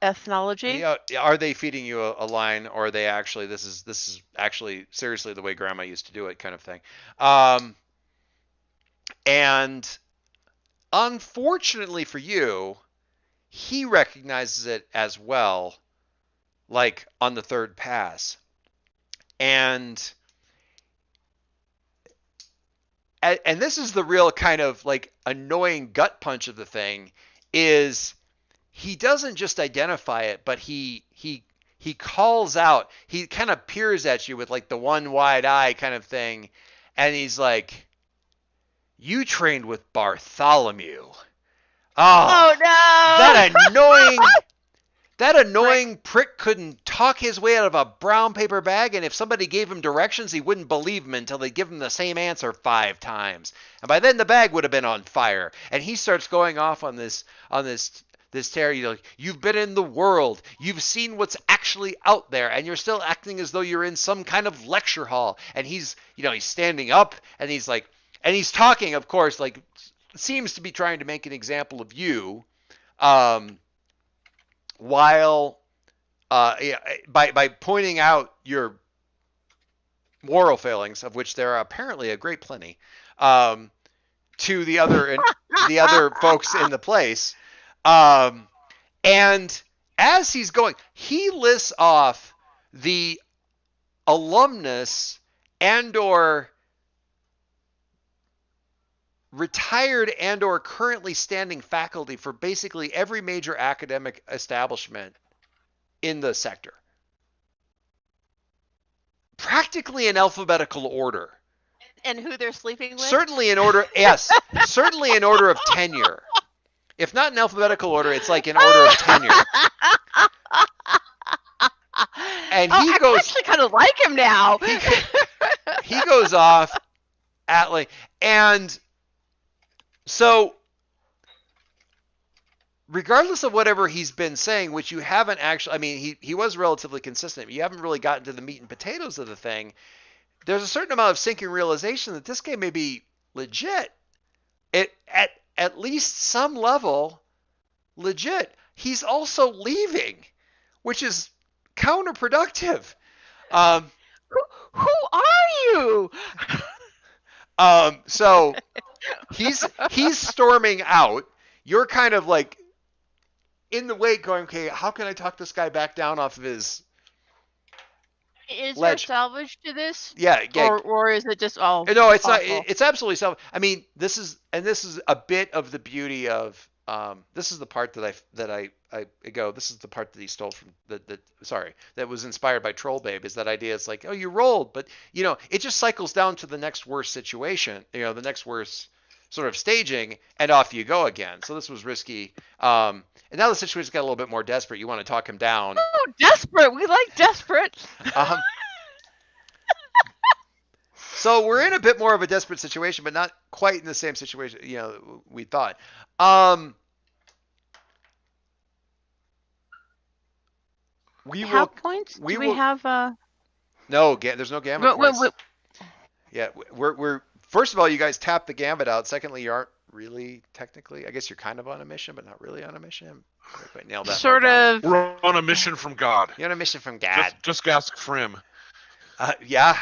ethnology. Are they feeding you a line, or are they actually this is actually seriously the way Grandma used to do it, kind of thing? And unfortunately for you, he recognizes it as well, like on the third pass. And this is the real kind of like annoying gut punch of the thing, is he doesn't just identify it, but he calls out. He kind of peers at you with like the one wide eye kind of thing, and he's like, "You trained with Bartholomew." Oh no! That annoying prick couldn't talk his way out of a brown paper bag, and if somebody gave him directions, he wouldn't believe them until they give him the same answer 5 times. And by then the bag would have been on fire. And he starts going off on this tear. You've been in the world. You've seen what's actually out there, and you're still acting as though you're in some kind of lecture hall. And he's standing up, and he's like, and he's talking, of course, like, seems to be trying to make an example of you, while by pointing out your moral failings, of which there are apparently a great plenty, to the other folks in the place. And as he's going, he lists off the alumnus and/or retired and/or currently standing faculty for basically every major academic establishment in the sector. Practically in alphabetical order. And who they're sleeping with? Certainly in order, yes. Certainly in order of tenure. If not in alphabetical order, it's like in order of tenure. And he goes. I actually kind of like him now. He goes off at like, and so regardless of whatever he's been saying, which you haven't actually, I mean, he was relatively consistent, but you haven't really gotten to the meat and potatoes of the thing. There's a certain amount of sinking realization that this game may be legit. It at least some level legit. He's also leaving, which is counterproductive. Who are you? So he's storming out. You're kind of like in the wake going, okay, how can I talk this guy back down off of his Is ledge? there salvage to this? Yeah. Or is it just all? No, it's awful? not. It's absolutely salvage. I mean, this is a bit of the beauty of. This is the part that I go. This is the part that he stole from that was inspired by Troll Babe. Is that idea? It's like, oh, you rolled, but it just cycles down to the next worst situation. The next worst sort of staging, and off you go again. So this was risky. And now the situation's got a little bit more desperate. You want to talk him down. Oh, desperate. We like desperate. So we're in a bit more of a desperate situation, but not quite in the same situation, we thought. Points? Do we have? No, there's no gambit points. Yeah, we're first of all, you guys tap the gambit out. Secondly, you aren't really technically. I guess you're kind of on a mission, but not really on a mission. Quite nailed that. Sort of. We're on a mission from God. You're on a mission from God. Just ask for him. Yeah.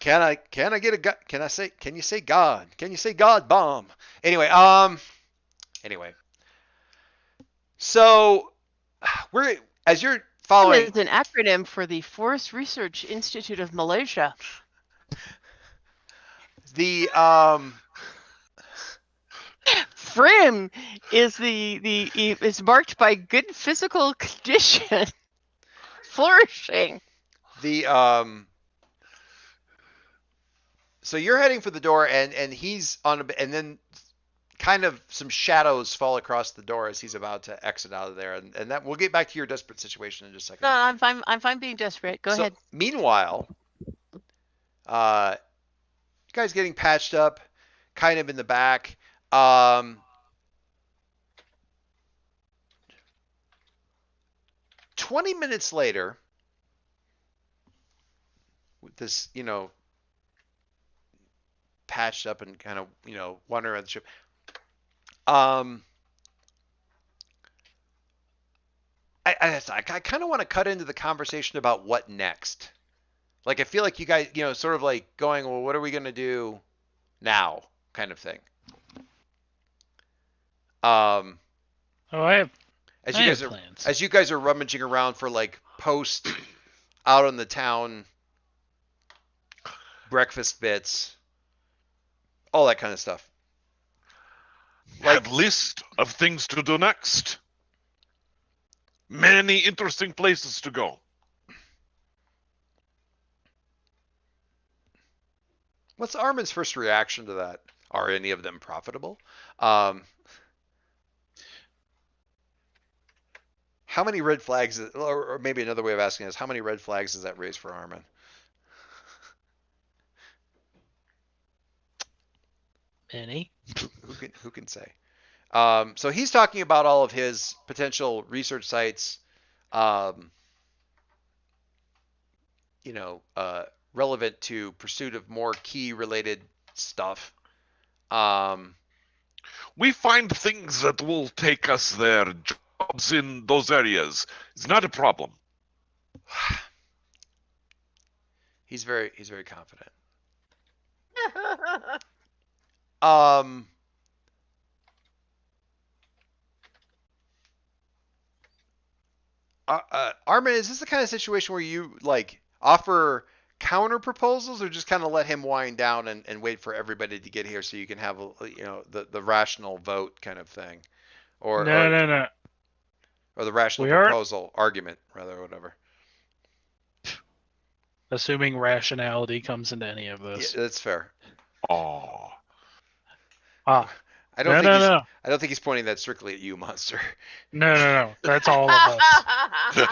Can I get a can you say God? Can you say God bomb? Anyway. So as you're following. It's an acronym for the Forest Research Institute of Malaysia. The FRIM is is marked by good physical condition, flourishing. So you're heading for the door, and he's on, and then kind of some shadows fall across the door as he's about to exit out of there, and that we'll get back to your desperate situation in just a second. No, I'm fine. I'm fine being desperate. Go ahead. Meanwhile, you guys getting patched up, kind of in the back. 20 minutes later, with this, patched up and kind of, wandering around the ship. I kind of want to cut into the conversation about what next. Like, I feel like you guys, sort of like going, well, what are we going to do now, kind of thing. I have plans. As you guys are rummaging around for like post out on the town breakfast bits, all that kind of stuff. Like list of things to do next. Many interesting places to go. What's Armin's first reaction to that? Are any of them profitable? How many red flags, or maybe another way of asking is, how many red flags does that raise for Armin? Many. Who can say? So he's talking about all of his potential research sites, relevant to pursuit of more key related stuff. We find things that will take us there. Jobs in those areas is not a problem. He's very confident. Armin, is this the kind of situation where you like offer counter proposals, or just kind of let him wind down and wait for everybody to get here so you can have the rational vote kind of thing, or No. or the rational proposal argument rather, or whatever. Assuming rationality comes into any of this. Yeah, that's fair. Oh. I don't No. think he's pointing that strictly at you, Monster. No. That's all of us.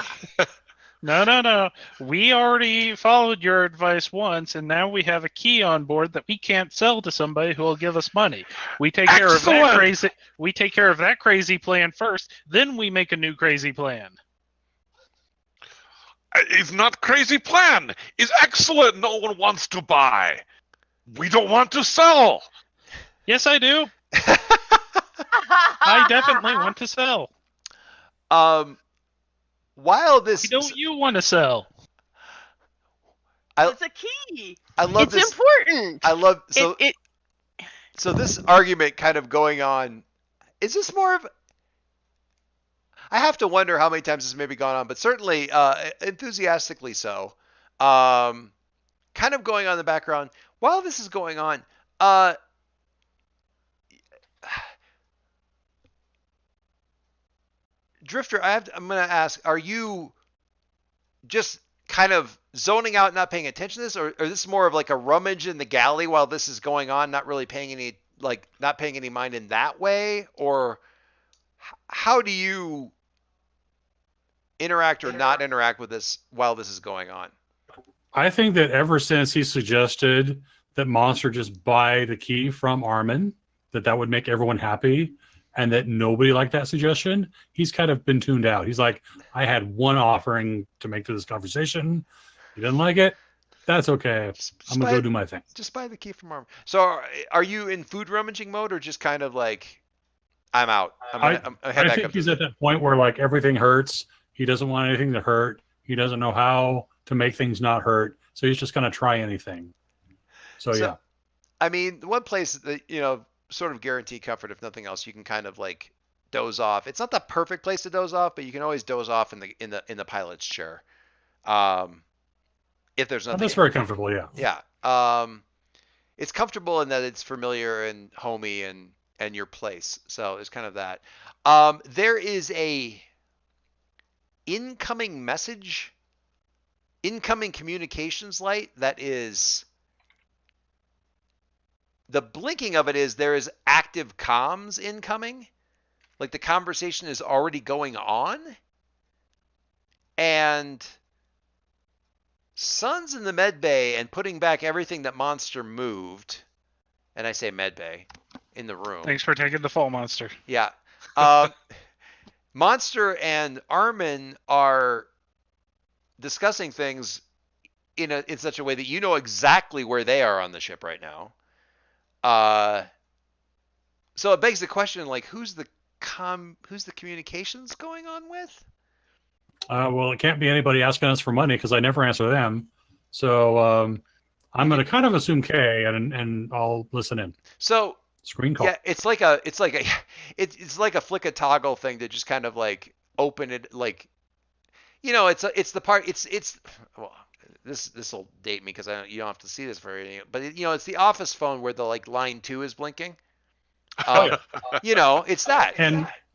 No. We already followed your advice once, and now we have a key on board that we can't sell to somebody who will give us money. We take care of that crazy. We take care of that crazy plan first, then we make a new crazy plan. It's not crazy plan. It's excellent. No one wants to buy. We don't want to sell. Yes, I do. I definitely want to sell. While this, why don't you want to sell? It's a key. I love it's this. Important. I love so this argument kind of going on. Is this more of? I have to wonder how many times this may be gone on, but certainly enthusiastically so. Kind of going on in the background while this is going on. Drifter, I'm going to ask: are you just kind of zoning out, not paying attention to this, or is this more of like a rummage in the galley while this is going on, not really paying any mind in that way, or how do you interact or not interact with this while this is going on? I think that ever since he suggested that Monster just buy the key from Armin, that would make everyone happy, and that nobody liked that suggestion, he's kind of been tuned out. He's like, I had one offering to make to this conversation. You didn't like it? That's okay. I'm going to go do my thing. Just buy the key from Armin. So are you in food rummaging mode, or just kind of like, I'm out? I think he's at that point where like everything hurts. He doesn't want anything to hurt. He doesn't know how to make things not hurt. So he's just going to try anything. So yeah. I mean, the one place that, sort of guarantee comfort, if nothing else, you can kind of like doze off. It's not the perfect place to doze off, but you can always doze off in the pilot's chair. If there's nothing. That's very comfortable, yeah. Yeah. It's comfortable in that it's familiar and homey and your place. So it's kind of that. There is a incoming communications light that is the blinking of it is there is active comms incoming. Like the conversation is already going on. And Sun's in the med bay and putting back everything that Monster moved. And I say med bay in the room. Thanks for taking the fall, Monster. Yeah. Monster and Armin are discussing things in such a way that you know exactly where they are on the ship right now. So it begs the question, like, who's the communications going on with? Well, it can't be anybody asking us for money because I never answer them. So I'm going to kind of assume K, and I'll listen in. So screen call. Yeah, it's like a flick a toggle thing to just kind of like open it, like, you know, it's the part, it's well, this will date me because you don't have to see this for anything, but you know, it's the office phone where the like line 2 is blinking. You know, it's that.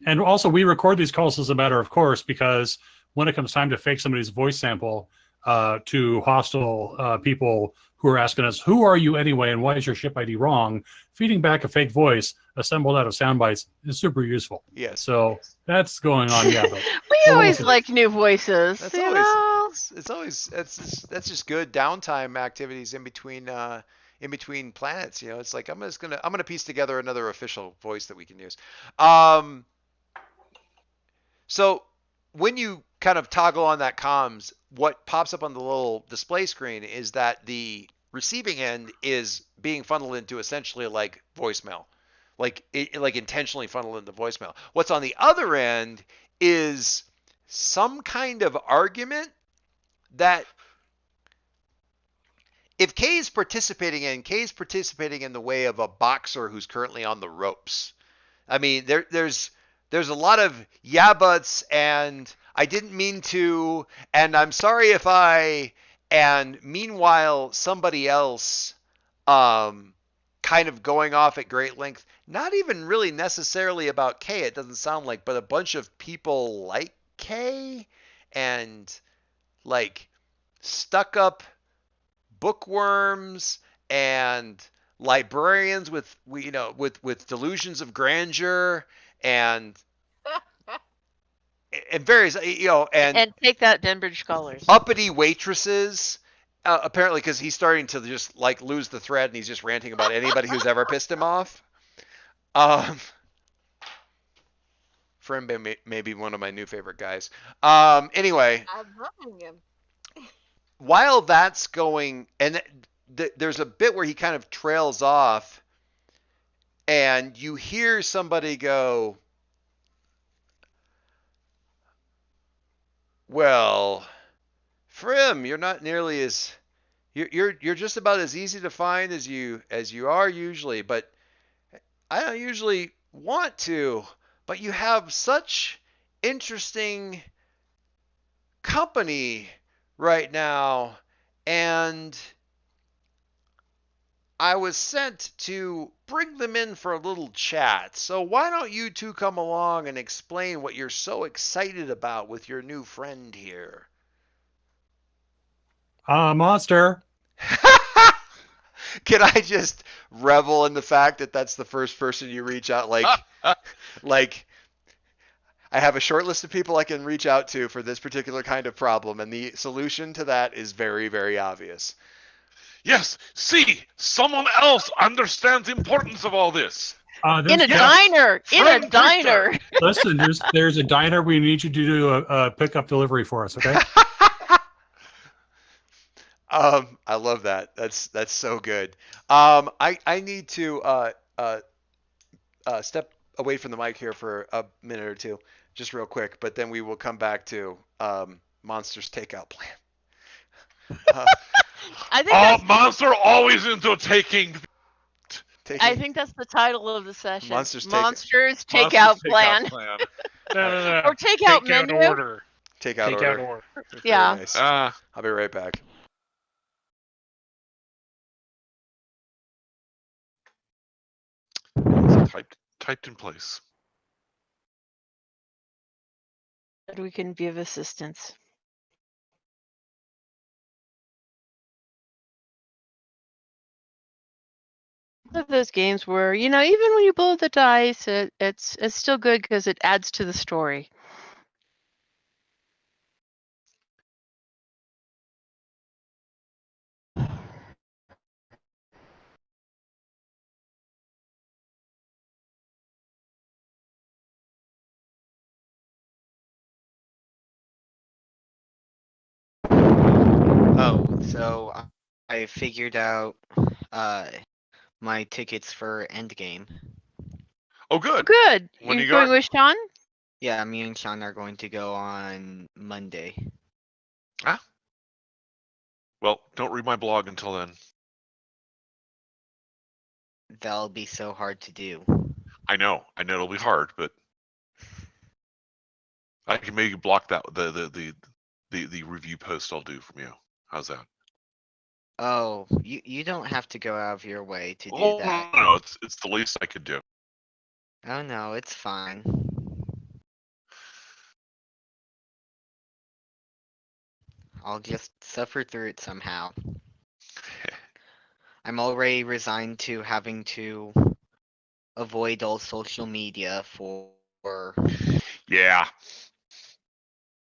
And also we record these calls as a matter of course, because when it comes time to fake somebody's voice sample to hostile people who are asking us, who are you anyway, and why is your ship ID wrong? Feeding back a fake voice assembled out of sound bites is super useful. Yes. So that's going on. Yeah. But we always like new voices. That's just good downtime activities in between planets. You know, it's like I'm gonna piece together another official voice that we can use. So when you kind of toggle on that comms, what pops up on the little display screen is that the receiving end is being funneled into essentially like voicemail, like intentionally funneled into voicemail. What's on the other end is some kind of argument that if Kay is participating in the way of a boxer who's currently on the ropes. I mean, there's a lot of yeah buts and I didn't mean to, and I'm sorry if I, and meanwhile somebody else kind of going off at great length, not even really necessarily about Kay, it doesn't sound like, but a bunch of people like Kay and like stuck up bookworms and librarians with delusions of grandeur and various, you know, and take that, Denbridge scholars. Uppity waitresses, apparently, because he's starting to just like lose the thread and he's just ranting about anybody who's ever pissed him off. Friend may be one of my new favorite guys. Anyway, I'm loving him. While that's going, and there's a bit where he kind of trails off, and you hear somebody go, well, Frim, you're not nearly as you're just about as easy to find as you are usually, but I don't usually want to, but you have such interesting company right now, and I was sent to bring them in for a little chat. So why don't you two come along and explain what you're so excited about with your new friend here? Monster. Can I just revel in the fact that that's the first person you reach out, like I have a short list of people I can reach out to for this particular kind of problem, and the solution to that is very, very obvious. Yes, see, someone else understands the importance of all this. In a diner. Listen, there's a diner. We need you to do a pickup delivery for us, okay? I love that. That's so good. I need to step away from the mic here for a minute or two, just real quick, but then we will come back to Monster's takeout plan. I think Monster always into taking. I think that's the title of the session. Monsters takeout plan. No. Or takeout menu. Order. Takeout order. Yeah. Nice. I'll be right back. Typed in place. We can be of assistance. of those games where even when you blow the dice, it's still good because it adds to the story. Oh, so I figured out my tickets for Endgame. Oh, good. Good. When You're you going go- with Sean? Yeah, me and Sean are going to go on Monday. Well, don't read my blog until then. That'll be so hard to do. I know it'll be hard, but I can maybe block that the review post I'll do from you. How's that? Oh, you don't have to go out of your way to do Oh that. no, it's the least I could do. Oh no, it's fine. I'll just suffer through it somehow. I'm already resigned to having to avoid all social media for Yeah.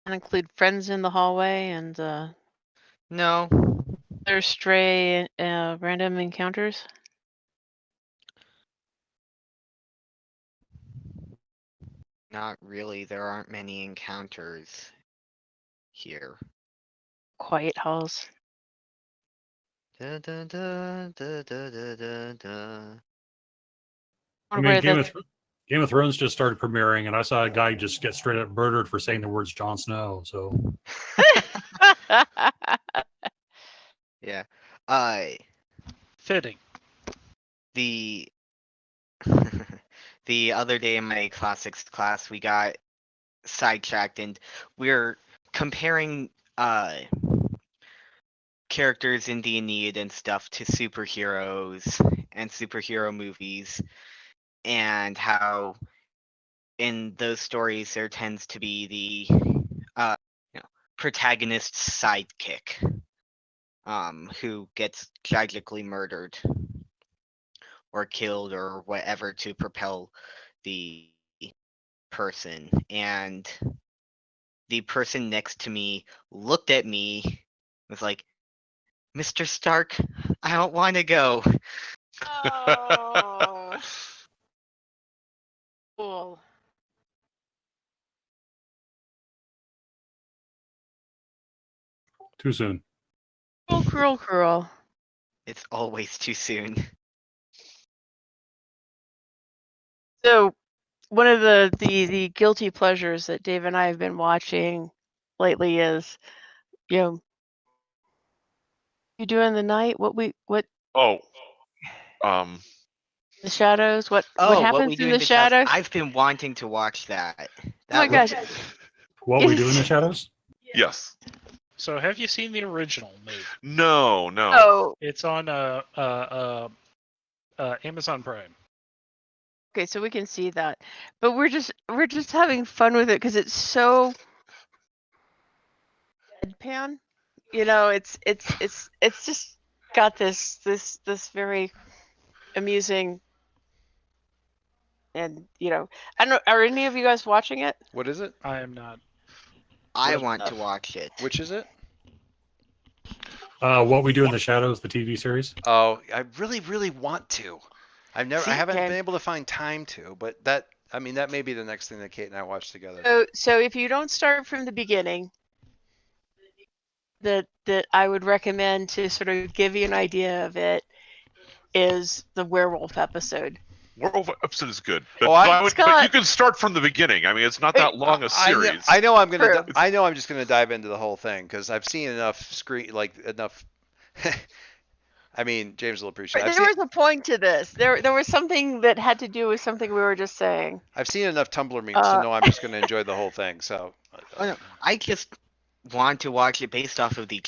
And include friends in the hallway and no. their stray random encounters. Not really. There aren't many encounters here. Quiet halls. Da, da, da, da, da, da, da, da. I mean, Game of Thrones just started premiering, and I saw a guy just get straight up murdered for saying the words Jon Snow. So Yeah. Fitting. The the other day in my classics class, we got sidetracked and we're comparing characters in the Aeneid and stuff to superheroes and superhero movies, and how in those stories there tends to be the protagonist's sidekick who gets tragically murdered or killed or whatever to propel the person. And the person next to me looked at me, was like, Mr. Stark, I don't want to go. Oh. Cool. too soon. Cruel. It's always too soon. So, one of the guilty pleasures that Dave and I have been watching lately is, you do in the night. What Oh. the shadows? What What happens we do in the the shadows? I've been wanting to watch that. Oh my gosh! What we do in the shadows? Yes. So have you seen the original movie? No. Oh, It's on Amazon Prime. okay, so we can see that, but we're just having fun with it because it's so deadpan. It's just got this very amusing, and I don't know. Are any of you guys watching it? What is it? I am not. I Well, want to watch it. Which is it? What we do in the shadows, the TV series. Oh, I really, really want to. I haven't okay. been able to find time to, but that may be the next thing that Kate and I watch together. So if you don't start from the beginning, that I would recommend to sort of give you an idea of it is the werewolf episode. Werewolf episode is good, but, Scott, but you can start from the beginning. I mean, it's not that long a series. I know I'm True. I'm just gonna dive into the whole thing because I've seen enough enough. I mean, James will appreciate it. There was a point to this. There was something that had to do with something we were just saying. I've seen enough Tumblr memes to know I'm just gonna enjoy the whole thing. So. Oh, no, I just want to watch it based off of the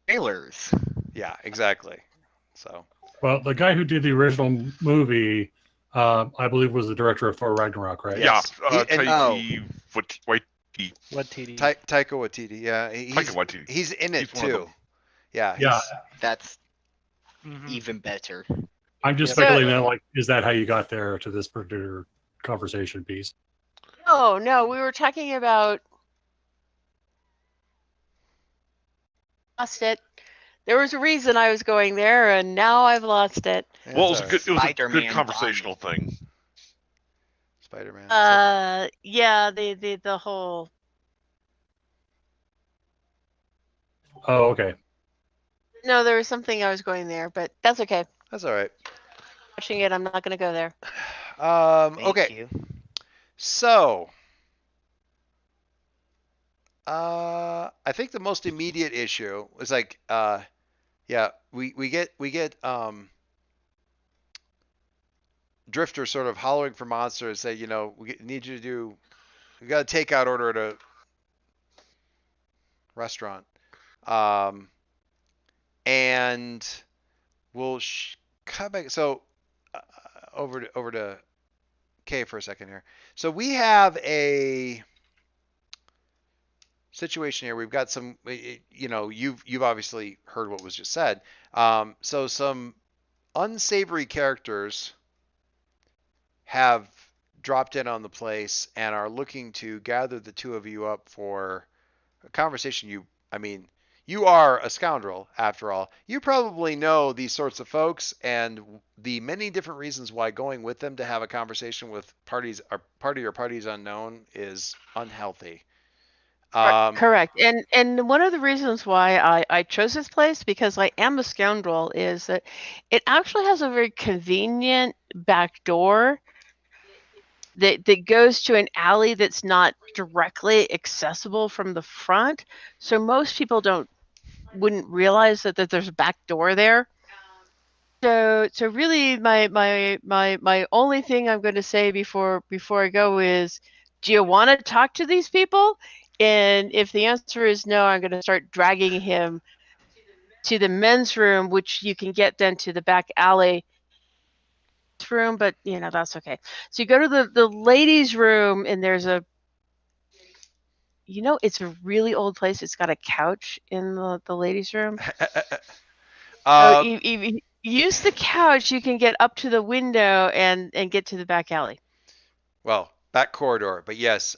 trailers. Yeah, exactly. So. Well, the guy who did the original movie, I believe, was the director of Thor Ragnarok, right? Yeah. Taika Waititi. Yeah, Taika Waititi. he's in it He's one of too. them. Yeah. Yeah. That's Mhm. even better. I'm just Yep. speculating that, like, is that how you got there to this particular conversation piece? No, we were talking about lost it. There was a reason I was going there, and now I've lost it. Yeah, Well, it's it was a good. It was a good Spider-Man conversational thing. Spider-Man. Yeah, the whole. Oh, okay. No, there was something I was going there, but that's okay. That's all right. Watching it, I'm not going to go there. Thank Okay. you. So, I think the most immediate issue is like, yeah, we get Drifter sort of hollering for monsters, say, need you to do, we got a takeout order at a restaurant, and we'll cut back. So, over to Kay for a second here. So we have a situation here. We've got some, you've obviously heard what was just said. So some unsavory characters have dropped in on the place and are looking to gather the two of you up for a conversation. You are a scoundrel, after all. You probably know these sorts of folks and the many different reasons why going with them to have a conversation with party or parties unknown is unhealthy. Correct. And one of the reasons why I chose this place, because I am a scoundrel, is that it actually has a very convenient back door that goes to an alley that's not directly accessible from the front. So most people wouldn't realize that there's a back door there. So really my only thing I'm going to say before I go is, do you want to talk to these people? And if the answer is no, I'm going to start dragging him to the men's room, which you can get then to the back alley room, but that's okay. So you go to the ladies' room, and there's it's a really old place. It's got a couch in the ladies' room. So you use the couch, you can get up to the window and get to the back alley. Well, back corridor, but yes.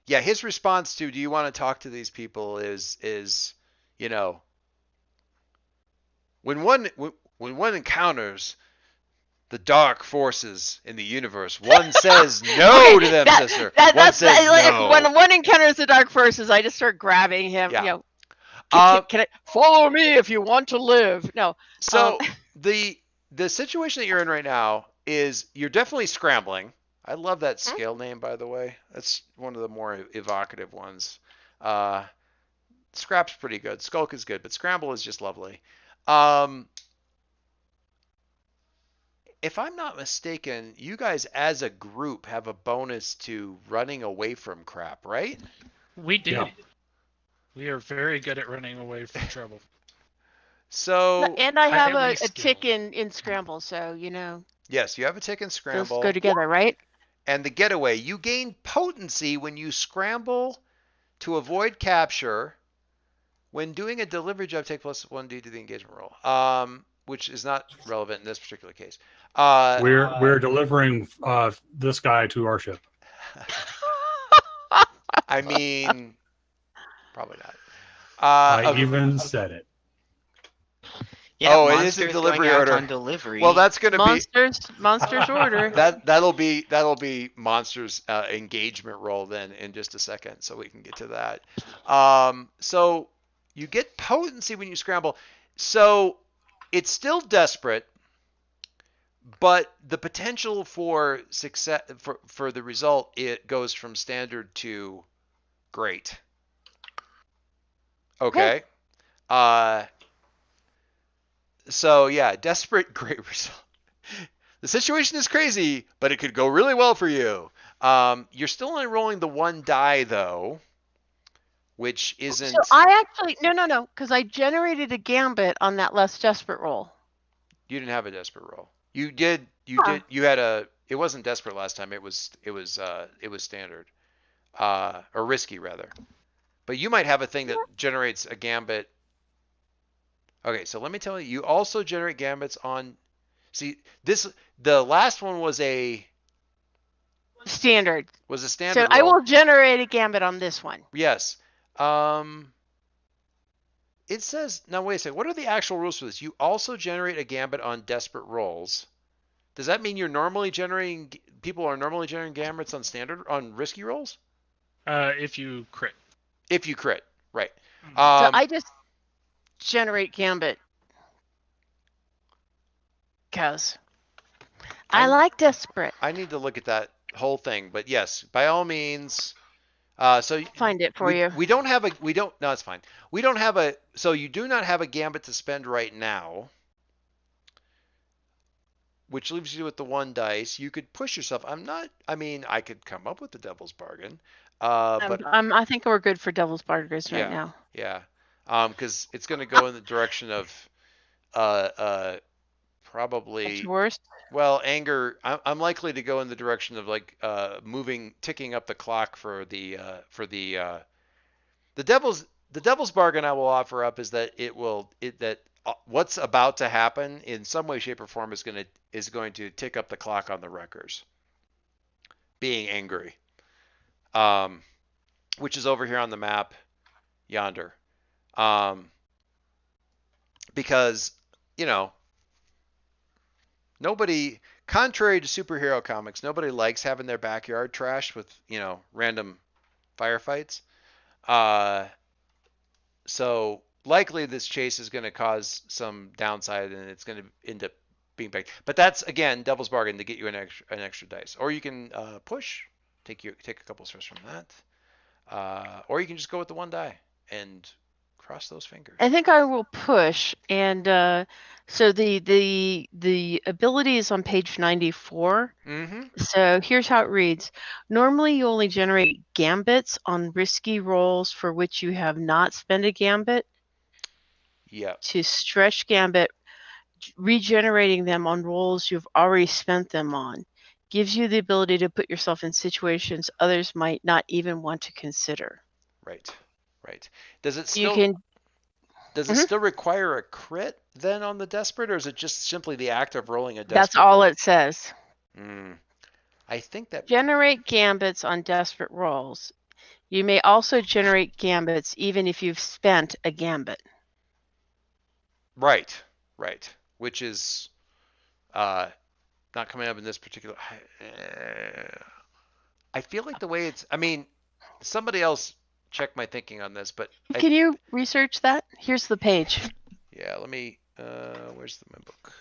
His response to, do you want to talk to these people is when one encounters the dark forces in the universe, one says no to them, sister. One says no. When one encounters the dark forces, I just start grabbing him. Yeah. Can I follow me if you want to live? No. So the situation that you're in right now is you're definitely scrambling. I love that scale name, by the way. That's one of the more evocative ones. Scrap's pretty good. Skulk is good, but Scramble is just lovely. If I'm not mistaken, you guys as a group have a bonus to running away from crap, right? We do. Yeah. We are very good at running away from trouble. So, and I have highly a skilled. tick in Scramble, so yes, you have a tick in Scramble. those go together, right? And the getaway. You gain potency when you scramble to avoid capture. When doing a delivery job, take plus 1d to the engagement roll, which is not relevant in this particular case. We're delivering this guy to our ship. I mean, probably not. I Okay. even said it. Yeah, it is a monsters delivery going out order. on delivery. Well, that's going to be monsters order. that'll be monsters engagement roll then in just a second, so we can get to that. So you get potency when you scramble. So it's still desperate, but the potential for success for the result, it goes from standard to great. Okay. So yeah, desperate, great result. The situation is crazy, but it could go really well for you. You're still only rolling the one die though, which isn't. So I actually no, because I generated a gambit on that less desperate roll. You didn't have a desperate roll. You did. You had a. It wasn't desperate last time. It was standard, or risky rather. But you might have a thing that generates a gambit. Okay, so let me tell you, you also generate gambits on. See, the last one was a standard. standard So I roll. will generate a gambit on this one. Yes. It says now. Wait a second. What are the actual rules for this? You also generate a gambit on desperate rolls. Does that mean you're normally generating? People are normally generating gambits on risky rolls? If you crit. If you crit, right? So I just generate gambit because I like desperate. I need to look at that whole thing, but yes, by all means. So Find it for you. We don't have a. We don't. No, it's fine. We don't have a. So you do not have a gambit to spend right now, which leaves you with the 1 dice. You could push yourself. I mean, I could come up with the devil's bargain. But I think we're good for devil's bargains right yeah, now. yeah. Because it's going to go in the direction of probably. What's worst? Well, anger. I'm likely to go in the direction of like ticking up the clock for the devil's bargain. I will offer up is that what's about to happen in some way, shape, or form is going to tick up the clock on the wreckers being angry, which is over here on the map yonder, because nobody, contrary to superhero comics, nobody likes having their backyard trashed with random firefights. So likely this chase is going to cause some downside, and it's going to end up being back. But that's again devil's bargain to get you an extra dice, or you can push, take a couple stress from that, or you can just go with the 1 die and cross those fingers. I think I will push, and so the ability is on page 94. Mm-hmm. So here's how it reads. Normally, you only generate gambits on risky rolls for which you have not spent a gambit. Yeah. To stretch gambit, regenerating them on rolls you've already spent them on gives you the ability to put yourself in situations others might not even want to consider. Right. Does it still it Mm-hmm. still require a crit then on the desperate, or is it just simply the act of rolling a desperate? That's all it says. I think that generate gambits on desperate rolls. You may also generate gambits even if you've spent a gambit. Right. Which is not coming up in this particular. I feel like the way it's. I mean, somebody else check my thinking on this, but can you research that? Here's the page. Yeah, let me. Where's my book?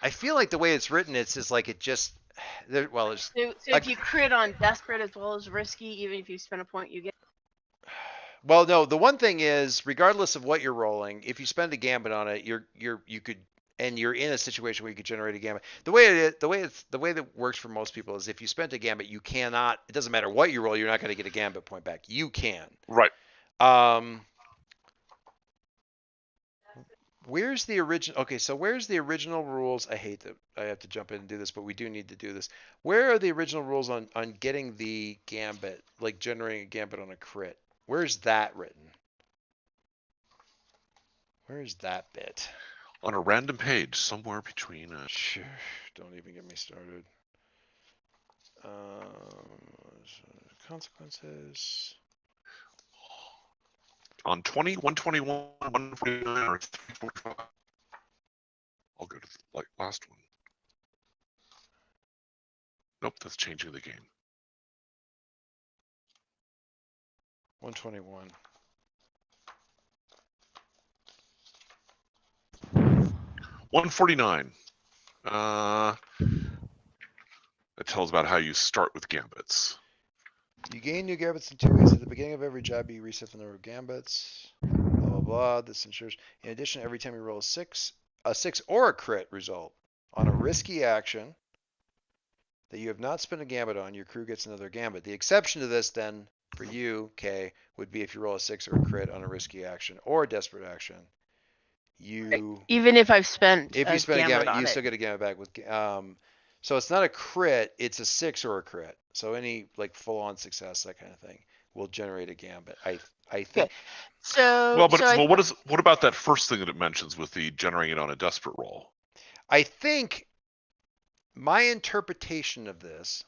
I feel like the way it's written, it's just like it just. Well, it's. So if you crit on desperate as well as risky, even if you spend a point, you get. Well, no. The one thing is, regardless of what you're rolling, if you spend a gambit on it, you could, and you're in a situation where you could generate a gambit. The way that works for most people is if you spent a gambit, you cannot. It doesn't matter what you roll, you're not going to get a gambit point back. You can. Right. Where's the original? Okay, so where's the original rules? I hate that I have to jump in and do this, but we do need to do this. Where are the original rules on getting the gambit, like generating a gambit on a crit? Where's that written? Where's that bit? On a random page somewhere between. Sure, don't even get me started. Consequences. On 20, 121, 149, or 345. I'll go to the last one. Nope, that's changing the game. 121. 149. It tells about how you start with gambits. You gain new gambits in 2 ways. At the beginning of every job, you reset the number of gambits. Blah, blah, blah. This ensures, in addition, every time you roll a 6 or a crit result on a risky action that you have not spent a gambit on, your crew gets another gambit. The exception to this, then, for you, Kay, would be if you roll a 6 or a crit on a risky action or a desperate action. Even if I've spent a gambit, you still get a gambit back with. So it's not a crit; it's a 6 or a crit. So any like full-on success, that kind of thing. will generate a gambit. I think. Okay. So, Well, but so I, what about that first thing that it mentions with the generating it on a desperate roll? I think my interpretation of this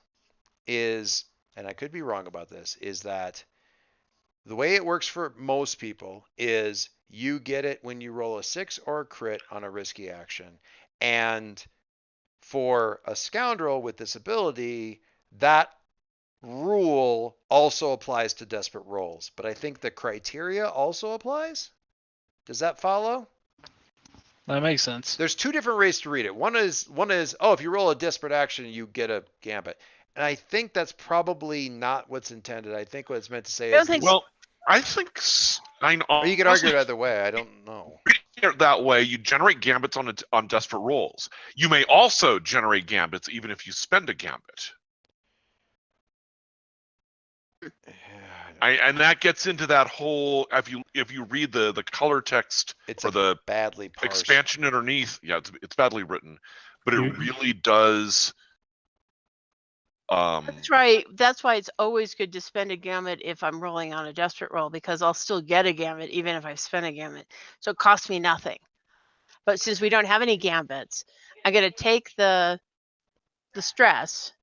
is, and I could be wrong about this, is that the way it works for most people is you get it when you roll a 6 or a crit on a risky action. And for a scoundrel with this ability, that rule also applies to desperate rolls. But I think the criteria also applies. Does that follow? That makes sense. There's two different ways to read it. One is, oh, if you roll a desperate action, you get a gambit. And I think that's probably not what's intended. I think what it's meant to say is, Well, I think I know. or you could argue it either way. I don't know. Reading it that way, you generate gambits on desperate rolls. You may also generate gambits even if you spend a gambit. And that gets into that whole, if you read the color text It's or the badly parsed expansion underneath, yeah, it's badly written, but it really does. that's right. That's why it's always good to spend a gambit if I'm rolling on a desperate roll, because I'll still get a gambit even if I spend a gambit. So it costs me nothing. But since we don't have any gambits, I'm going to take the stress.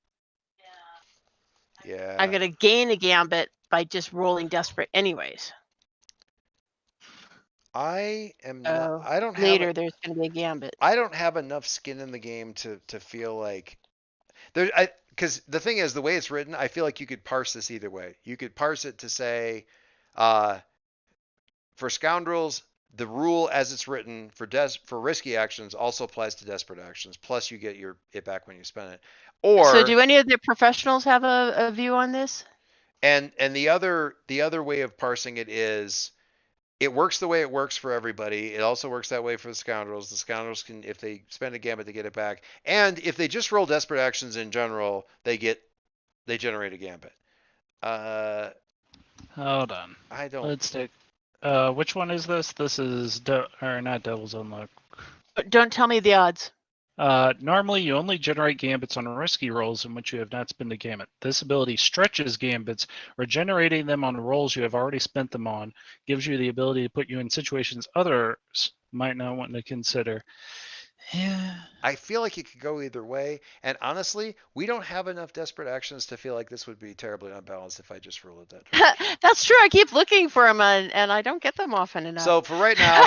Yeah. I'm going to gain a gambit by just rolling desperate anyways. I am So not. I don't have. later there's going to be a gambit. I don't have enough skin in the game to feel like there. Because the thing is, the way it's written, I feel like you could parse this either way. You could parse it to say, for scoundrels, the rule as it's written for risky actions also applies to desperate actions. Plus, you get it back when you spend it. Or so, do any of the professionals have a view on this? And the other way of parsing it is, it works the way it works for everybody. It also works that way for the scoundrels. The scoundrels can, if they spend a gambit, they get it back. And if they just roll desperate actions in general, they generate a gambit. Hold on. I don't. Let's take. Which one is this? This is or not Devil's Unlock. Don't tell me the odds. Normally, you only generate gambits on risky rolls in which you have not spent a gambit. This ability stretches gambits, regenerating them on rolls you have already spent them on, gives you the ability to put you in situations others might not want to consider. Yeah. I feel like it could go either way. And honestly, we don't have enough desperate actions to feel like this would be terribly unbalanced if I just roll it that direction. That's true. I keep looking for them and I don't get them often enough. So for right now,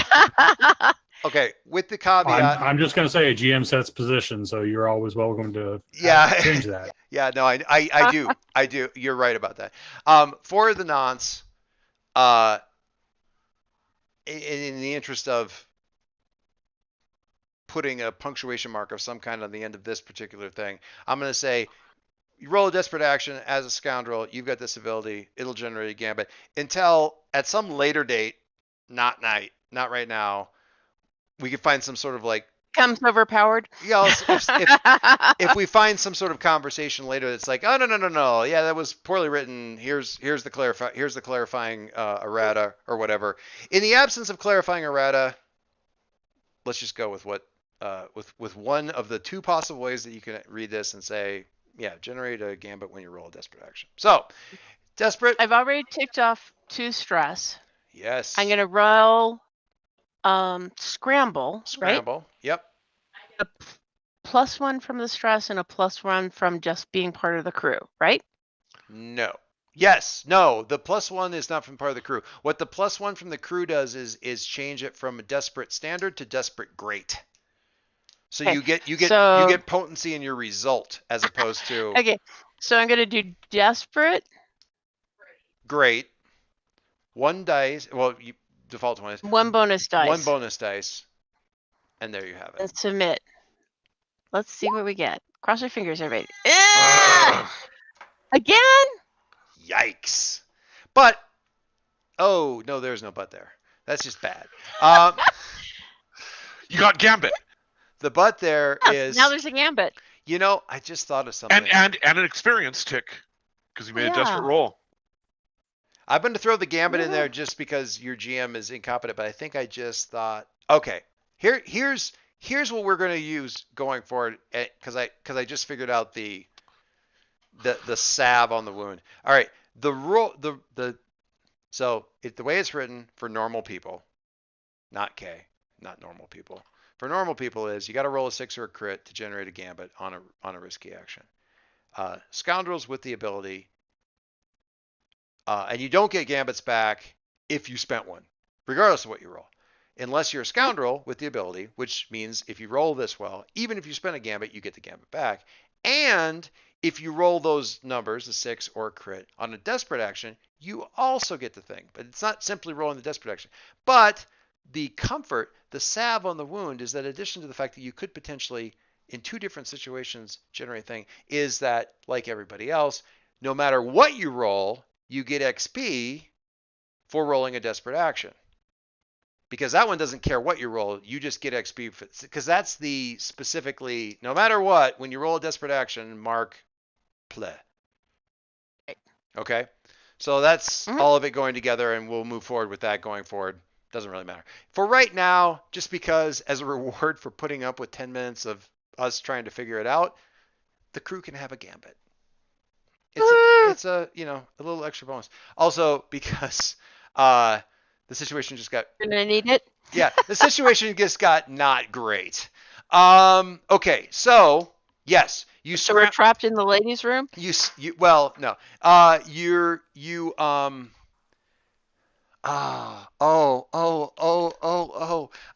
okay, with the caveat, I'm just going to say GM sets position, so you're always welcome to change that. Yeah, no, I do. You're right about that. For the nonce, in the interest of putting a punctuation mark of some kind on the end of this particular thing, I'm going to say, you roll a desperate action as a scoundrel, you've got this ability, it'll generate a gambit. Until at some later date, not right now, we could find some sort of like comes overpowered. Yeah, if we find some sort of conversation later that's like, oh no, yeah, that was poorly written. Here's the clarifying errata or whatever. In the absence of clarifying errata, let's just go with what with one of the two possible ways that you can read this and say, yeah, generate a gambit when you roll a desperate action. So, desperate. I've already ticked off 2 stress. Yes. I'm gonna roll scramble. Scramble. Right? Yep. A +1 from the stress and a +1 from just being part of the crew, right? No. Yes. No. The +1 is not from part of the crew. What the +1 from the crew does is change it from a desperate standard to desperate great. So okay. you get potency in your result as opposed to. Okay. So I'm gonna do desperate. Great. 1 dice. Well, you default 1 is 1 bonus dice. 1 bonus dice. And there you have it. And submit. Let's see what we get. Cross your fingers, everybody. Again? Yikes. But, oh, no, there's no but there. That's just bad. You got gambit. The but there is. Now there's a gambit. You know, I just thought of something. And an experience tick, because you made a desperate roll. I'm going to throw the gambit in there just because your GM is incompetent, but I think I just thought, okay, here's what we're going to use going forward, because I just figured out the salve on the wound. All right, the rule, so the way it's written for normal people, not K, not normal people. For normal people is you got to roll a 6 or a crit to generate a gambit on a risky action. Scoundrels with the ability, and you don't get gambits back if you spent one, regardless of what you roll. Unless you're a scoundrel with the ability, which means if you roll this well, even if you spend a gambit, you get the gambit back. And if you roll those numbers, a 6 or a crit, on a desperate action, you also get the thing. But it's not simply rolling the desperate action. But the comfort, the salve on the wound, is that in addition to the fact that you could potentially, in 2 different situations, generate a thing, is that, like everybody else, no matter what you roll, you get XP for rolling a desperate action. Because that one doesn't care what you roll, you just get XP because that's the specifically, no matter what, when you roll a desperate action, mark play. Okay? So that's all of it going together, and we'll move forward with that going forward. Doesn't really matter. For right now, just because as a reward for putting up with 10 minutes of us trying to figure it out, the crew can have a gambit. It's a little extra bonus. Also, because the situation just got. Gonna need it. Yeah, the situation just got not great. Okay, so yes, you. So we're trapped in the ladies' room. Well, no.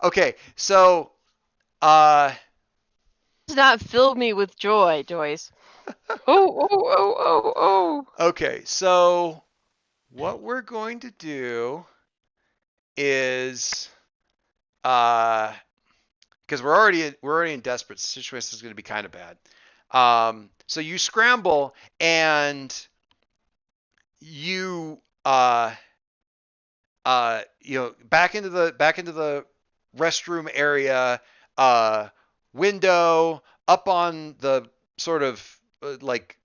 Okay, so. Does not fill me with joy, Joyce. Oh. Okay, so what we're going to do is because we're already in desperate situation, is going to be kind of bad. So you scramble and you back into the restroom area, window up on the sort of like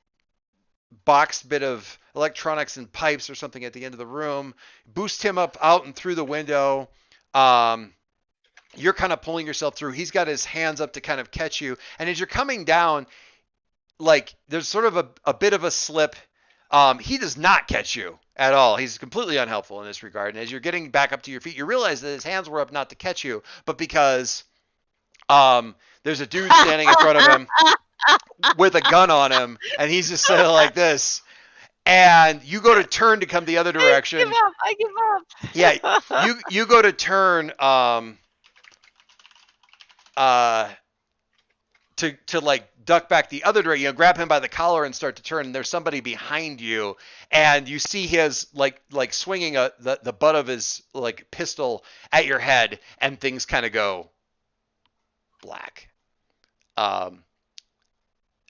boxed bit of electronics and pipes or something at the end of the room, boost him up out and through the window. You're kind of pulling yourself through. He's got his hands up to kind of catch you. And as you're coming down, like there's sort of a bit of a slip. He does not catch you at all. He's completely unhelpful in this regard. And as you're getting back up to your feet, you realize that his hands were up not to catch you, but because there's a dude standing in front of him with a gun on him, and he's just sitting like this. And you go to turn to come the other direction. I give up. Yeah, you go to turn to like duck back the other direction, grab him by the collar and start to turn, and there's somebody behind you, and you see his like swinging the butt of his like pistol at your head, and things kind of go black.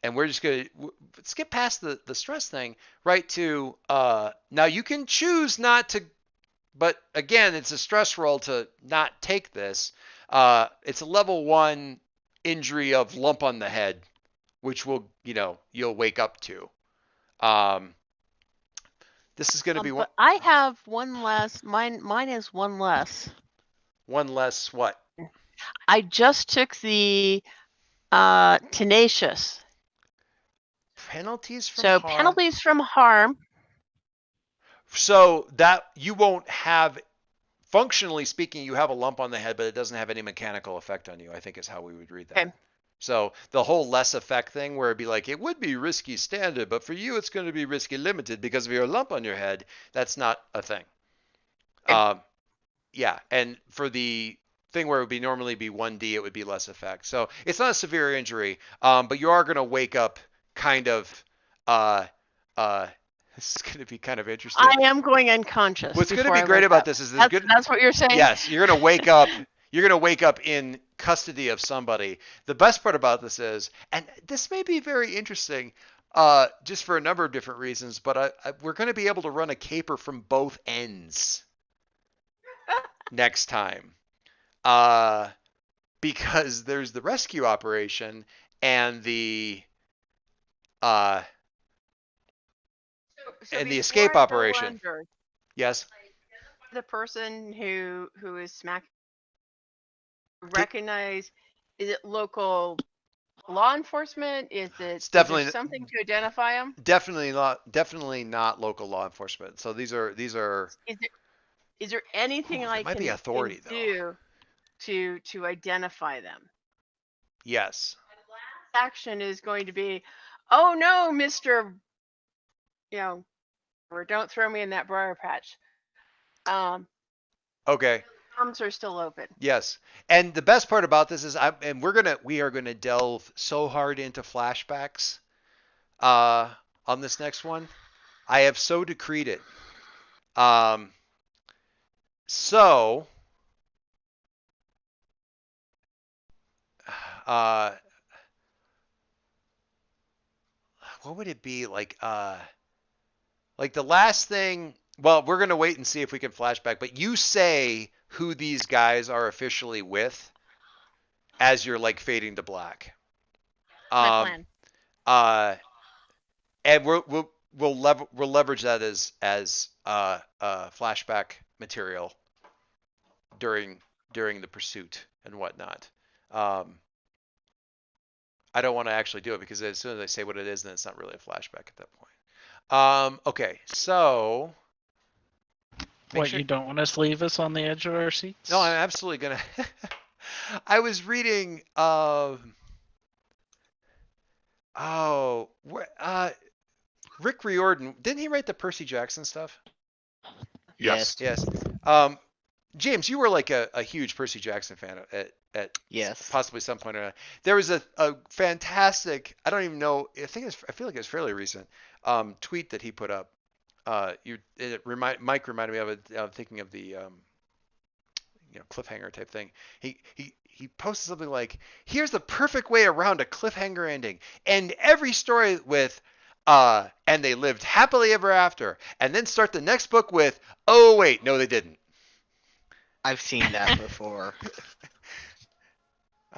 And we're just gonna skip past the stress thing right to now you can choose not to, but again, it's a stress roll to not take this. It's a level 1 injury of lump on the head, which you'll wake up to. This is going to be one. I have one less. Mine is one less. One less what? I just took the tenacious. Penalties from harm. Penalties from harm. So that you won't have. Functionally speaking, you have a lump on the head, but it doesn't have any mechanical effect on you, I think is how we would read that. Okay. So the whole less effect thing where it'd be like, it would be risky standard, but for you, it's going to be risky limited because of your lump on your head. That's not a thing. Okay. Yeah. And for the thing where it would normally be 1D, it would be less effect. So it's not a severe injury, but you are going to wake up kind of, this is going to be kind of interesting. I am going unconscious. What's going to be great about this is that's what you're saying? Yes, you're going to wake up. You're going to wake up in custody of somebody. The best part about this is, and this may be very interesting, just for a number of different reasons, but we're going to be able to run a caper from both ends next time, because there's the rescue operation and the and the escape operation. Yes. The person who is smack recognize, is it local law enforcement? Is it It's definitely is there something to identify them? definitely not local law enforcement. So these are Is there anything I might be can authority though. do to identify them? Yes. Action is going to be, oh no, Mister, or don't throw me in that briar patch. Okay. Arms are still open. Yes. And the best part about this is we are gonna delve so hard into flashbacks on this next one. I have so decreed it. So what would it be like the last thing? Well, we're gonna wait and see if we can flashback, but you say who these guys are officially with as you're like fading to black. My plan. And we'll leverage that as flashback material during the pursuit and whatnot. I don't want to actually do it because as soon as I say what it is, then it's not really a flashback at that point. Okay, so. You don't want us to leave us on the edge of our seats? No, I'm absolutely gonna. I was reading. Rick Riordan, didn't he write the Percy Jackson stuff? Yes. Yes. James, you were like a huge Percy Jackson fan at Yes. possibly some point or another. There was a fantastic, I don't even know, I feel like it was fairly recent, tweet that he put up. Mike reminded me of it, thinking of the cliffhanger type thing. He posted something like, here's the perfect way around a cliffhanger ending. End every story with and they lived happily ever after, and then start the next book with, oh wait, no they didn't. I've seen that before.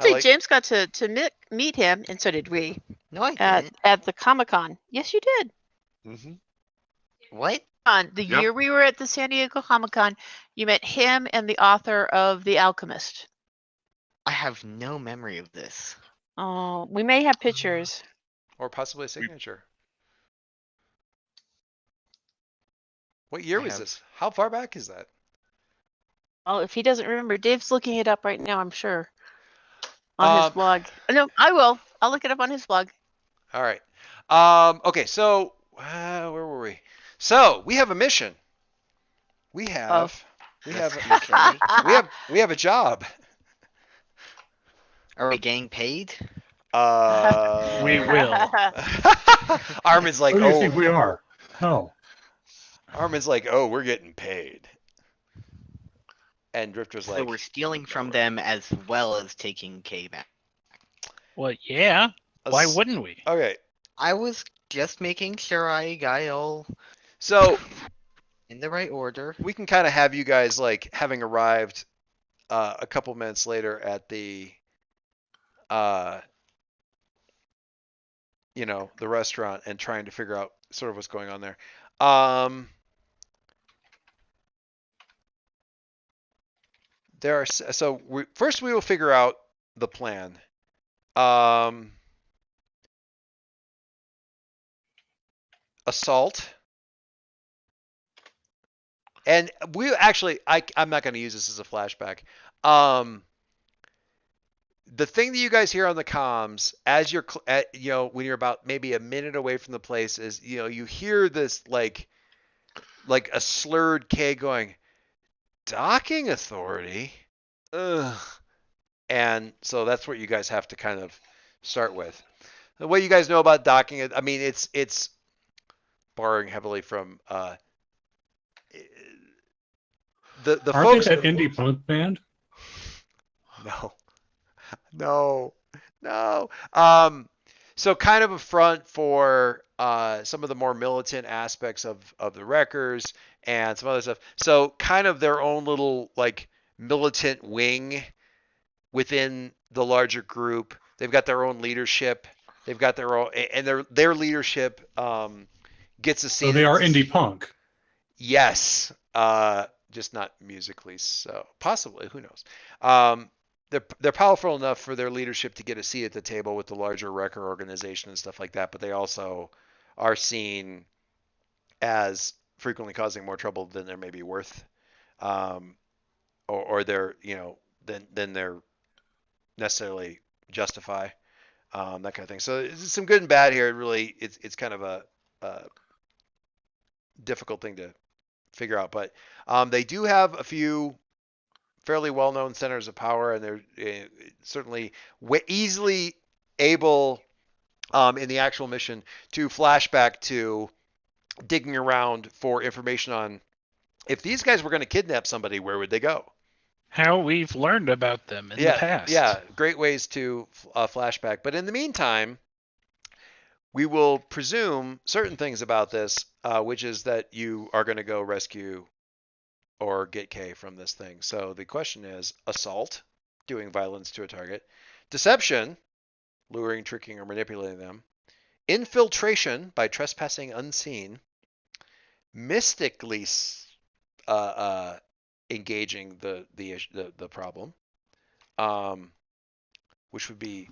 See, James got to meet him, and so did we. No, I didn't. At the Comic-Con. Yes, you did. Mm-hmm. What? On the year we were at the San Diego Comic-Con, you met him and the author of The Alchemist. I have no memory of this. Oh, we may have pictures. Or possibly a signature. What year was this? How far back is that? Oh, if he doesn't remember, Dave's looking it up right now, I'm sure. On his blog. No, I will. I'll look it up on his blog. All right. Okay, so where were we? So we have a mission. We have we have a job. Are we getting paid? We will. Armin's like, Who do you think we are? No. Armin's like, oh, we're getting paid. And Drifter's So like, we're stealing from them as well as taking K back. Well, yeah. Why wouldn't we? Okay. I was just making sure I got all So in the right order. We can kind of have you guys like having arrived a couple minutes later at the the restaurant and trying to figure out sort of what's going on there. First we will figure out the plan. Assault. And we actually, I'm not going to use this as a flashback. The thing that you guys hear on the comms as you're, when you're about maybe a minute away from the place is, you hear this like a slurred K going, docking authority. Ugh. And so that's what you guys have to kind of start with. The way you guys know about docking, I mean, it's borrowing heavily from the Aren't folks they that indie punk band? No. So kind of a front for some of the more militant aspects of the Wreckers and some other stuff. So kind of their own little like militant wing within the larger group. They've got their own leadership. They've got their own, and their leadership gets a scene. So they are indie punk. Yes. Just not musically, so possibly, who knows? they're powerful enough for their leadership to get a seat at the table with the larger wrecker organization and stuff like that, but they also are seen as frequently causing more trouble than they're maybe worth, or they're than they're necessarily justify, that kind of thing. So it's some good and bad here. It really it's kind of a difficult thing to figure out, but they do have a few fairly well-known centers of power, and they're certainly easily able in the actual mission to flashback to digging around for information on if these guys were going to kidnap somebody, where would they go? How we've learned about them in the past. Yeah, great ways to flashback. But in the meantime, we will presume certain things about this, which is that you are going to go rescue or get K from this thing. So the question is assault, doing violence to a target, deception, luring, tricking, or manipulating them, infiltration by trespassing unseen, mystically engaging the problem, which would be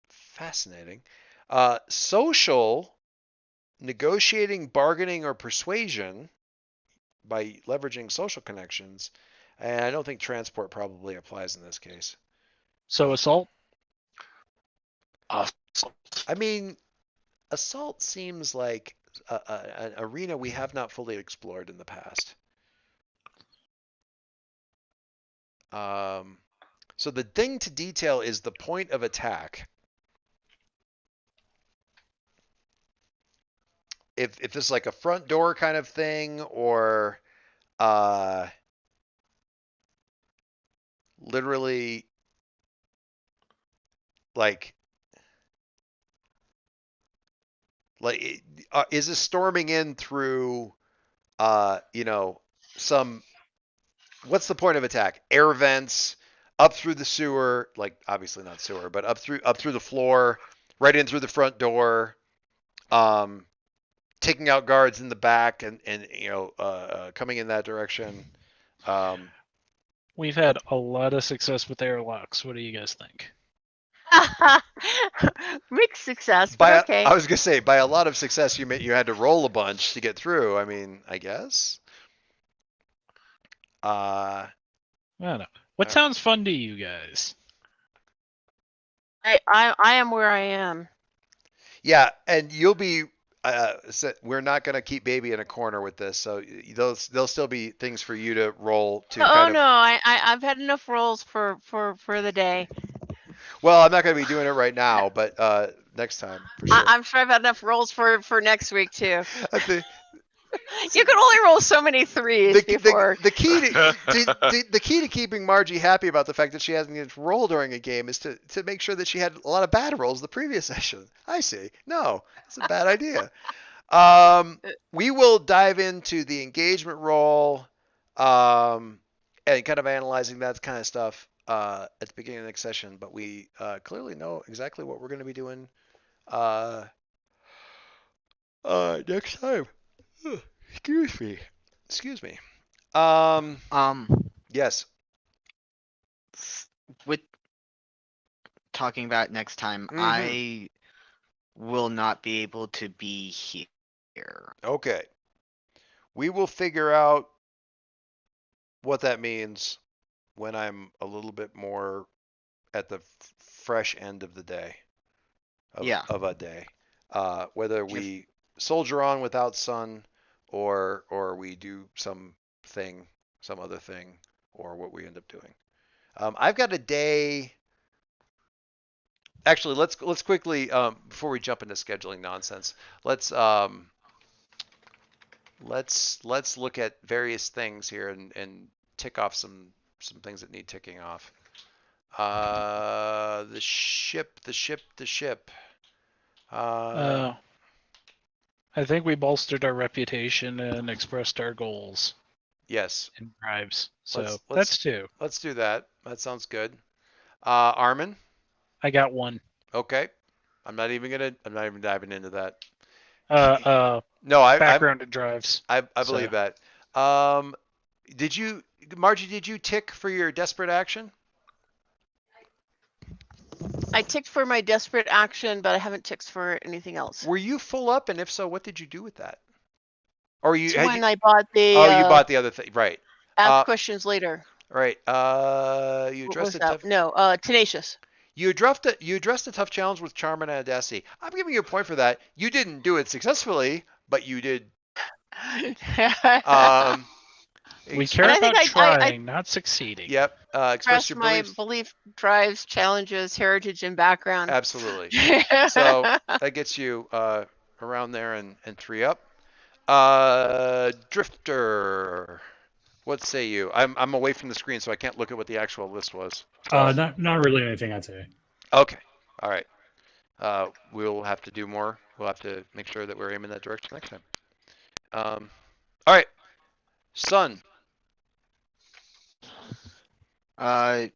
fascinating, social, negotiating, bargaining, or persuasion by leveraging social connections, and I don't think transport probably applies in this case. So assault? I mean, assault seems like an arena we have not fully explored in the past. So the thing to detail is the point of attack. If this is like a front door kind of thing, or literally like is this storming in through some, what's the point of attack? Air vents, up through the sewer, like obviously not sewer, but up through the floor, right in through the front door, taking out guards in the back and coming in that direction. We've had a lot of success with airlocks. What do you guys think? Mixed success, but okay. I was gonna say, by a lot of success, you had to roll a bunch to get through. I mean, I guess. I don't know. What sounds fun to you guys? I am where I am. Yeah, and you'll be. We're not gonna keep baby in a corner with this, so there'll still be things for you to roll to. I've had enough rolls for the day. Well, I'm not gonna be doing it right now, but next time for sure. I'm sure I've had enough rolls for next week too. You can only roll so many threes before. The key to keeping Margie happy about the fact that she hasn't get to roll during a game is to make sure that she had a lot of bad rolls the previous session. I see. No, it's a bad idea. We will dive into the engagement roll, and kind of analyzing that kind of stuff at the beginning of the next session. But we clearly know exactly what we're going to be doing next time. Excuse me. Yes. With talking about next time, I will not be able to be here. Okay. We will figure out what that means when I'm a little bit more at the fresh end of the day. Of a day. Whether we soldier on without sun, or we do some other thing, or what we end up doing. I've got a day. Actually, let's quickly before we jump into scheduling nonsense, let's look at various things here and tick off some things that need ticking off. The ship. I think we bolstered our reputation and expressed our goals. Yes. In drives. So that's two. Let's do that. That sounds good. Armin? I got one. Okay. I'm not even diving into that. No, background in drives. I believe that. Margie, did you tick for your desperate action? I ticked for my desperate action, but I haven't ticked for anything else. Were you full up, and if so, what did you do with that? Or you? It's had when you I bought the. oh, you bought the other thing, right? Ask questions later. Right. You What addressed was a that? tough. No, tenacious. You addressed a tough challenge with charm and audacity. I'm giving you a point for that. You didn't do it successfully, but you did. We care I about think trying, not succeeding. Yep. Express Express your my beliefs. belief, drives, challenges, heritage, and background. Absolutely. So that gets you around there and 3 up. Drifter. What say you? I'm away from the screen, so I can't look at what the actual list was. Not really anything, I'd say. Okay. All right. We'll have to do more. We'll have to make sure that we're aiming that direction next time. All right. Sun. I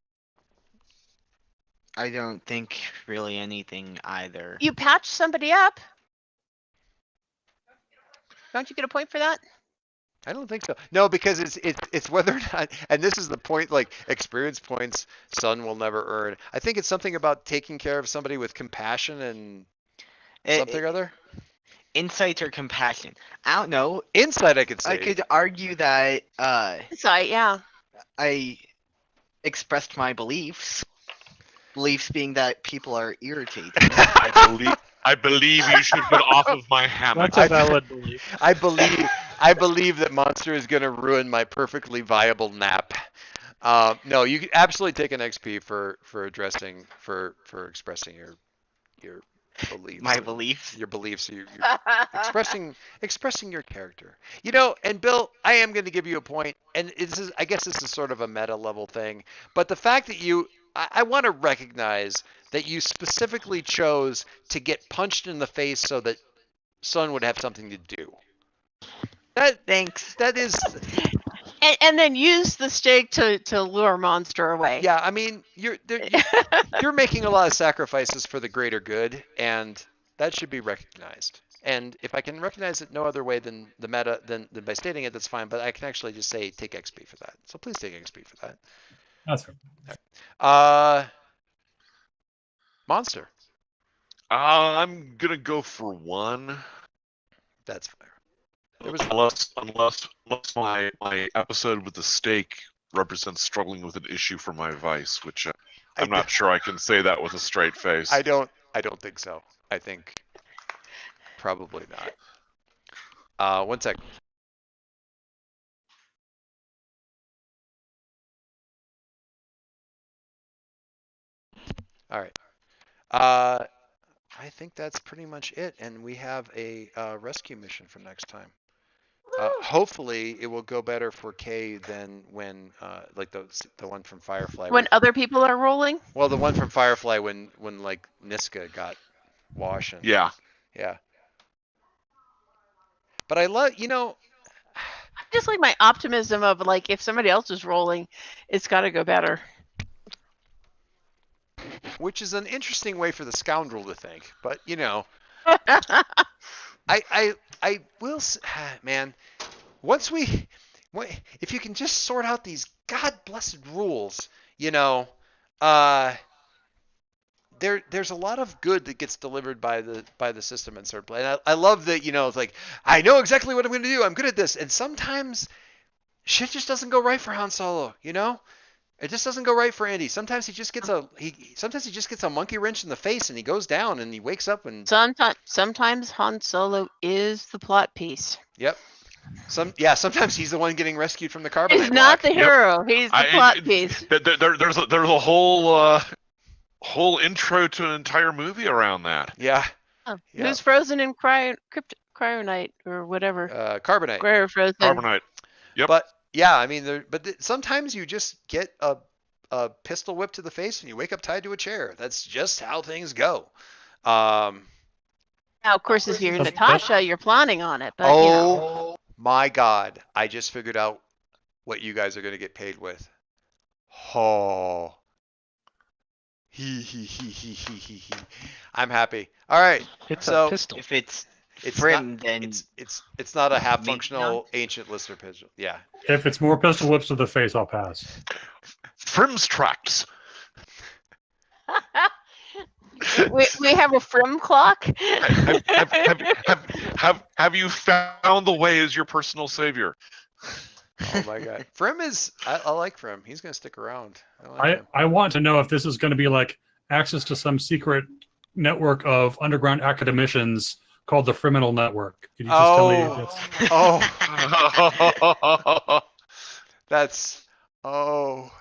don't think really anything either. You patch somebody up. Don't you get a point for that? I don't think so. No, because it's whether or not, and this is the point, like experience points Sun will never earn. I think it's something about taking care of somebody with compassion and something or other. Insight or compassion. I don't know. Insight, I could say. I could argue that Sorry, yeah. I expressed my beliefs. Beliefs being that people are irritating. I believe you should get off of my hammock. That's a valid belief. I believe that Monster is going to ruin my perfectly viable nap. No, you can absolutely take an XP for addressing for expressing your beliefs. My beliefs. Your beliefs. You're expressing your character. You know, and Bill, I am going to give you a point, and I guess this is sort of a meta level thing, but the fact that I want to recognize that you specifically chose to get punched in the face so that Sun would have something to do. Thanks. That is. And then use the stake to lure Monster away. Yeah, I mean, you're making a lot of sacrifices for the greater good, and that should be recognized. And if I can recognize it no other way than the meta, than by stating it, that's fine. But I can actually just say take XP for that. So please take XP for that. That's right. Monster. I'm gonna go for 1. That's fair. Unless my episode with the steak represents struggling with an issue for my vice, which I'm not sure I can say that with a straight face. I don't think so. I think probably not. 1 sec. All right. I think that's pretty much it, and we have a rescue mission for next time. Hopefully, it will go better for Kay than when, like the one from Firefly. When other people are rolling. Well, the one from Firefly when like Niska got washing. Yeah. Yeah. But I love, Just like my optimism of like if somebody else is rolling, it's got to go better. Which is an interesting way for the scoundrel to think, but I will, man. If you can just sort out these god blessed rules, there's a lot of good that gets delivered by the system in certain play. And I love that, it's like I know exactly what I'm going to do. I'm good at this, and sometimes shit just doesn't go right for Han Solo. It just doesn't go right for Andy. Sometimes he just gets a monkey wrench in the face and he goes down and he wakes up and sometimes Han Solo is the plot piece. Yep. Sometimes he's the one getting rescued from the carbonite. He's not the hero. He's the plot piece. There's a whole intro to an entire movie around that. Yeah. Oh, yeah. Who's frozen in cryonite or whatever? Carbonite. Frozen. Carbonite. Yep. But yeah, I mean, sometimes you just get a pistol whip to the face and you wake up tied to a chair. That's just how things go. Now, of course, if you're Natasha, you're planning on it. But, my God, I just figured out what you guys are going to get paid with. Oh. I'm happy. All right. It's so a pistol. If it's Frim, not, then it's not a half functional ancient lister pistol. Yeah. If it's more pistol whips to the face, I'll pass. Frim's tracks. We have a Frim clock. Have you found the way as your personal savior? Oh my god. Frim is I like Frim. He's gonna stick around. I like him. I want to know if this is going to be like access to some secret network of underground academicians called the Criminal Network. Could you just tell me? That's oh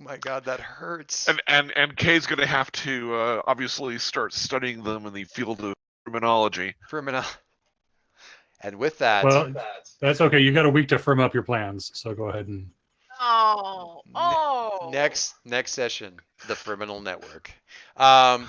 my god, that hurts. And Kay's gonna have to obviously start studying them in the field of criminology. And with that, Well, that's okay. You got a week to firm up your plans, so go ahead and. Oh. next session, the Criminal Network. God.